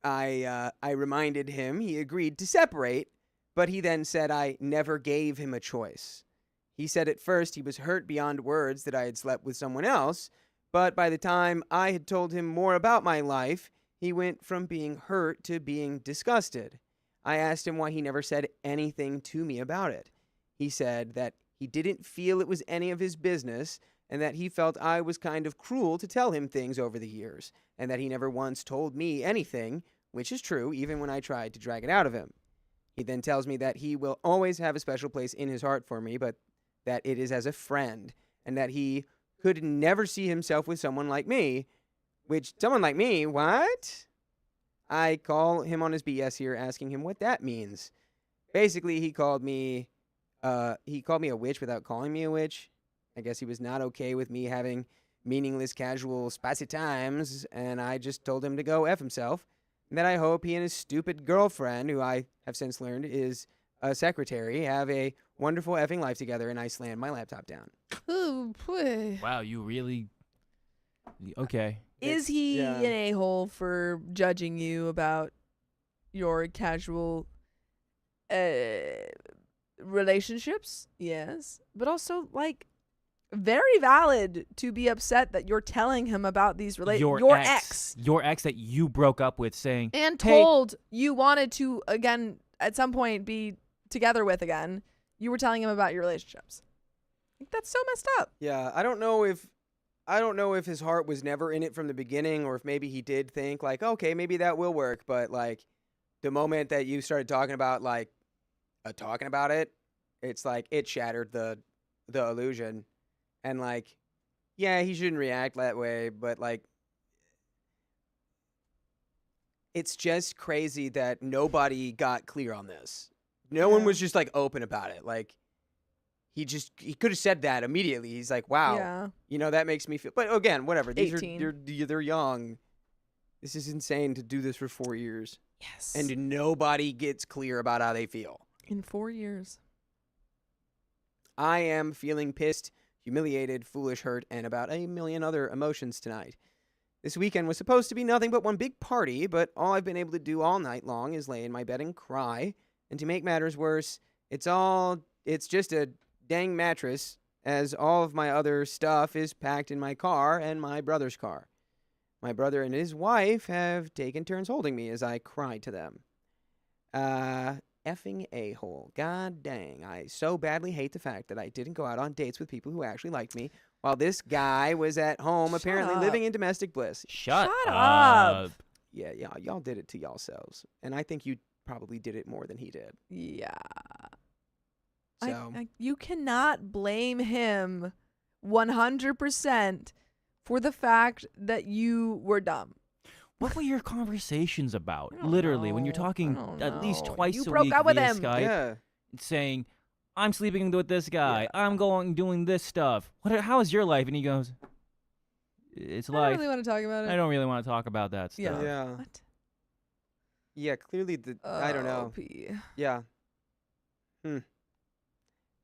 I reminded him he agreed to separate, but he then said I never gave him a choice. He said at first he was hurt beyond words that I had slept with someone else, but by the time I had told him more about my life, he went from being hurt to being disgusted. I asked him why he never said anything to me about it. He said that he didn't feel it was any of his business and that he felt I was kind of cruel to tell him things over the years, and that he never once told me anything, which is true, even when I tried to drag it out of him. He then tells me that he will always have a special place in his heart for me, but that it is as a friend, and that he could never see himself with someone like me, which, someone like me, what? I call him on his BS here, asking him what that means. Basically, he called me a witch without calling me a witch. I guess he was not okay with me having meaningless, casual, spicy times, and I just told him to go F himself, and that I hope he and his stupid girlfriend, who I have since learned is a secretary, have a wonderful effing life together, and I slammed my laptop down. Oh, boy. wow, you really okay? Is he Yeah. an a-hole for judging you about your casual relationships? Yes. But also, like, very valid to be upset that you're telling him about these your ex. Your ex that you broke up with, saying, And "Hey, told you wanted to, again, at some point be together with again. You were telling him about your relationships. Like, that's so messed up. Yeah, I don't know if his heart was never in it from the beginning, or if maybe he did think like, okay, maybe that will work. But like, the moment that you started talking about it, it's like it shattered the illusion. And like, yeah, he shouldn't react that way, but like, it's just crazy that nobody got clear on this. No one Yeah. was just like open about it. Like, he could have said that immediately. He's like, wow. Yeah. You know, that makes me feel. But again, whatever. These 18. are they're young. This is insane to do this for 4 years, Yes. and nobody gets clear about how they feel. in 4 years. I am feeling pissed, humiliated, foolish, hurt, and about a million other emotions tonight. This weekend was supposed to be nothing but one big party, but all I've been able to do all night long is lay in my bed and cry. And to make matters worse, it's just a dang mattress as all of my other stuff is packed in my car and my brother's car. My brother and his wife have taken turns holding me as I cry to them. Effing a-hole. God dang. I so badly hate the fact that I didn't go out on dates with people who actually liked me, while this guy was at home apparently living in domestic bliss. Shut up. up. Yeah, y'all did it to yourselves. And I think you probably did it more than he did. Yeah. So, You cannot blame him 100% for the fact that you were dumb. What were your conversations about? I don't Literally, when you're know. talking I don't at least know. twice You a broke week up with via him. Skype, yeah. saying, "I'm sleeping with this guy. Yeah. I'm going doing this stuff. How is your life?" And he goes, "It's I don't life. really want to talk about it. I don't really want to talk about that stuff." Yeah. Yeah. What? Yeah, clearly I don't know. OP. Yeah.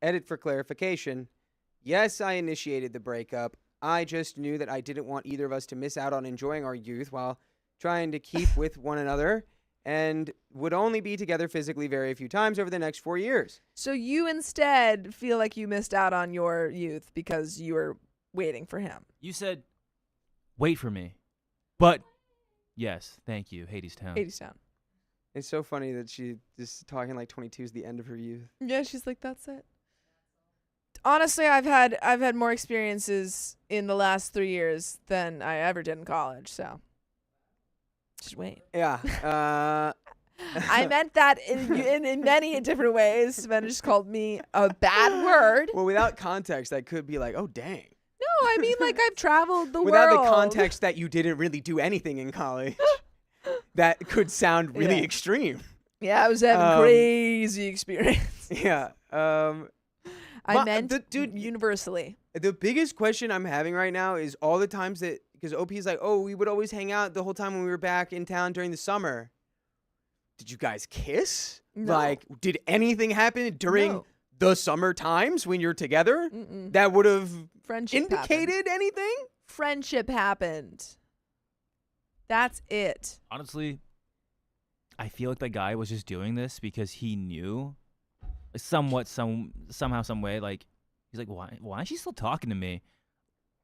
Edit for clarification. Yes, I initiated the breakup. I just knew that I didn't want either of us to miss out on enjoying our youth while trying to keep with one another, and would only be together physically very few times over the next 4 years. So you instead feel like you missed out on your youth because you were waiting for him. You said, "Wait for me," but yes, thank you, Hadestown. Hadestown. It's so funny that she is talking like 22 is the end of her youth. Yeah, she's like, that's it. Honestly, I've had more experiences in the last 3 years than I ever did in college. So just wait. Yeah. I meant that in many different ways. Savannah just called me a bad word. Well, without context, that could be like, oh, dang. No, I mean like I've traveled the Without world. the context that you didn't really do anything in college, that could sound really Yeah. extreme. Yeah, I was having crazy experience. Yeah. I meant universally. The biggest question I'm having right now is all the times that, because OP's like, oh, we would always hang out the whole time when we were back in town during the summer. Did you guys kiss? No. Like, did anything happen during No. the summer times when you're together Mm-mm. that would have Friendship indicated happened. anything? Friendship happened. That's it. Honestly, I feel like the guy was just doing this because he knew, somehow, some way, like, he's like, why is she still talking to me?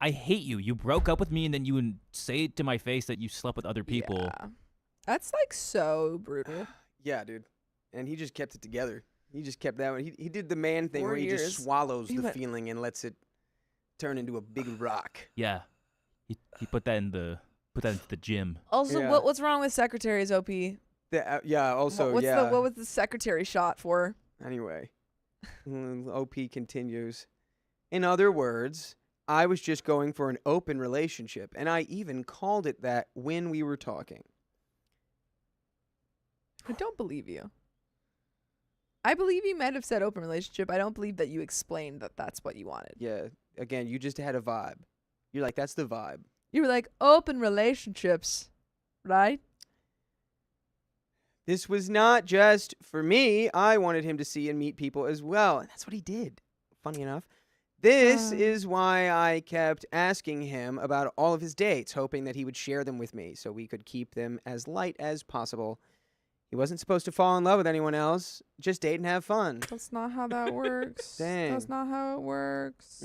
I hate you. You broke up with me, and then you would say to my face that you slept with other people. Yeah. That's like so brutal. Yeah, dude. And he just kept it together. He just kept that one. He did the man thing 4 where he years. just swallows He the went- feeling and lets it turn into a big rock. Yeah, he put that into the gym. Also, Yeah. what's wrong with secretaries, OP? Yeah, also, What yeah. was the secretary shot for? Anyway, OP continues. In other words, I was just going for an open relationship, and I even called it that when we were talking. I don't believe you. I believe you might have said open relationship. I don't believe that you explained that that's what you wanted. Yeah, again, you just had a vibe. You're like, that's the vibe. You were like, open relationships, right? This was not just for me. I wanted him to see and meet people as well, and that's what he did. Funny enough. This is why I kept asking him about all of his dates, hoping that he would share them with me so we could keep them as light as possible. He wasn't supposed to fall in love with anyone else. Just date and have fun. That's not how that works. Dang. That's not how it works.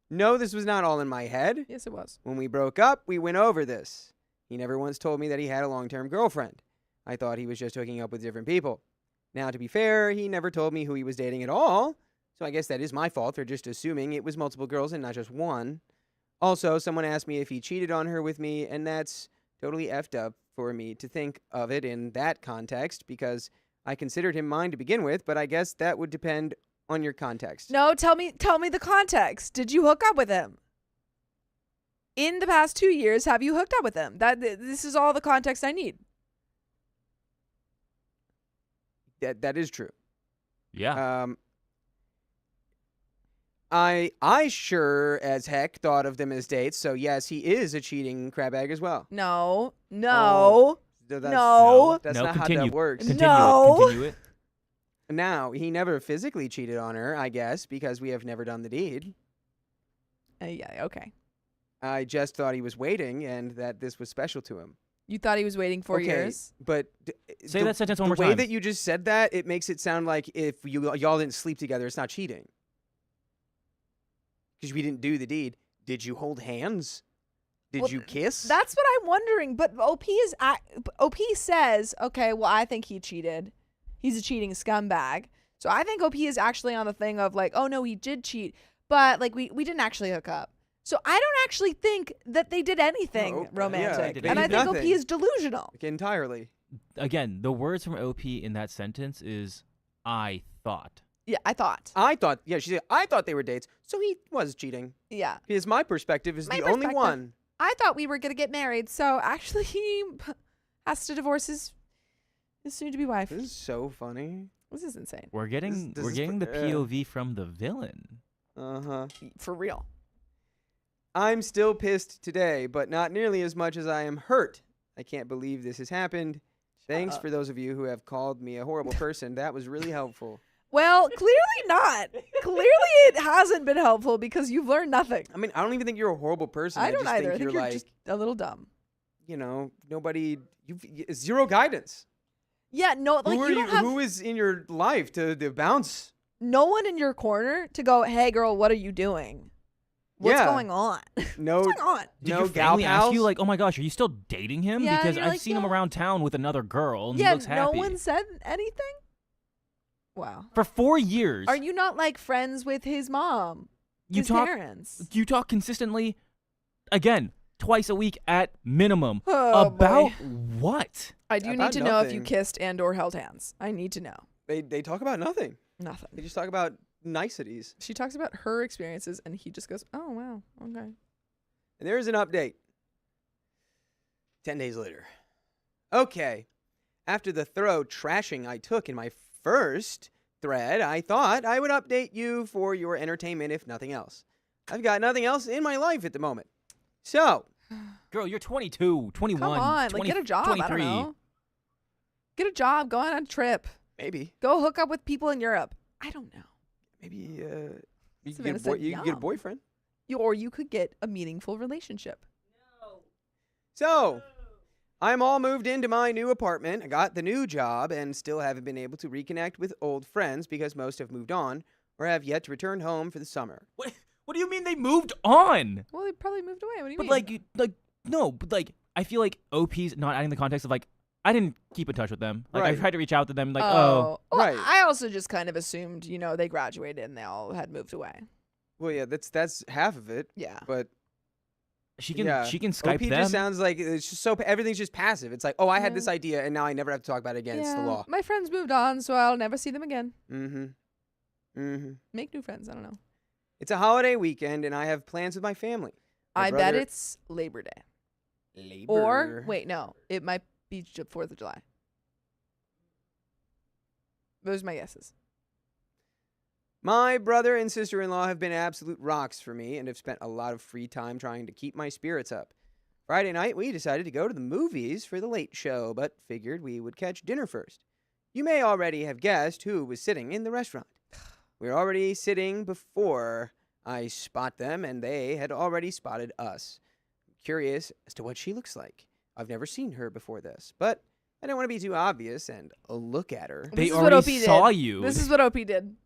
No, this was not all in my head. Yes, it was. When we broke up, we went over this. He never once told me that he had a long-term girlfriend. I thought he was just hooking up with different people. Now, to be fair, he never told me who he was dating at all, so I guess that is my fault for just assuming it was multiple girls and not just one. Also, someone asked me if he cheated on her with me, and that's totally effed up for me to think of it in that context because I considered him mine to begin with, but I guess that would depend on your context. No, tell me the context. Did you hook up with him? In the past 2 years, have you hooked up with him? This is all the context I need. That is true. Yeah. I sure as heck thought of them as dates, so yes, he is a cheating crab egg as well. No. No, No. That's No, not continue. how that works. Continue No. it. Continue it. Now, he never physically cheated on her, I guess, because we have never done the deed. Yeah, okay. I just thought he was waiting and that this was special to him. You thought he was waiting 4 years? But Say that sentence one more the way time. that you just said that, it makes it sound like if y'all didn't sleep together, it's not cheating. because we didn't do the deed. Did you hold hands? Did Well, you kiss? That's what I'm wondering. But OP says, okay, well, I think he cheated. He's a cheating scumbag. So I think OP is actually on the thing of like, oh no, he did cheat, but like we didn't actually hook up. So I don't actually think that they did anything No, romantic, they and I did think OP nothing. is delusional. Like, entirely. Again, the words from OP in that sentence is I thought. Yeah, I thought. I thought, she said, I thought they were dates, so he was cheating. Yeah, Because my perspective is My the only perspective. one. I thought we were gonna get married. So actually, he has to divorce his soon-to-be wife. This is so funny. This is insane. We're getting this we're is getting the pr- POV from the villain. Uh-huh. For real. I'm still pissed today, but not nearly as much as I am hurt. I can't believe this has happened. Thanks up. for those of you who have called me a horrible person. That was really helpful. Well, clearly not. Clearly it hasn't been helpful because you've learned nothing. I mean, I don't even think you're a horrible person. I don't just either. I think think you're you're like, just a little dumb. you know, nobody, zero guidance. Yeah, no, like you don't have Who is in your life to bounce? no one in your corner to go, hey girl, what are you doing? What's Yeah. going on? No, What's going on? Did no your gal family ask pals? you like, oh my gosh, are you still dating him? Yeah, Because you're I've like, seen him yeah. around town with another girl and he Yeah, looks no happy. one said anything? Wow. For 4 years. Are you not like friends with his mom? you His talk parents? you talk consistently again, twice a week at minimum. Oh, About boy. what? I do need About to know if you nothing. kissed and or held hands. I need to know. They talk about nothing. Nothing. They just talk about niceties. She talks about her experiences and he just goes, oh, wow. Okay. And there's an update. 10 days later. Okay. After the thorough trashing I took in my first thread, I thought I would update you for your entertainment, if nothing else. I've got nothing else in my life at the moment. So, Girl, you're 22, 21, Come on. 20, Like, get a job. 23. I don't know. Get a job. Go on a trip. maybe, Go hook up with people in Europe. I don't know. maybe you Savannah could said get a yum. boyfriend. Or you could get a meaningful relationship. So, I'm all moved into my new apartment. I got the new job and still haven't been able to reconnect with old friends because most have moved on or have yet to return home for the summer. What do you mean they moved on? Well, they probably moved away. What do you But mean? no, but like I feel like OP's not adding the context of like I didn't keep in touch with them. Like I Right. tried to reach out to them like, Well, Right. I also just kind of assumed, they graduated and they all had moved away. Well, yeah, that's half of it, Yeah. but she can yeah. Skype OP them. just sounds like it's just so everything's just passive. It's like, oh, I had Yeah. this idea and now I never have to talk about it again. It's the law. My friends moved on, so I'll never see them again. Mm-hmm. Make new friends. I don't know. It's a holiday weekend and I have plans with my family. My I bet brother- it's Labor Day. Labor. Or, wait, no. It might be 4th of July. Those are my guesses. My brother and sister-in-law have been absolute rocks for me and have spent a lot of free time trying to keep my spirits up. Friday night, we decided to go to the movies for the late show, but figured we would catch dinner first. You may already have guessed who was sitting in the restaurant. We were already sitting before I spot them, and they had already spotted us. Curious as to what she looks like. I've never seen her before this, but I don't want to be too obvious and look at her. They This is what already OP saw did. you. This is what OP did.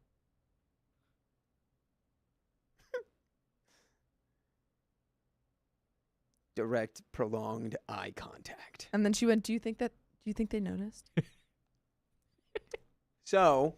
Direct, prolonged eye contact. And then she went, do you think they noticed? So,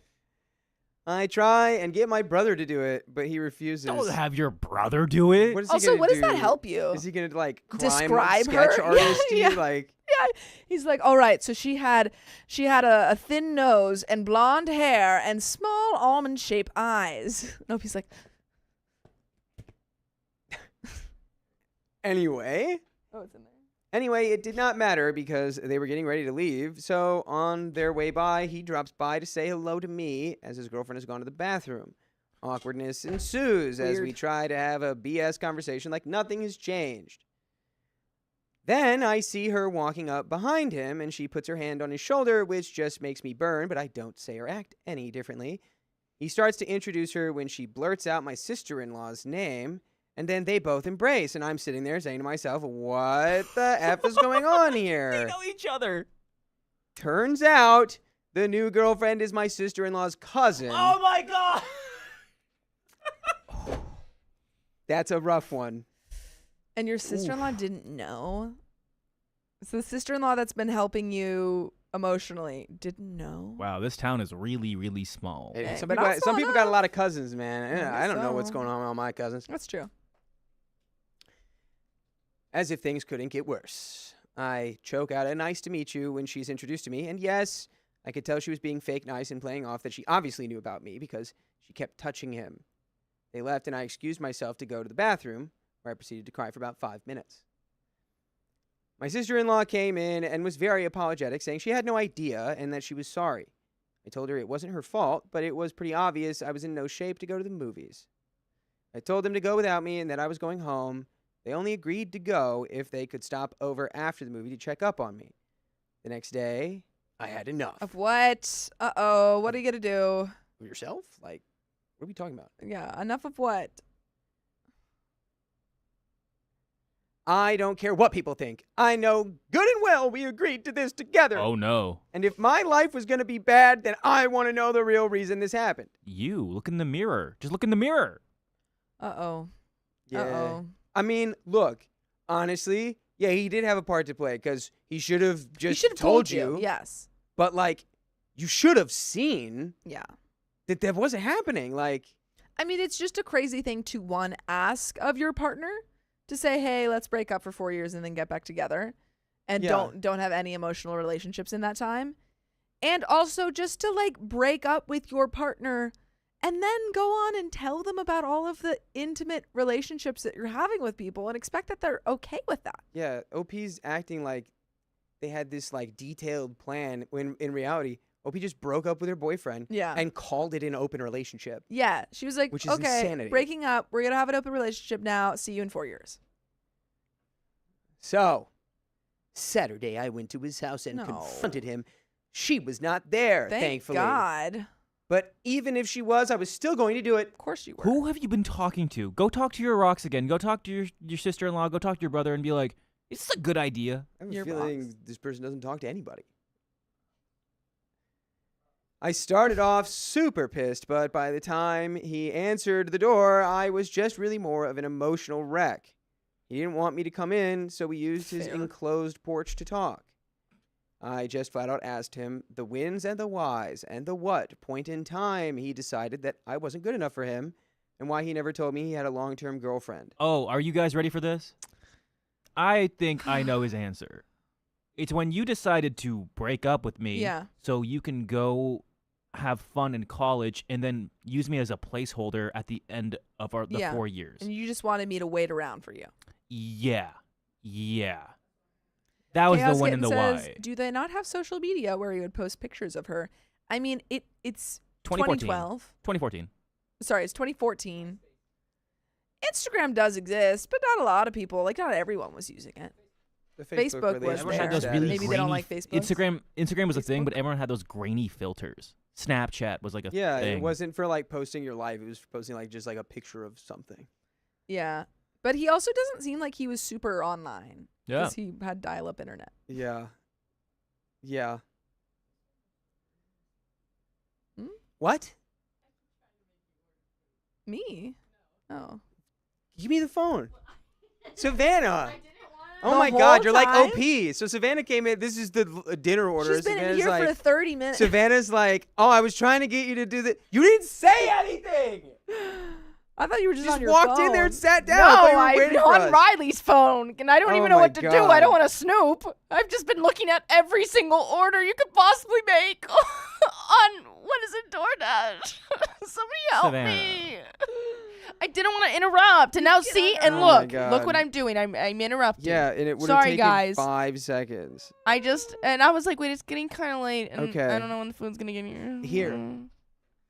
I try and get my brother to do it, but he refuses. Don't have your brother do it. What is he Also, gonna what does that do? help you? Is he gonna like crime Describe sketch her? artist? Yeah. Like, Yeah, he's like, all right, so she had a thin nose and blonde hair and small almond-shaped eyes. Nope, he's like, anyway. oh, it's in there. Anyway, it did not matter because they were getting ready to leave. So on their way by, he drops by to say hello to me as his girlfriend has gone to the bathroom. Awkwardness ensues as we Weird. try to have a BS conversation like nothing has changed. Then I see her walking up behind him, and she puts her hand on his shoulder, which just makes me burn, but I don't say or act any differently. He starts to introduce her when she blurts out my sister-in-law's name, and then they both embrace, and I'm sitting there saying to myself, what the F is going on They here? know each other. Turns out the new girlfriend is my sister-in-law's cousin. Oh my god. That's a rough one. And your sister-in-law didn't know? So the sister-in-law that's been helping you emotionally didn't know? Wow, this town is really, really small. Hey, Hey, some but people, not some small people got a enough. lot of cousins, man. I I don't know what's so. going on with all my cousins. That's true. As if things couldn't get worse. I choke out a nice to meet you when she's introduced to me, and yes, I could tell she was being fake nice and playing off that she obviously knew about me because she kept touching him. They left, and I excused myself to go to the bathroom, where I proceeded to cry for about 5 minutes. My sister-in-law came in and was very apologetic, saying she had no idea and that she was sorry. I told her it wasn't her fault, but it was pretty obvious I was in no shape to go to the movies. I told them to go without me and that I was going home. They only agreed to go if they could stop over after the movie to check up on me. The next day, I had enough. Of what? Uh-oh. What are you going to do? Of yourself? Like, what are we talking about? Yeah, enough of what? I don't care what people think. I know good and well we agreed to this together. Oh, no. And if my life was going to be bad, then I want to know the real reason this happened. You, look in the mirror. Just look in the mirror. Uh-oh. Yeah. Uh-oh. I mean, look, honestly, yeah, he did have a part to play because he should have He just should have told you. Yes. But, like, you should have seen Yeah. that wasn't happening. Like, I mean, it's just a crazy thing to, one, ask of your partner to say, hey, let's break up for 4 years and then get back together. And Yeah. don't have any emotional relationships in that time. And also just to, like, break up with your partner and then go on and tell them about all of the intimate relationships that you're having with people and expect that they're okay with that. yeah, OP's acting like they had this, like, detailed plan when in reality, OP just broke up with her boyfriend Yeah. and called it an open relationship. Yeah. She was like, Which is okay, insanity. breaking up. We're going to have an open relationship now. See you in 4 years. So, Saturday, I went to his house and No. confronted him. She was not there, Thank thankfully. God. But even if she was, I was still going to do it. Of course you were. Who have you been talking to? Go talk to your rocks again. Go talk to your sister-in-law. Go talk to your brother and be like, is this a good idea? I have a Your feeling boss. this person doesn't talk to anybody. I started off super pissed, but by the time he answered the door, I was just really more of an emotional wreck. He didn't want me to come in, so we used his Fair. enclosed porch to talk. I just flat out asked him the whens and the whys and the what point in time he decided that I wasn't good enough for him and why he never told me he had a long-term girlfriend. Oh, are you guys ready for this? I think I know his answer. It's when you decided to break up with me Yeah. so you can go have fun in college and then use me as a placeholder at the end of the Yeah. 4 years. And you just wanted me to wait around for you. Yeah. That was Chaos the one in Kitten the says, Y. do they not have social media where you would post pictures of her? I mean, it's 2014. 2012. 2014. Sorry, it's 2014. Instagram does exist, but not a lot of people. Like, not everyone was using it. The Facebook was Everyone had there. those really Maybe they don't grainy like Facebook. Instagram was a thing, Facebook? but everyone had those grainy filters. Snapchat was like a Yeah, thing. it wasn't for like posting your life. It was for posting like just like a picture of something. Yeah. But he also doesn't seem like he was super online. Yeah. Because he had dial-up internet. Yeah. Yeah. Hmm? What? Me? Oh. Give me the phone. Savannah. Oh The my whole God, you're like time? OP. So Savannah came in. This is the dinner order. She's been in Savannah's here like, for 30 minutes. Savannah's like, oh, I was trying to get you to do that. You didn't say anything. I thought you were just, You just on your walked phone. in there and sat down. No, I thought you were I'm waiting for on us. Riley's phone, and I don't Oh even know my what to do. I God. don't want to snoop. I've just been looking at every single order you could possibly make on, what is it, DoorDash? Somebody help Savannah. me. I didn't want to interrupt, and now see, and Oh my look God. what I'm doing. I'm interrupting. Yeah, and it would have Sorry, taken guys. 5 seconds. I was like, wait, it's getting kind of late, and Okay. I don't know when the food's gonna get here. Here.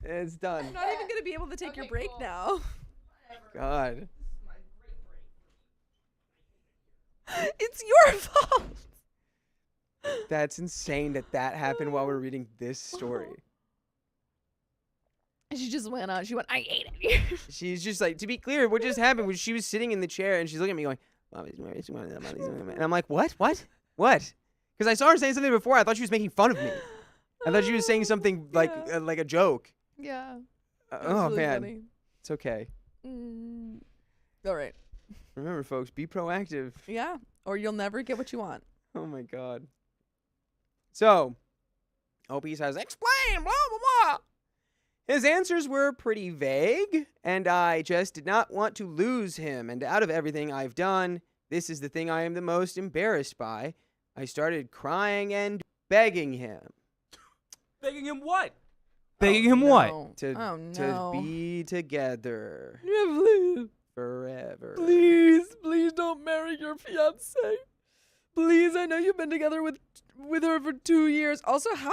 It's done. I'm not even going to be able to take your break now. God. It's your fault. That's insane that happened while we're reading this story. She just went on. She went, I ate it. She's just like, to be clear, what just happened was she was sitting in the chair and she's looking at me going, and I'm like, what? Because I saw her saying something before. I thought she was making fun of me. I thought she was saying something like a joke. Yeah. Oh, man. It's okay. Mm. All right. Remember, folks, be proactive. Yeah. Or you'll never get what you want. Oh my God. So, OP says, explain, blah, blah, blah. His answers were pretty vague, and I just did not want to lose him. And out of everything I've done, this is the thing I am the most embarrassed by. I started crying and begging him. Begging him what? Begging him what? No. To, Oh, no. to be together Yeah, please. forever. Please don't marry your fiance. Please, I know you've been together with her for 2 years. Also, how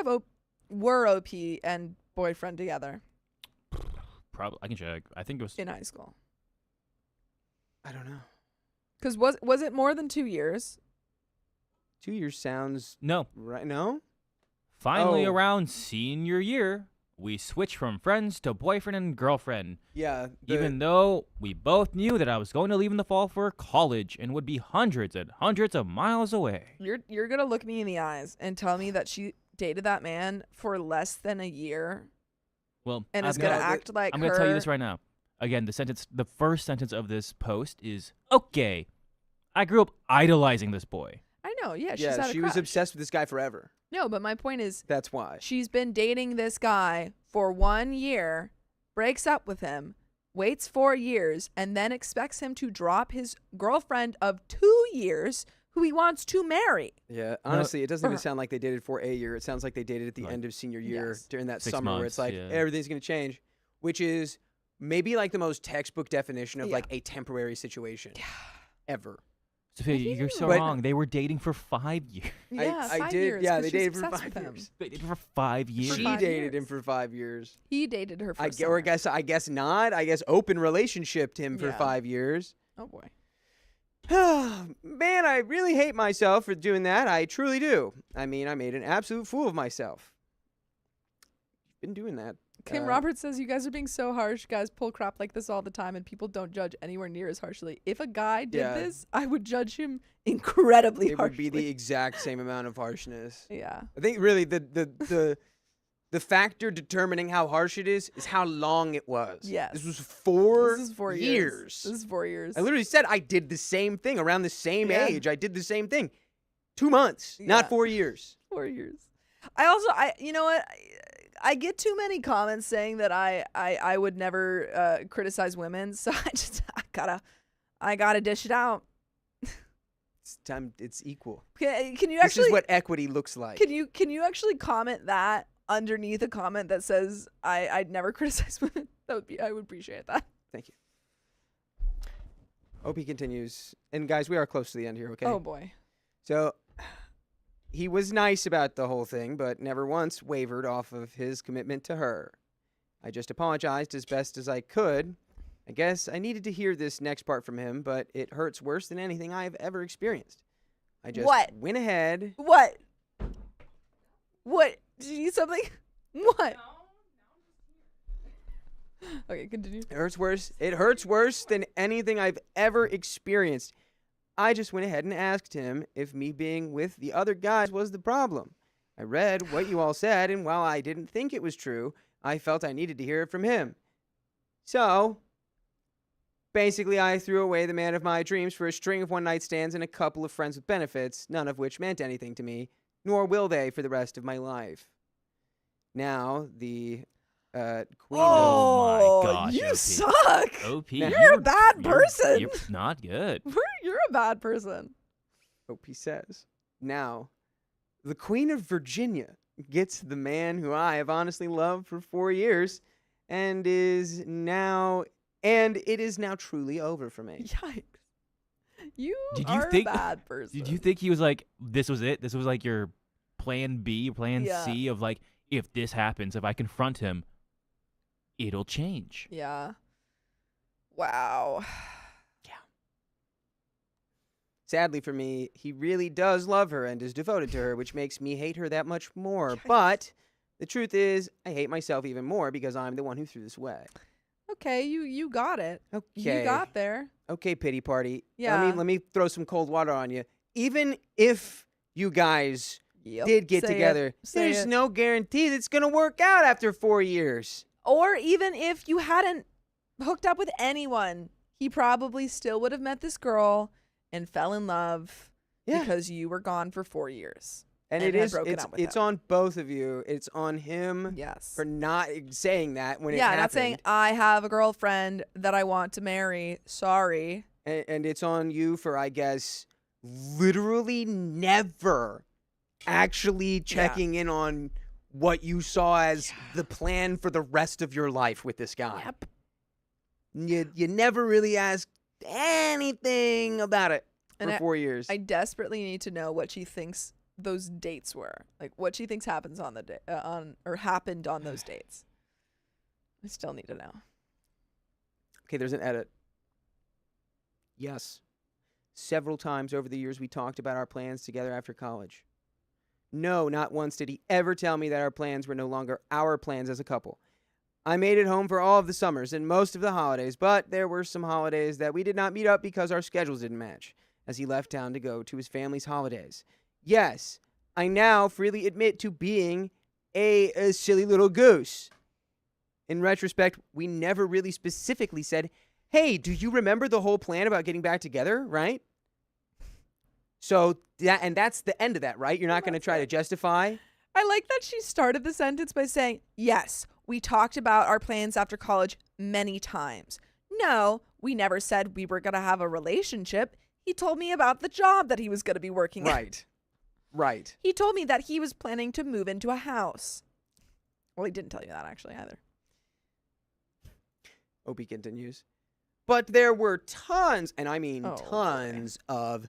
long were OP and boyfriend together Probably. I can check. I think it was. in high school? I don't know. Because was it more than 2 years? 2 years sounds No. right. No? Finally, Oh. around senior year, we switched from friends to boyfriend and girlfriend. Yeah. Even though we both knew that I was going to leave in the fall for college and would be hundreds and hundreds of miles away. You're gonna look me in the eyes and tell me that she dated that man for less than a year Well, and is I'm gonna gonna, act like I'm her. gonna tell you this right now. Again, the first sentence of this post is, okay, I grew up idolizing this boy. I know. Yeah, she's yeah, had a she was crush. obsessed with this guy forever. No, but my point is, That's why. she's been dating this guy for 1 year, breaks up with him, waits 4 years, and then expects him to drop his girlfriend of 2 years who he wants to marry. Yeah, honestly, it doesn't even sound like they dated for a year. It sounds like they dated at the Like, end of senior year yes. during that 6 summer where it's months, like yeah. everything's going to change, which is maybe like the most textbook definition of Yeah. like a temporary situation ever. Sophia, you're so But- wrong. They were dating for 5 years. Yeah, I 5 did. years, Yeah, 'cause they she's dated for obsessed 5 with him. years. They dated for 5 years. She 5 dated him years. for 5 years. He dated her for I summer. guess not. I guess open relationshiped him for Yeah. 5 years. Oh boy. Man, I really hate myself for doing that. I truly do. I mean, I made an absolute fool of myself. Been doing that. Kim Roberts says you guys are being so harsh. Guys pull crap like this all the time, and people don't judge anywhere near as harshly. If a guy did Yeah. this, I would judge him incredibly It harshly. would be the exact same amount of harshness. Yeah. I think really the factor determining how harsh it is how long it was. Yes. This was 4 This is 4 years. This is 4 years. I literally said I did the same thing around the same Yeah. age. I did the same thing. 2 months, not Yeah. 4 years. 4 years. You know what? I get too many comments saying that I would never criticize women, so I gotta dish it out. It's time. It's equal. Can you This actually is what equity looks like. can you actually comment that underneath a comment that says I'd never criticize women? I would appreciate that. Thank you. OP continues, and guys, we are close to the end here. Okay. Oh boy. So he was nice about the whole thing, but never once wavered off of his commitment to her. I just apologized as best as I could. I guess I needed to hear this next part from him, but it hurts worse than anything I've ever experienced. I just What? went ahead. What? What? Did you need something? What? Okay, continue. It hurts worse. It hurts worse than anything I've ever experienced. I just went ahead and asked him if me being with the other guys was the problem. I read what you all said, and while I didn't think it was true, I felt I needed to hear it from him. So, basically, I threw away the man of my dreams for a string of one-night stands and a couple of friends with benefits, none of which meant anything to me, nor will they for the rest of my life. Now, the queen Oh my gosh, you OP. suck. OP, You're a bad person. You're not good. You're a bad person. of OP says, now, the Queen of Virginia gets the man who I have honestly loved for 4 years, and it is now truly over for me. Yikes. You Did you are think- a bad person. Did you think he was like, this was it? This was like your plan B, plan Yeah. C of like, if this happens, if I confront him, it'll change. Yeah. Wow. Sadly for me, he really does love her and is devoted to her, which makes me hate her that much more. Yikes. But the truth is, I hate myself even more because I'm the one who threw this away. Okay, you got it. Okay. You got there. Okay, pity party. Yeah. Let me throw some cold water on you. Even if you guys Yep. did get Say it. together, Say there's it. no guarantee that's going to work out after 4 years. Or even if you hadn't hooked up with anyone, he probably still would have met this girl and fell in love Yeah. because you were gone for 4 years. And and it had is broken up with it's him. on both of you. It's on him Yes. for not saying that when it Yeah, happened. not saying I have a girlfriend that I want to marry. Sorry. And it's on you for, I guess, literally never actually checking in on what you saw as the plan for the rest of your life with this guy. Yep. You never really asked anything about it And for 4 years. I desperately need to know what she thinks those dates were. Like what she thinks happens on the happened on those dates. I still need to know. Okay, there's an edit. Yes. Several times over the years we talked about our plans together after college. No, not once did he ever tell me that our plans were no longer our plans as a couple. I made it home for all of the summers and most of the holidays, but there were some holidays that we did not meet up because our schedules didn't match, as he left town to go to his family's holidays. Yes, I now freely admit to being a silly little goose. In retrospect, we never really specifically said, hey, do you remember the whole plan about getting back together, right? So, that's the end of that, right? You're not going to try to justify? I like that she started the sentence by saying, yes, we talked about our plans after college many times. No, we never said we were going to have a relationship. He told me about the job that he was going to be working at. Right. He told me that he was planning to move into a house. Well, he didn't tell you that actually either. Opie continues. But there were tons, and I mean Oh, tons of,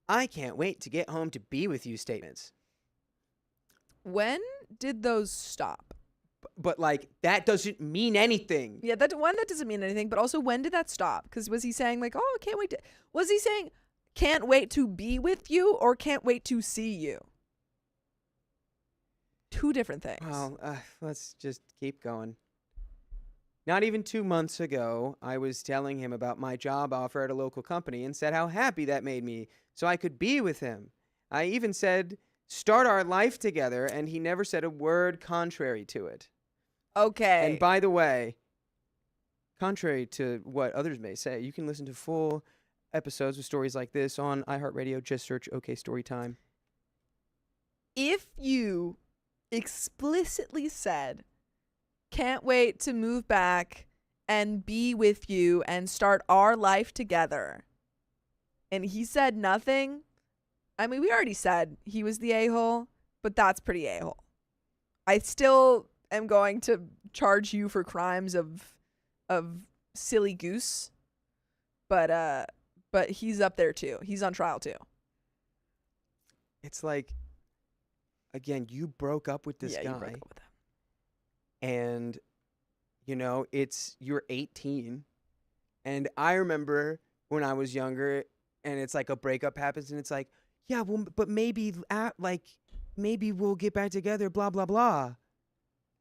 I can't wait to get home to be with you statements. When did those stop? But like, that doesn't mean anything. Yeah, that doesn't mean anything, but also when did that stop? Because was he saying like, oh, I can't wait to, was he saying can't wait to be with you or can't wait to see you? Two different things. Well, let's just keep going. Not even 2 months ago, I was telling him about my job offer at a local company and said how happy that made me so I could be with him. I even said, start our life together, and he never said a word contrary to it. Okay. And by the way, contrary to what others may say, you can listen to full episodes with stories like this on iHeartRadio. Just search OK Storytime. If you explicitly said, can't wait to move back and be with you and start our life together, and he said nothing, I mean, we already said he was the a-hole, but that's pretty a-hole. I still am going to charge you for crimes of silly goose, but he's up there too. He's on trial too. It's like, again, you broke up with this guy. You broke up with him. And, you know, you're 18. And I remember when I was younger and it's like a breakup happens and it's like, yeah, well, but maybe we'll get back together, blah, blah, blah.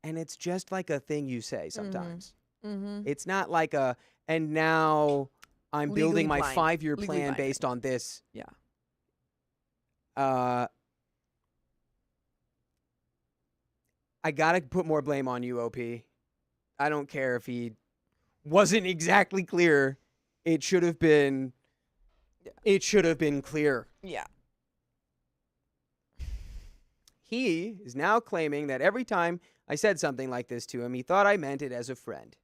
And it's just like a thing you say sometimes. Mm-hmm. It's not like and now I'm Legally building my blind. 5-year Legally plan blind. based on this. Yeah. I gotta put more blame on you, OP. I don't care if he wasn't exactly clear. It should have been. It should have been clear. Yeah. He is now claiming that every time I said something like this to him, he thought I meant it as a friend.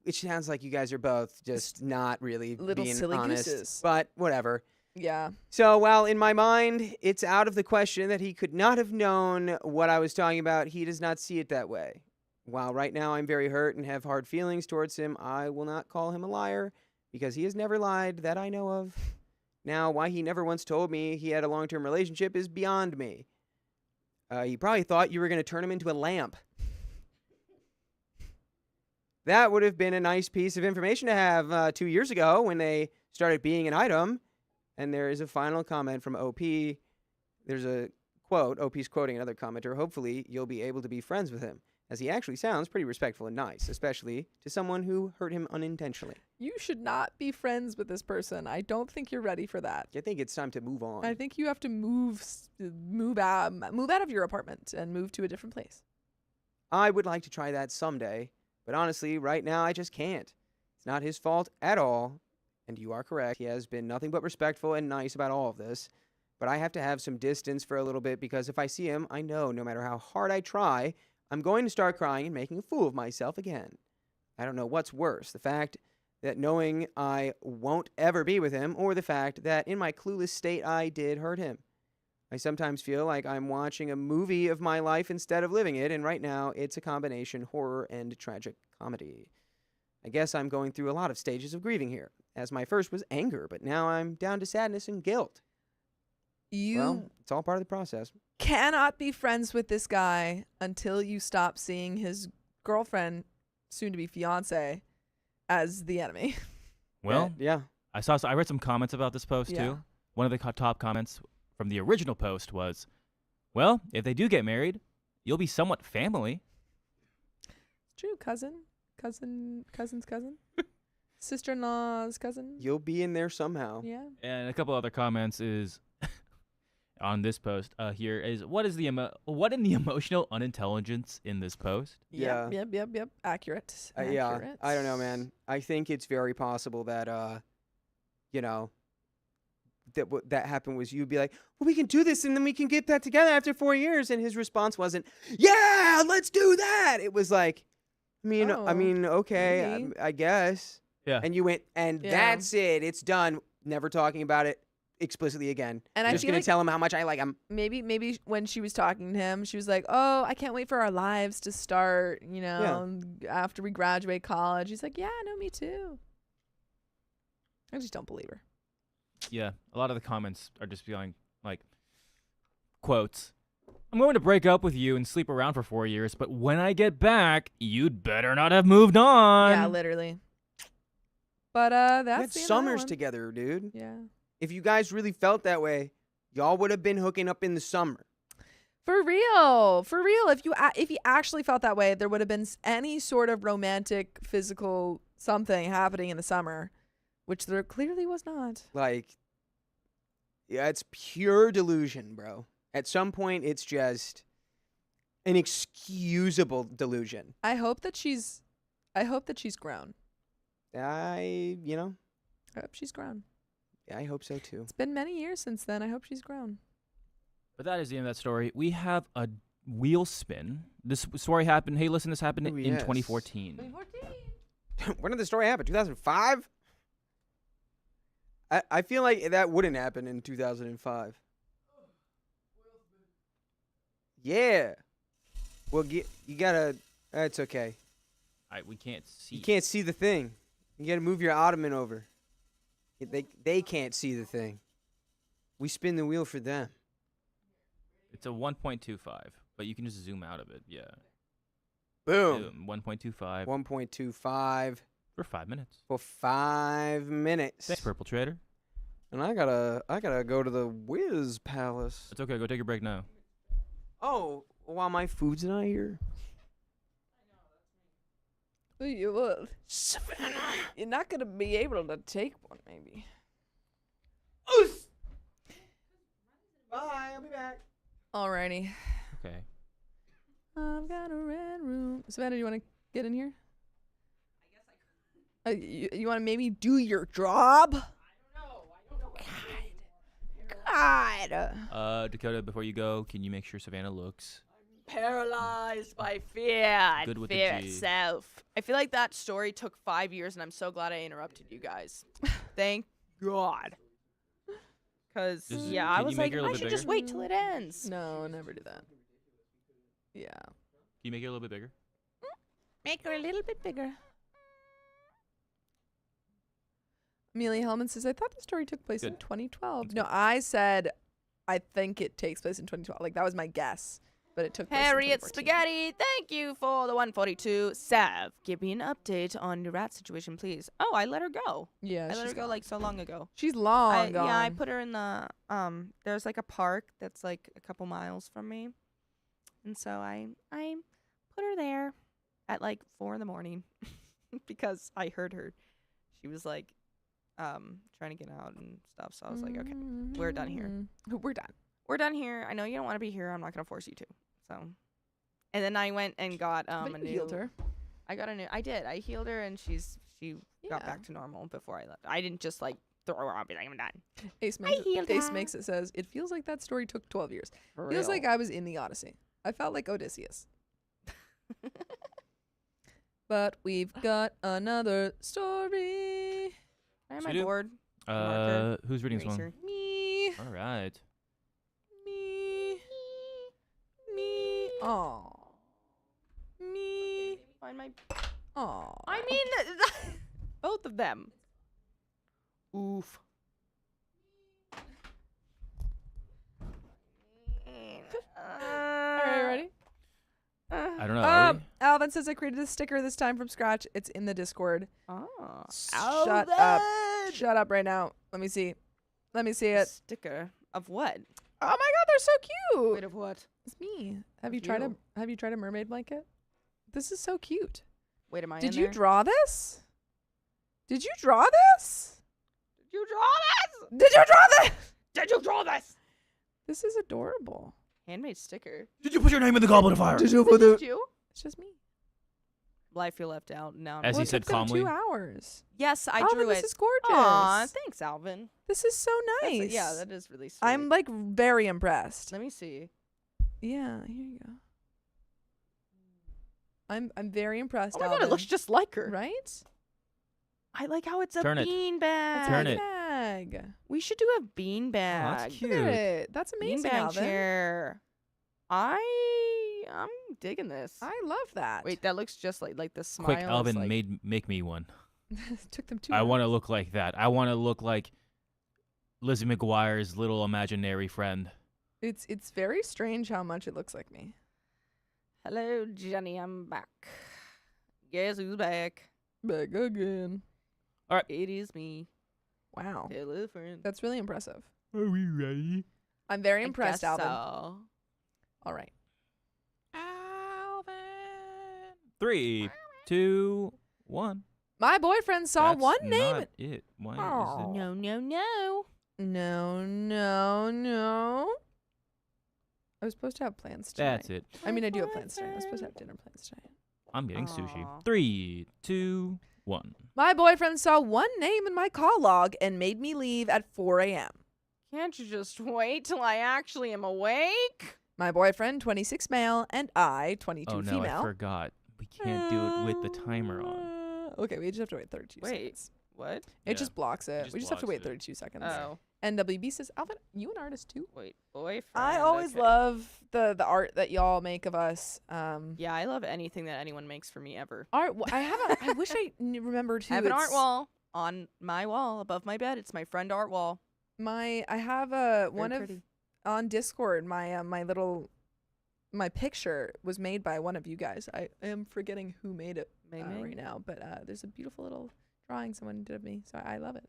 Which sounds like you guys are both just not really Little being silly honest. gooses. But whatever. Yeah. So, while in my mind, it's out of the question that he could not have known what I was talking about, he does not see it that way. While right now I'm very hurt and have hard feelings towards him, I will not call him a liar because he has never lied that I know of. Now, why he never once told me he had a long-term relationship is beyond me. He probably thought you were going to turn him into a lamp. That would have been a nice piece of information to have 2 years ago when they started being an item. And there is a final comment from OP. There's a quote. OP's quoting another commenter. Hopefully, you'll be able to be friends with him, as he actually sounds pretty respectful and nice, especially to someone who hurt him unintentionally. You should not be friends with this person. I don't think you're ready for that. I think it's time to move on. I think you have to move out of your apartment and move to a different place. I would like to try that someday, but honestly, right now, I just can't. It's not his fault at all, and you are correct. He has been nothing but respectful and nice about all of this. But I have to have some distance for a little bit because if I see him, I know no matter how hard I try, I'm going to start crying and making a fool of myself again. I don't know what's worse, the fact that knowing I won't ever be with him, or the fact that in my clueless state I did hurt him. I sometimes feel like I'm watching a movie of my life instead of living it, and right now it's a combination horror and tragic comedy. I guess I'm going through a lot of stages of grieving here, as my first was anger, but now I'm down to sadness and guilt. You Well, it's all part of the process. cannot be friends with this guy until you stop seeing his girlfriend, soon to be fiance, as the enemy. Well, yeah. I read some comments about this post Yeah. too. One of the top comments from the original post was, "Well, if they do get married, you'll be somewhat family." True, cousin's cousin, sister-in-law's cousin. You'll be in there somehow. Yeah. And a couple other comments is on this post here is what in the emotional unintelligence in this post? Yeah. Yep. Accurate. Yeah, Accurate. I don't know, man. I think it's very possible that, you know, that what that happened was you'd be like, well, we can do this and then we can get that together after 4 years. And his response wasn't, yeah, let's do that. It was like, okay, maybe. I guess. Yeah. And you went, and Yeah. that's it. It's done. Never talking about it explicitly again. And I Just feel going like to tell him how much I like him. maybe when she was talking to him, she was like, "Oh, I can't wait for our lives to start, after we graduate college." He's like, "Yeah, no, me too." I just don't believe her. Yeah, a lot of the comments are just being like, quotes, "I'm going to break up with you and sleep around for 4 years, but when I get back, you'd better not have moved on." Yeah, literally. But We had that's the summers one. together, dude. Yeah. If you guys really felt that way, y'all would have been hooking up in the summer. For real. If you actually felt that way, there would have been any sort of romantic, physical something happening in the summer, which there clearly was not. Like, yeah, it's pure delusion, bro. At some point, it's just an excusable delusion. I hope that she's grown. I hope she's grown. I hope so too. It's been many years since then. I hope she's grown. But that is the end of that story. We have a wheel spin. This story happened. Hey, listen, this happened Oh, in yes. 2014. When did the story happen? 2005? I feel like that wouldn't happen in 2005. Yeah. Well, you gotta. That's okay. We can't see. You can't see the thing. You gotta move your ottoman over. They can't see the thing. We spin the wheel for them. It's a 1.25, but you can just zoom out of it. Yeah. Boom. 1.25 1.25 for 5 minutes. for 5 minutes. Thanks, Purple Trader. And I gotta go to the Whiz Palace. It's okay. Go take a break now. Oh, while my food's not here. You're not gonna be able to take one, maybe. Bye. I'll be back. Alrighty. Okay. I've got a red room. Savannah, do you want to get in here? I guess I could. You want to maybe do your job? I don't know. God. Dakota, before you go, can you make sure Savannah looks Paralyzed by fear. Good with the fear G. itself. I feel like that story took 5 years, and I'm so glad I interrupted you guys. Thank God. Because, Just- yeah, can I you was make like, her a I little should bit just bigger? wait till it ends. No, never do that. Yeah. Can you make it a little bit bigger? Make her a little bit bigger. Amelia Hellman says, I thought the story took place in Good. 2012. That's No, good. I said I think it takes place in 2012. Like, that was my guess. But it took place in Harriet 2014. Spaghetti, thank you for the 142. Sav, give me an update on your rat situation, please. Oh, I let her go. Yeah, I let she's her go gone. like so long ago. She's long gone. Yeah, I put her in the there's like a park that's like a couple miles from me. And so I put her there at like 4 a.m. because I heard her. She was like trying to get out and stuff. So I was like, okay, we're done here. We're done. We're done here. I know you don't want to be here. I'm not gonna force you to. So, and then I went and got But a you new. healed her. I got a new. I did. I healed her, and she's she got Yeah. back to normal before I left. I didn't just like throw her out and be like, I'm done. Ace healed her. Makes it says, it feels like that story took 12 years. For Feels real. like I was in the Odyssey. I felt like Odysseus. But we've got another story. Why am So I we do- bored? Marker. Who's reading this one? Eraser. Me. All right. Me. Me. Aw. Me. Find my. Aw. I mean, both of them. Oof. All right, ready? I don't know. Are we? Alvin says I created a sticker this time from scratch. It's in the Discord. Oh. Shut up. Shut up right now. Let me see. Let me see it. Sticker of what? Oh my god, they're so cute. Wait, of what? It's me. Have Of you tried you. a mermaid blanket? This is so cute. Wait, am I Did in you there? draw this? Did you draw this? Did you draw this? Did you draw this? Did you draw this? This is adorable. Handmade sticker. Did you put your name in the goblet of fire? you Is it just you? It's just me. Well, I feel left out now. As Well, he it said took them calmly. 2 hours. Yes, I Alvin, drew this it. is gorgeous. Aw, thanks, Alvin. This is so That's nice. yeah, that is really sweet. I'm like very impressed. Let me see. Yeah, here you go. I'm very impressed. Oh my god, Alvin. it looks just like her. right. I like how it's a Turn it. bean That's bag. Turn a it. bag. We should do a bean bag. that's cute. Look at it. That's Bean amazing, bag Alvin. chair. I'm digging this. I love that. Wait, that looks just like the smile. Quick, is Alvin, like, make me one. Took them 2 I hours. want to look like that. I want to look like Lizzie McGuire's little imaginary friend. It's very strange how much it looks like me. Hello, Jenny, I'm back. Guess who's back? Back again. It is me. Wow. Hello, friend. That's really impressive. Are we ready? I'm very I impressed, guess Alvin. so. All right. Alvin. 3, 2, 1. My boyfriend saw That's one name. Not it. Why Aw. is it? No. No. I was supposed to have plans tonight. That's it. I mean, I do have plans tonight. I was supposed to have dinner plans tonight. I'm getting Aw. sushi. 3, 2, 1. My boyfriend saw one name in my call log and made me leave at 4 a.m. Can't you just wait till I actually am awake? My boyfriend, 26 male, and I, 22 Oh no, female. I forgot. We can't do it with the timer on. Okay, we just have to wait 32 Wait. seconds. What? It Yeah. just blocks it. just We just have to blocks wait it. 32 seconds. Oh, NWB says, Alvin, you an artist too? wait, boyfriend. I always okay. love the art that y'all make of us. Yeah, I love anything that anyone makes for me ever. Art. I have. I wish I remembered who. I have an art it's- wall on my wall above my bed. It's my friend art wall. I have one Very of pretty. on Discord. My picture was made by one of you guys. I am forgetting who made it right now, but there's a beautiful little drawing someone did of me, so I love it.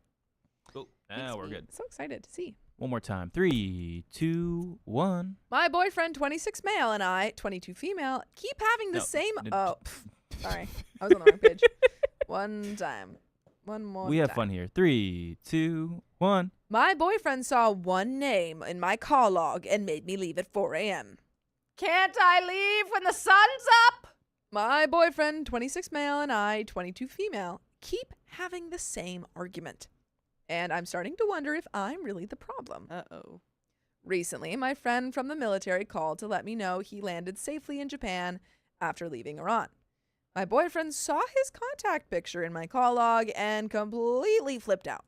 Cool. Makes Now we're me good. So excited to see. One more time. 3, 2, 1. My boyfriend, 26 male, and I, 22 female, keep having the No, same. n- Oh, sorry, I was on the wrong page. One time, one more. We have time. fun here. 3, 2, 1. My boyfriend saw one name in my call log and made me leave at 4 a.m. Can't I leave when the sun's up? My boyfriend, 26 male, and I, 22 female, keep having the same argument. And I'm starting to wonder if I'm really the problem. Uh-oh. Recently, my friend from the military called to let me know he landed safely in Japan after leaving Iran. My boyfriend saw his contact picture in my call log and completely flipped out.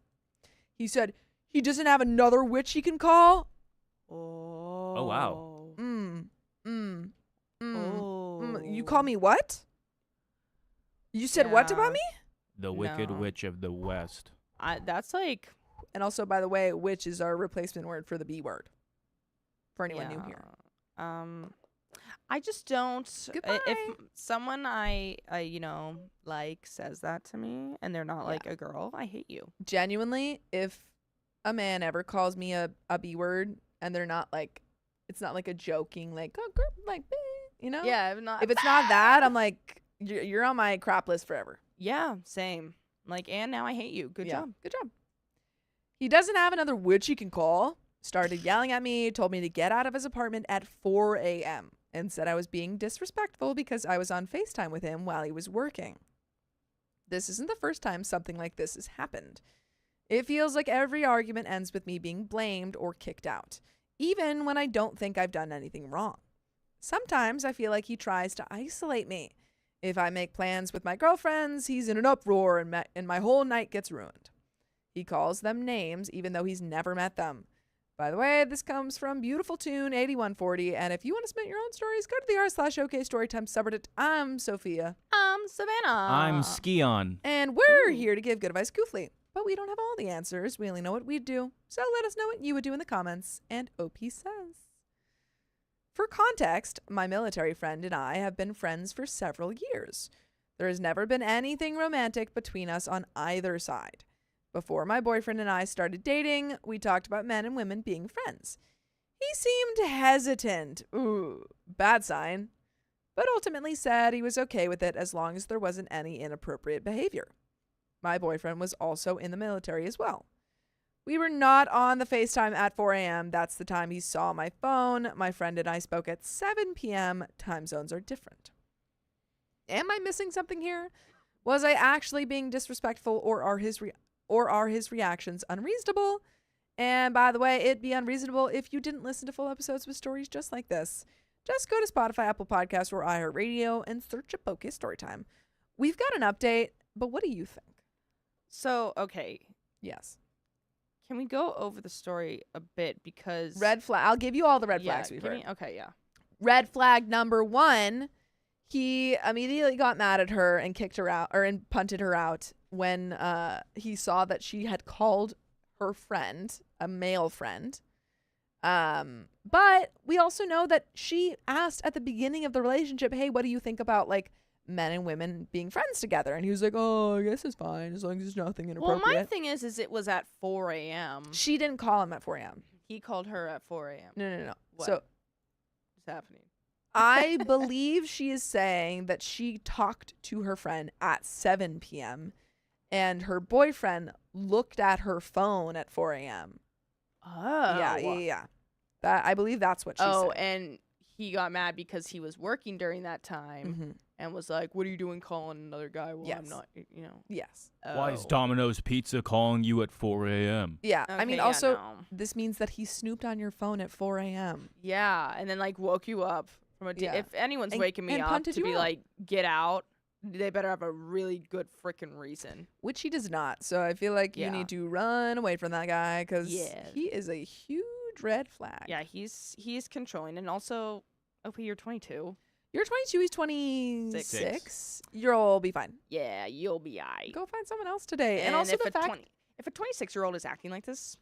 He said he doesn't have another witch he can call. Oh. wow. You call me what? You said what about Yeah. me? The Wicked No. Witch of the West. That's like And also, by the way, witch is our replacement word for the B word. For anyone new here. I just don't. Goodbye. If someone I like says that to me and they're not Yeah. like a girl, I hate you. Genuinely, if a man ever calls me a B word and they're not like, it's not like a joking, like, oh, girl, like, you know? Yeah, not. If it's not that, I'm like, you're on my crap list forever. Yeah, same. Like, and now I hate you. Good Yeah, job. Good job. He doesn't have another witch he can call. Started yelling at me, told me to get out of his apartment at 4 a.m. and said I was being disrespectful because I was on FaceTime with him while he was working. This isn't the first time something like this has happened. It feels like every argument ends with me being blamed or kicked out, even when I don't think I've done anything wrong. Sometimes I feel like he tries to isolate me. If I make plans with my girlfriends, he's in an uproar and my whole night gets ruined. He calls them names even though he's never met them. By the way, this comes from Beautiful Tune 8140, and if you want to submit your own stories, go to the r/OK Storytime subreddit. I'm Sophia. I'm Savannah. I'm Skion. And we're here to give good advice goofly, but we don't have all the answers. We only know what we do. So let us know what you would do in the comments. And OP says, for context, my military friend and I have been friends for several years. There has never been anything romantic between us on either side. Before my boyfriend and I started dating, we talked about men and women being friends. He seemed hesitant. Ooh, bad sign. But ultimately said he was okay with it as long as there wasn't any inappropriate behavior. My boyfriend was also in the military as well. We were not on the FaceTime at 4 a.m. That's the time he saw my phone. My friend and I spoke at 7 p.m. Time zones are different. Am I missing something here? Was I actually being disrespectful, or are his reactions unreasonable? And by the way, it'd be unreasonable if you didn't listen to full episodes with stories just like this. Just go to Spotify, Apple Podcasts, or iHeartRadio and search a OK Storytime. We've got an update, but what do you think? So, okay. Yes. Can we go over the story a bit? Because Red flag. I'll give you all the red flags we've heard. Okay, yeah. Red flag number 1, he immediately got mad at her and kicked her out, and punted her out when he saw that she had called her friend, a male friend. But we also know that she asked at the beginning of the relationship, hey, what do you think about like men and women being friends together? And he was like, oh, I guess it's fine as long as there's nothing inappropriate. Well, my thing is it was at 4 a.m. She didn't call him at 4 a.m. He called her at 4 a.m. No. What? So What's happening? I believe she is saying that she talked to her friend at 7 p.m. and her boyfriend looked at her phone at 4 a.m. Oh. Yeah. That, I believe that's what she said. Oh, and he got mad because he was working during that time Mhm. and was like, what are you doing calling another guy while Yes. I'm not, you know? Yes. Why is Oh. Domino's Pizza calling you at 4 a.m.? Yeah. I mean, Okay, yeah, also, no. this means that he snooped on your phone at 4 a.m. Yeah, and then like woke you up from a Yeah. If anyone's And- waking me and up punted to you be out. like, get out, they better have a really good freaking reason. Which he does not. So I feel like you Yeah. need to run away from that guy because Yeah. he is a huge red flag. Yeah, he's controlling, and also, OP, you're 22. You're 22, he's 26. Six. You'll be fine. Yeah, you'll be aight. Go find someone else today. And also if the a fact if a 26-year-old is acting like this,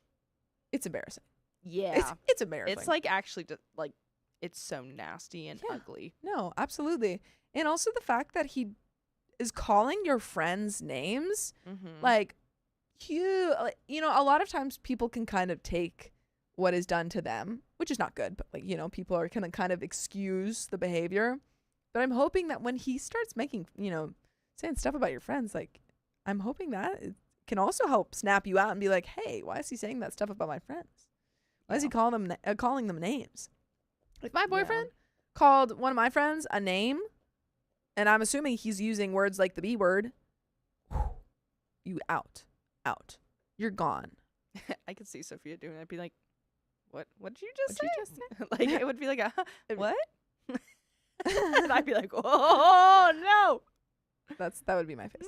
it's embarrassing. yeah, It's embarrassing. it's like actually like it's so nasty and Yeah. ugly. No, absolutely. And also the fact that he is calling your friends names, Mm-hmm. like, you know, a lot of times people can kind of take what is done to them, which is not good, but like, you know, people are gonna kind of excuse the behavior. But I'm hoping that when he starts making, you know, saying stuff about your friends, like, I'm hoping that it can also help snap you out and be like, hey, why is he saying that stuff about my friends? Why is he calling them names? If my boyfriend called one of my friends a name, and I'm assuming he's using words like the B word, you out. You're gone. I could see Sophia doing it. I'd be like, what did you just What'd say? you just say? Like, it would be like, It- what? And I'd be like, oh, no. That would be my face.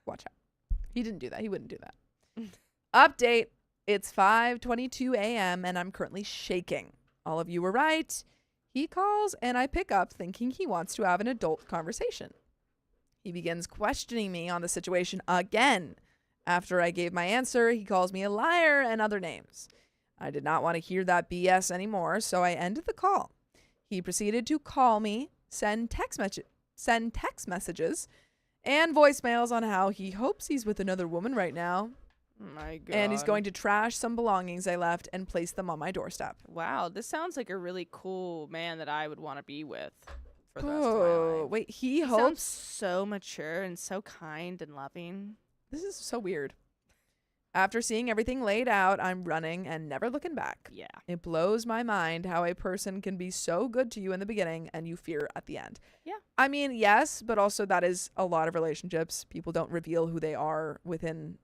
Watch out. He didn't do that. He wouldn't do that. Update. It's 5:22 a.m. and I'm currently shaking. All of you were right. He calls and I pick up thinking he wants to have an adult conversation. He begins questioning me on the situation again. After I gave my answer, he calls me a liar and other names. I did not want to hear that BS anymore, so I ended the call. He proceeded to call me, send text messages, and voicemails on how he hopes he's with another woman right now, My God. and he's going to trash some belongings I left and place them on my doorstep. Wow, this sounds like a really cool man that I would want to be with for the rest of my Oh, life. wait, he He sounds hopes. so mature and so kind and loving. This is so weird. After seeing everything laid out, I'm running and never looking back. Yeah. It blows my mind how a person can be so good to you in the beginning and you fear at the end. Yeah. I mean, yes, but also that is a lot of relationships. People don't reveal who they are within,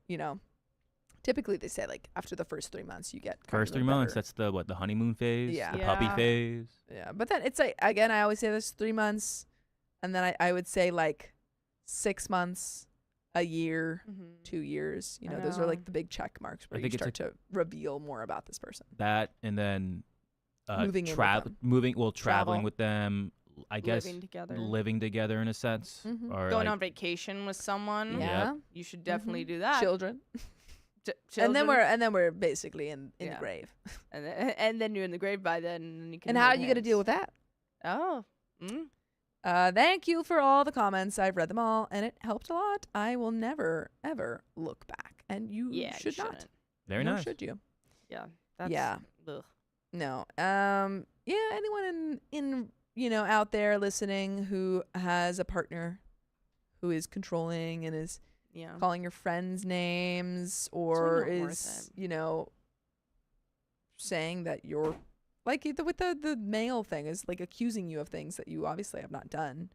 typically they say like after the first 3 months you get kind First of a 3 months, better- that's the honeymoon phase, Yeah. the puppy Yeah. phase. Yeah, but then it's like, again, I always say this 3 months, and then I would say like 6 months, a year, 2 years. I Those are know. like the big check marks where I you think it's start to reveal more about this person. That and then Moving in with them. traveling Travel. with them. I guess Living together. in a sense, Mhm. or Going like, on vacation with someone. Yeah. You should definitely Mhm. do that. Children. Children. And then we're basically in the Yeah. grave. and then you're in the grave by then. And, you can And how are hold you going to deal hands. with that? Oh. Mm. Thank you for all the comments. I've read them all, and it helped a lot. I will never, ever look back. And you Yeah. should you not. shouldn't. very Nor nice. should you? Yeah. That's, Yeah. Ugh. No. Yeah, anyone in out there listening who has a partner who is controlling and is Yeah. calling your friends names or not worth is, saying that you're like with the male thing is like accusing you of things that you obviously have not done.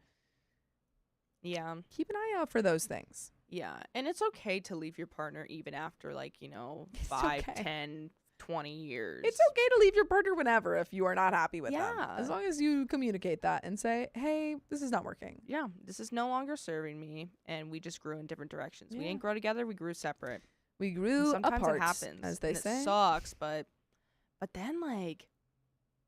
Yeah. Keep an eye out for those things. Yeah. And it's okay to leave your partner even after 5, okay. 10, 20 years. It's okay to leave your partner whenever if you are not happy with them. Yeah. As long as you communicate that and say, hey, this is not working. Yeah. This is no longer serving me. And we just grew in different directions. We Yeah. didn't grow together. We grew separate. We And grew sometimes apart, it happens. as they and say. It sucks, but then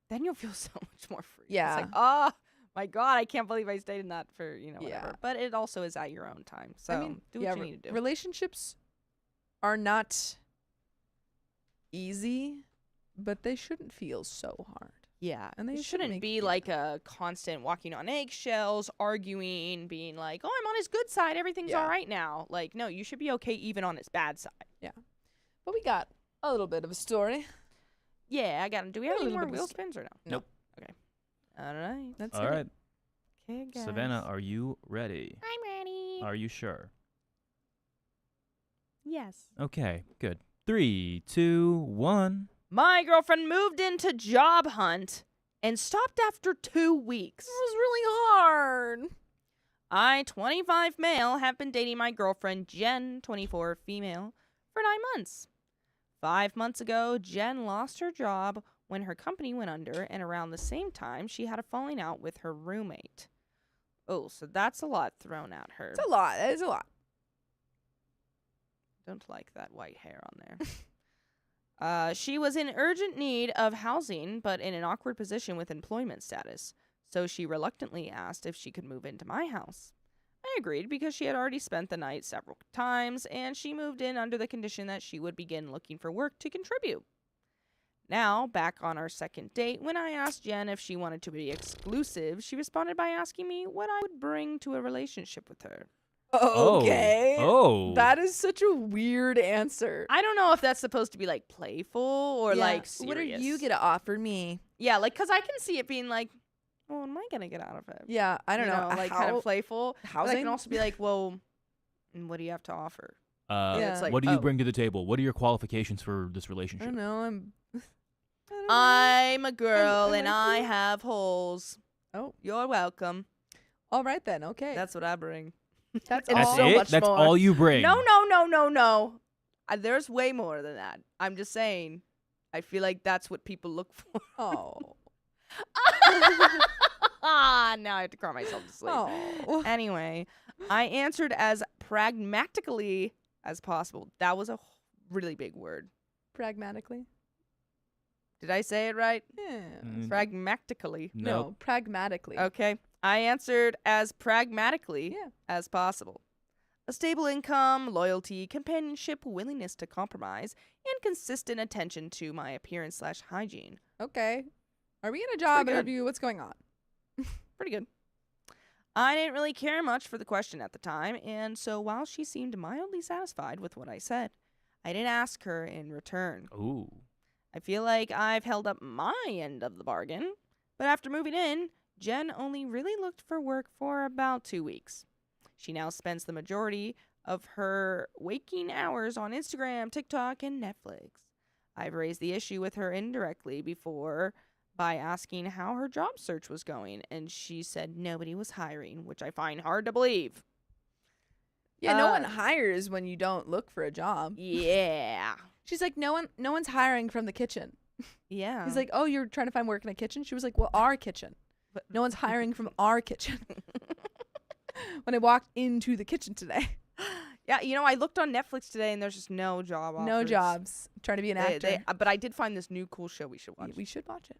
then you'll feel so much more free. Yeah. It's like, oh my God, I can't believe I stayed in that for, whatever. Yeah. But it also is at your own time. So I mean, do what you need to do. relationships are not easy, but they shouldn't feel so hard. Yeah. And they It shouldn't shouldn't make be you- like a constant walking on eggshells, arguing, being like, oh, I'm on his good side. Everything's Yeah. all right now. Like, no, you should be okay even on his bad side. But we got a little bit of a story. Yeah, I got him. Do we A have any little more bit of wheel sto- spins or no? Nope. Okay. All right. That's All right, Okay, guys. Savannah, are you ready? I'm ready. Are you sure? Yes. Okay, good. 3, 2, 1. My girlfriend moved into job hunt and stopped after 2 weeks. It was really hard. I, 25 male, have been dating my girlfriend, Jen, 24 female, for 9 months. 5 months ago, Jen lost her job when her company went under, and around the same time, she had a falling out with her roommate. Oh, so that's a lot thrown at her. It's a lot. It is a lot. Don't like that white hair on there. She was in urgent need of housing, but in an awkward position with employment status. So she reluctantly asked if she could move into my house. I agreed because she had already spent the night several times, and she moved in under the condition that she would begin looking for work to contribute. Now, back on our second date, when I asked Jen if she wanted to be exclusive, she responded by asking me what I would bring to a relationship with her. Okay. Oh. That is such a weird answer. I don't know if that's supposed to be like playful or Yeah. like serious. What are you going to offer me? Yeah, like, because I can see it being like, well, what am I going to get out of it? Yeah, I don't You know. like kind of playful. But I housing? can also be like, well, and what do you have to offer? Yeah. It's like, what do you oh, bring to the table? What are your qualifications for this I relationship? don't know. I don't know. I'm a girl I and like I you. have holes. Oh. You're welcome. All right then. Okay. That's what I bring. That's and That's so it? much That's more. all you bring? No. There's way more than that. I'm just saying. I feel like that's what people look for. Oh. Now I have to cry myself to sleep. Oh. Anyway, I answered as pragmatically as possible. That was a really big word. Pragmatically. Did I say it right? Yeah. Mm, Pragmatically. Nope. No, pragmatically. Okay. I answered as pragmatically Yeah. as possible. A stable income, loyalty, companionship, willingness to compromise, and consistent attention to my appearance/hygiene. Okay. Are we in a job good. interview? What's going on? Pretty good. I didn't really care much for the question at the time, and so while she seemed mildly satisfied with what I said, I didn't ask her in return. Ooh. I feel like I've held up my end of the bargain, but after moving in, Jen only really looked for work for about 2 weeks. She now spends the majority of her waking hours on Instagram, TikTok, and Netflix. I've raised the issue with her indirectly before by asking how her job search was going, and she said nobody was hiring, which I find hard to believe. Yeah, no one hires when you don't look for a job. Yeah. She's like, no one's hiring from the kitchen. Yeah. He's like, oh, you're trying to find work in a kitchen? She was like, well, our kitchen. But no one's hiring from our kitchen. When I walked into the kitchen today. Yeah, I looked on Netflix today and there's just no job offers. No jobs. Trying to be an actor. But I did find this new cool show we should watch. We should watch it.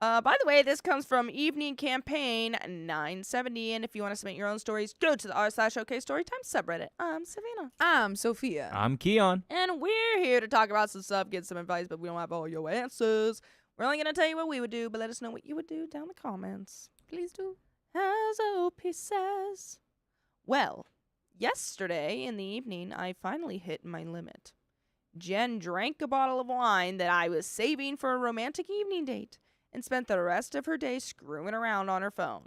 By the way, this comes from Evening Campaign 970, and if you want to submit your own stories, go to the r/OK Storytime subreddit. I'm Savannah. I'm Sophia. I'm Keon. And we're here to talk about some stuff, get some advice, but we don't have all your answers. We're only going to tell you what we would do, but let us know what you would do down in the comments. Please do. As OP says. Well, yesterday in the evening, I finally hit my limit. Jen drank a bottle of wine that I was saving for a romantic evening date and spent the rest of her day screwing around on her phone.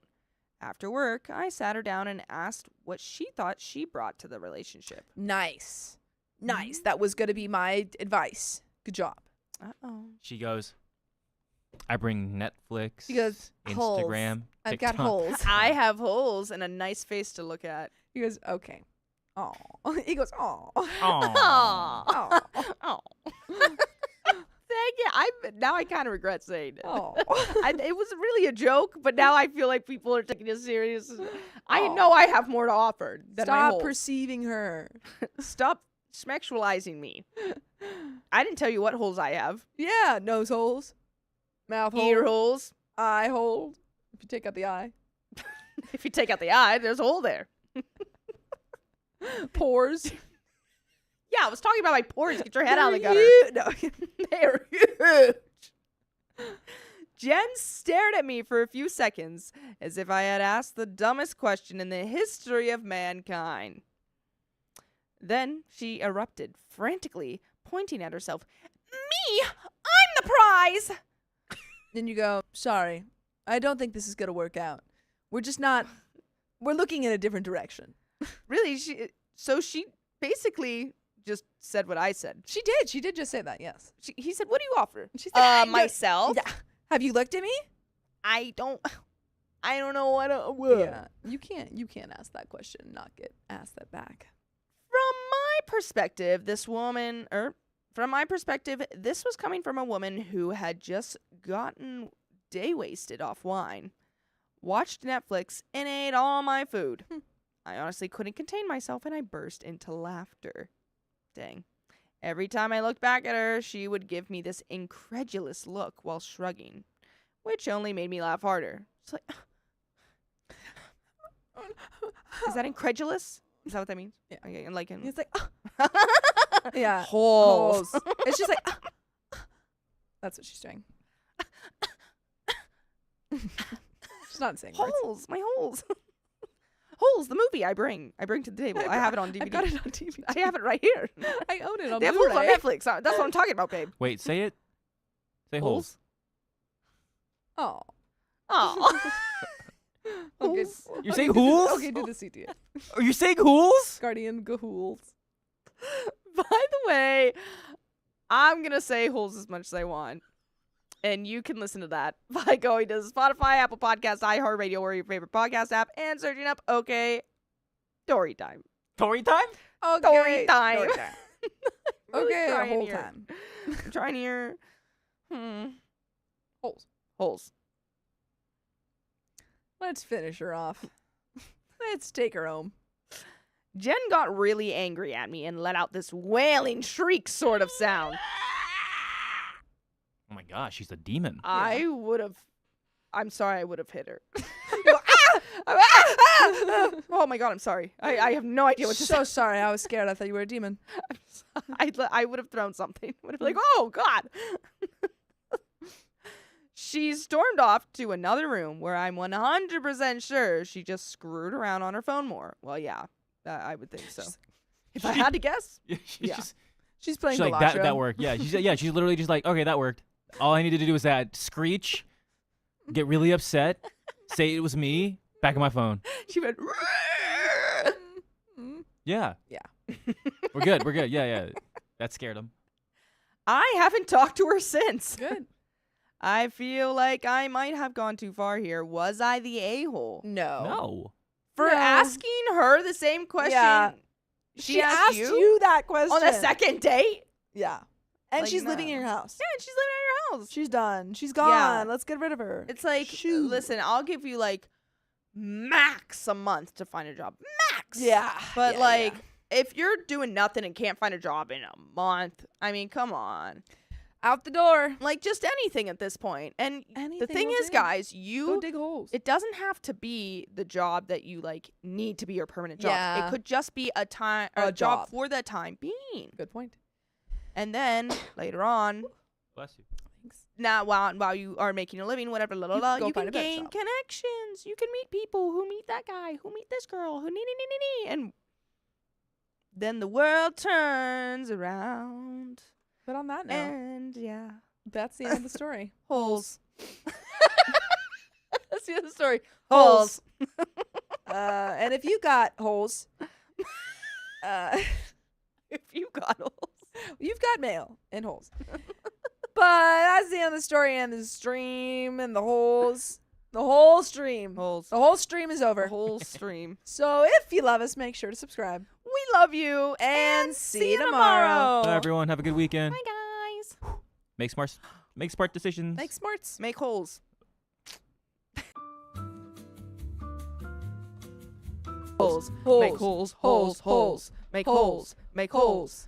After work, I sat her down and asked what she thought she brought to the relationship. Nice. That was going to be my advice. Good job. Uh-oh. She goes, I bring Netflix, She goes, holes. Instagram, I've got TikTok." holes. I have holes and a nice face to look at. He goes, okay. Oh. He goes, oh. Aw. Oh. Oh. Thank you. Now I kind of regret saying it. Oh. It was really a joke, but now I feel like people are taking it serious. I Oh. know I have more to offer than my Stop holes. perceiving her. Stop sexualizing me. I didn't tell you what holes I have. Yeah, nose holes, mouth holes, Ear holes. eye hole. If you take out the eye, If you take out the eye, there's a hole there. pores. Yeah, I was talking about my pores. Get your head out of the gutter. No. They're huge. Jen stared at me for a few seconds as if I had asked the dumbest question in the history of mankind. Then she erupted, frantically pointing at herself. Me! I'm the prize! Then you go, sorry, I don't think this is going to work out. We're just not, we're looking in a different direction. Really? So she basically just said what I said. She did just say that, yes. He said, what do you offer? She said, "I don't-" Myself? Yeah. Have you looked at me? I don't know what Yeah. You can't ask that question and not get asked that back. From my perspective, this was coming from a woman who had just gotten day wasted off wine, watched Netflix, and ate all my food. I honestly couldn't contain myself, and I burst into laughter. Dang. Every time I looked back at her, she would give me this incredulous look while shrugging, which only made me laugh harder. It's like, is that incredulous? Is that what that means? Yeah. Okay, and like, It's like, yeah. holes. It's just like, that's what she's doing. She's not saying words. Holes, my holes. Holes, the movie I bring to the table. I have it on DVD. I've got it on DVD. I have it right here. I own it on They have holes on Blu-ray. Netflix. That's what I'm talking about, babe. Wait, say it. Say holes. Oh. Oh. Okay. You're saying hools? Okay, do the CTA. Are you saying hools? Guardian Gahools. By the way, I'm going to say holes as much as I want. And you can listen to that by going to Spotify, Apple Podcasts, iHeartRadio, or your favorite podcast app, and searching up OK Storytime. Story time? Story time. Story time. Really Okay, trying whole here. time. I'm trying here. Holes. Holes. Let's finish her off. Let's take her home. Jen got really angry at me and let out this wailing shriek sort of sound. Oh my gosh, she's a demon. I would have hit her. Oh my god, I'm sorry. I have no idea what to say. So sorry, I was scared. I thought you were a demon. I would have thrown something. Would have been like, oh god. She stormed off to another room where I'm 100% sure she just screwed around on her phone more. Well, yeah, I would think so. If I had to guess, She's Yeah. just, She's playing she's like, Galasha. that worked. Yeah, she's literally just like, okay, that worked. All I needed to do was that screech, get really upset, say it was me, back on my phone. she went. Yeah. Yeah. We're good. We're good. Yeah. That scared him. I haven't talked to her since. Good. I feel like I might have gone too far here. Was I the a-hole? No. For No. asking her the same question Yeah. she asked you that question on the second date? Yeah. And Like, she's living no. in your house. Yeah, and she's living at your house. She's done. She's gone. Yeah. Let's get rid of her. It's like, Shoo. listen, I'll give you like max a month to find a job. Max. Yeah. But Yeah, like, yeah. if you're doing nothing and can't find a job in a month, I mean, come on. Out the door. Like, just anything at this point. And the Anything thing will is, do. guys, Go dig holes. it doesn't have to be the job that you like need to be your permanent job. Yeah. It could just be a time or A a job job. for the time being. Good point. And then later on, Bless you. Thanks. now while you are making a living, whatever, can go you find can a better gain job. connections. You can meet people who meet that guy, who meet this girl, who and then the world turns around. But on that note, And yeah, that's the end of the story. holes, That's the end of the story. holes. And if you got holes, If you got holes. you've got mail and holes. But that's the end of the story and the stream and the holes. The whole stream. Holes. The whole stream is over. The whole stream. So if you love us, make sure to subscribe. We love you And see you tomorrow. Bye, everyone. Have a good weekend. Bye, guys. Make smart decisions. Make smarts. Make holes. Holes. Make holes. Holes. Holes. Make holes. Make holes.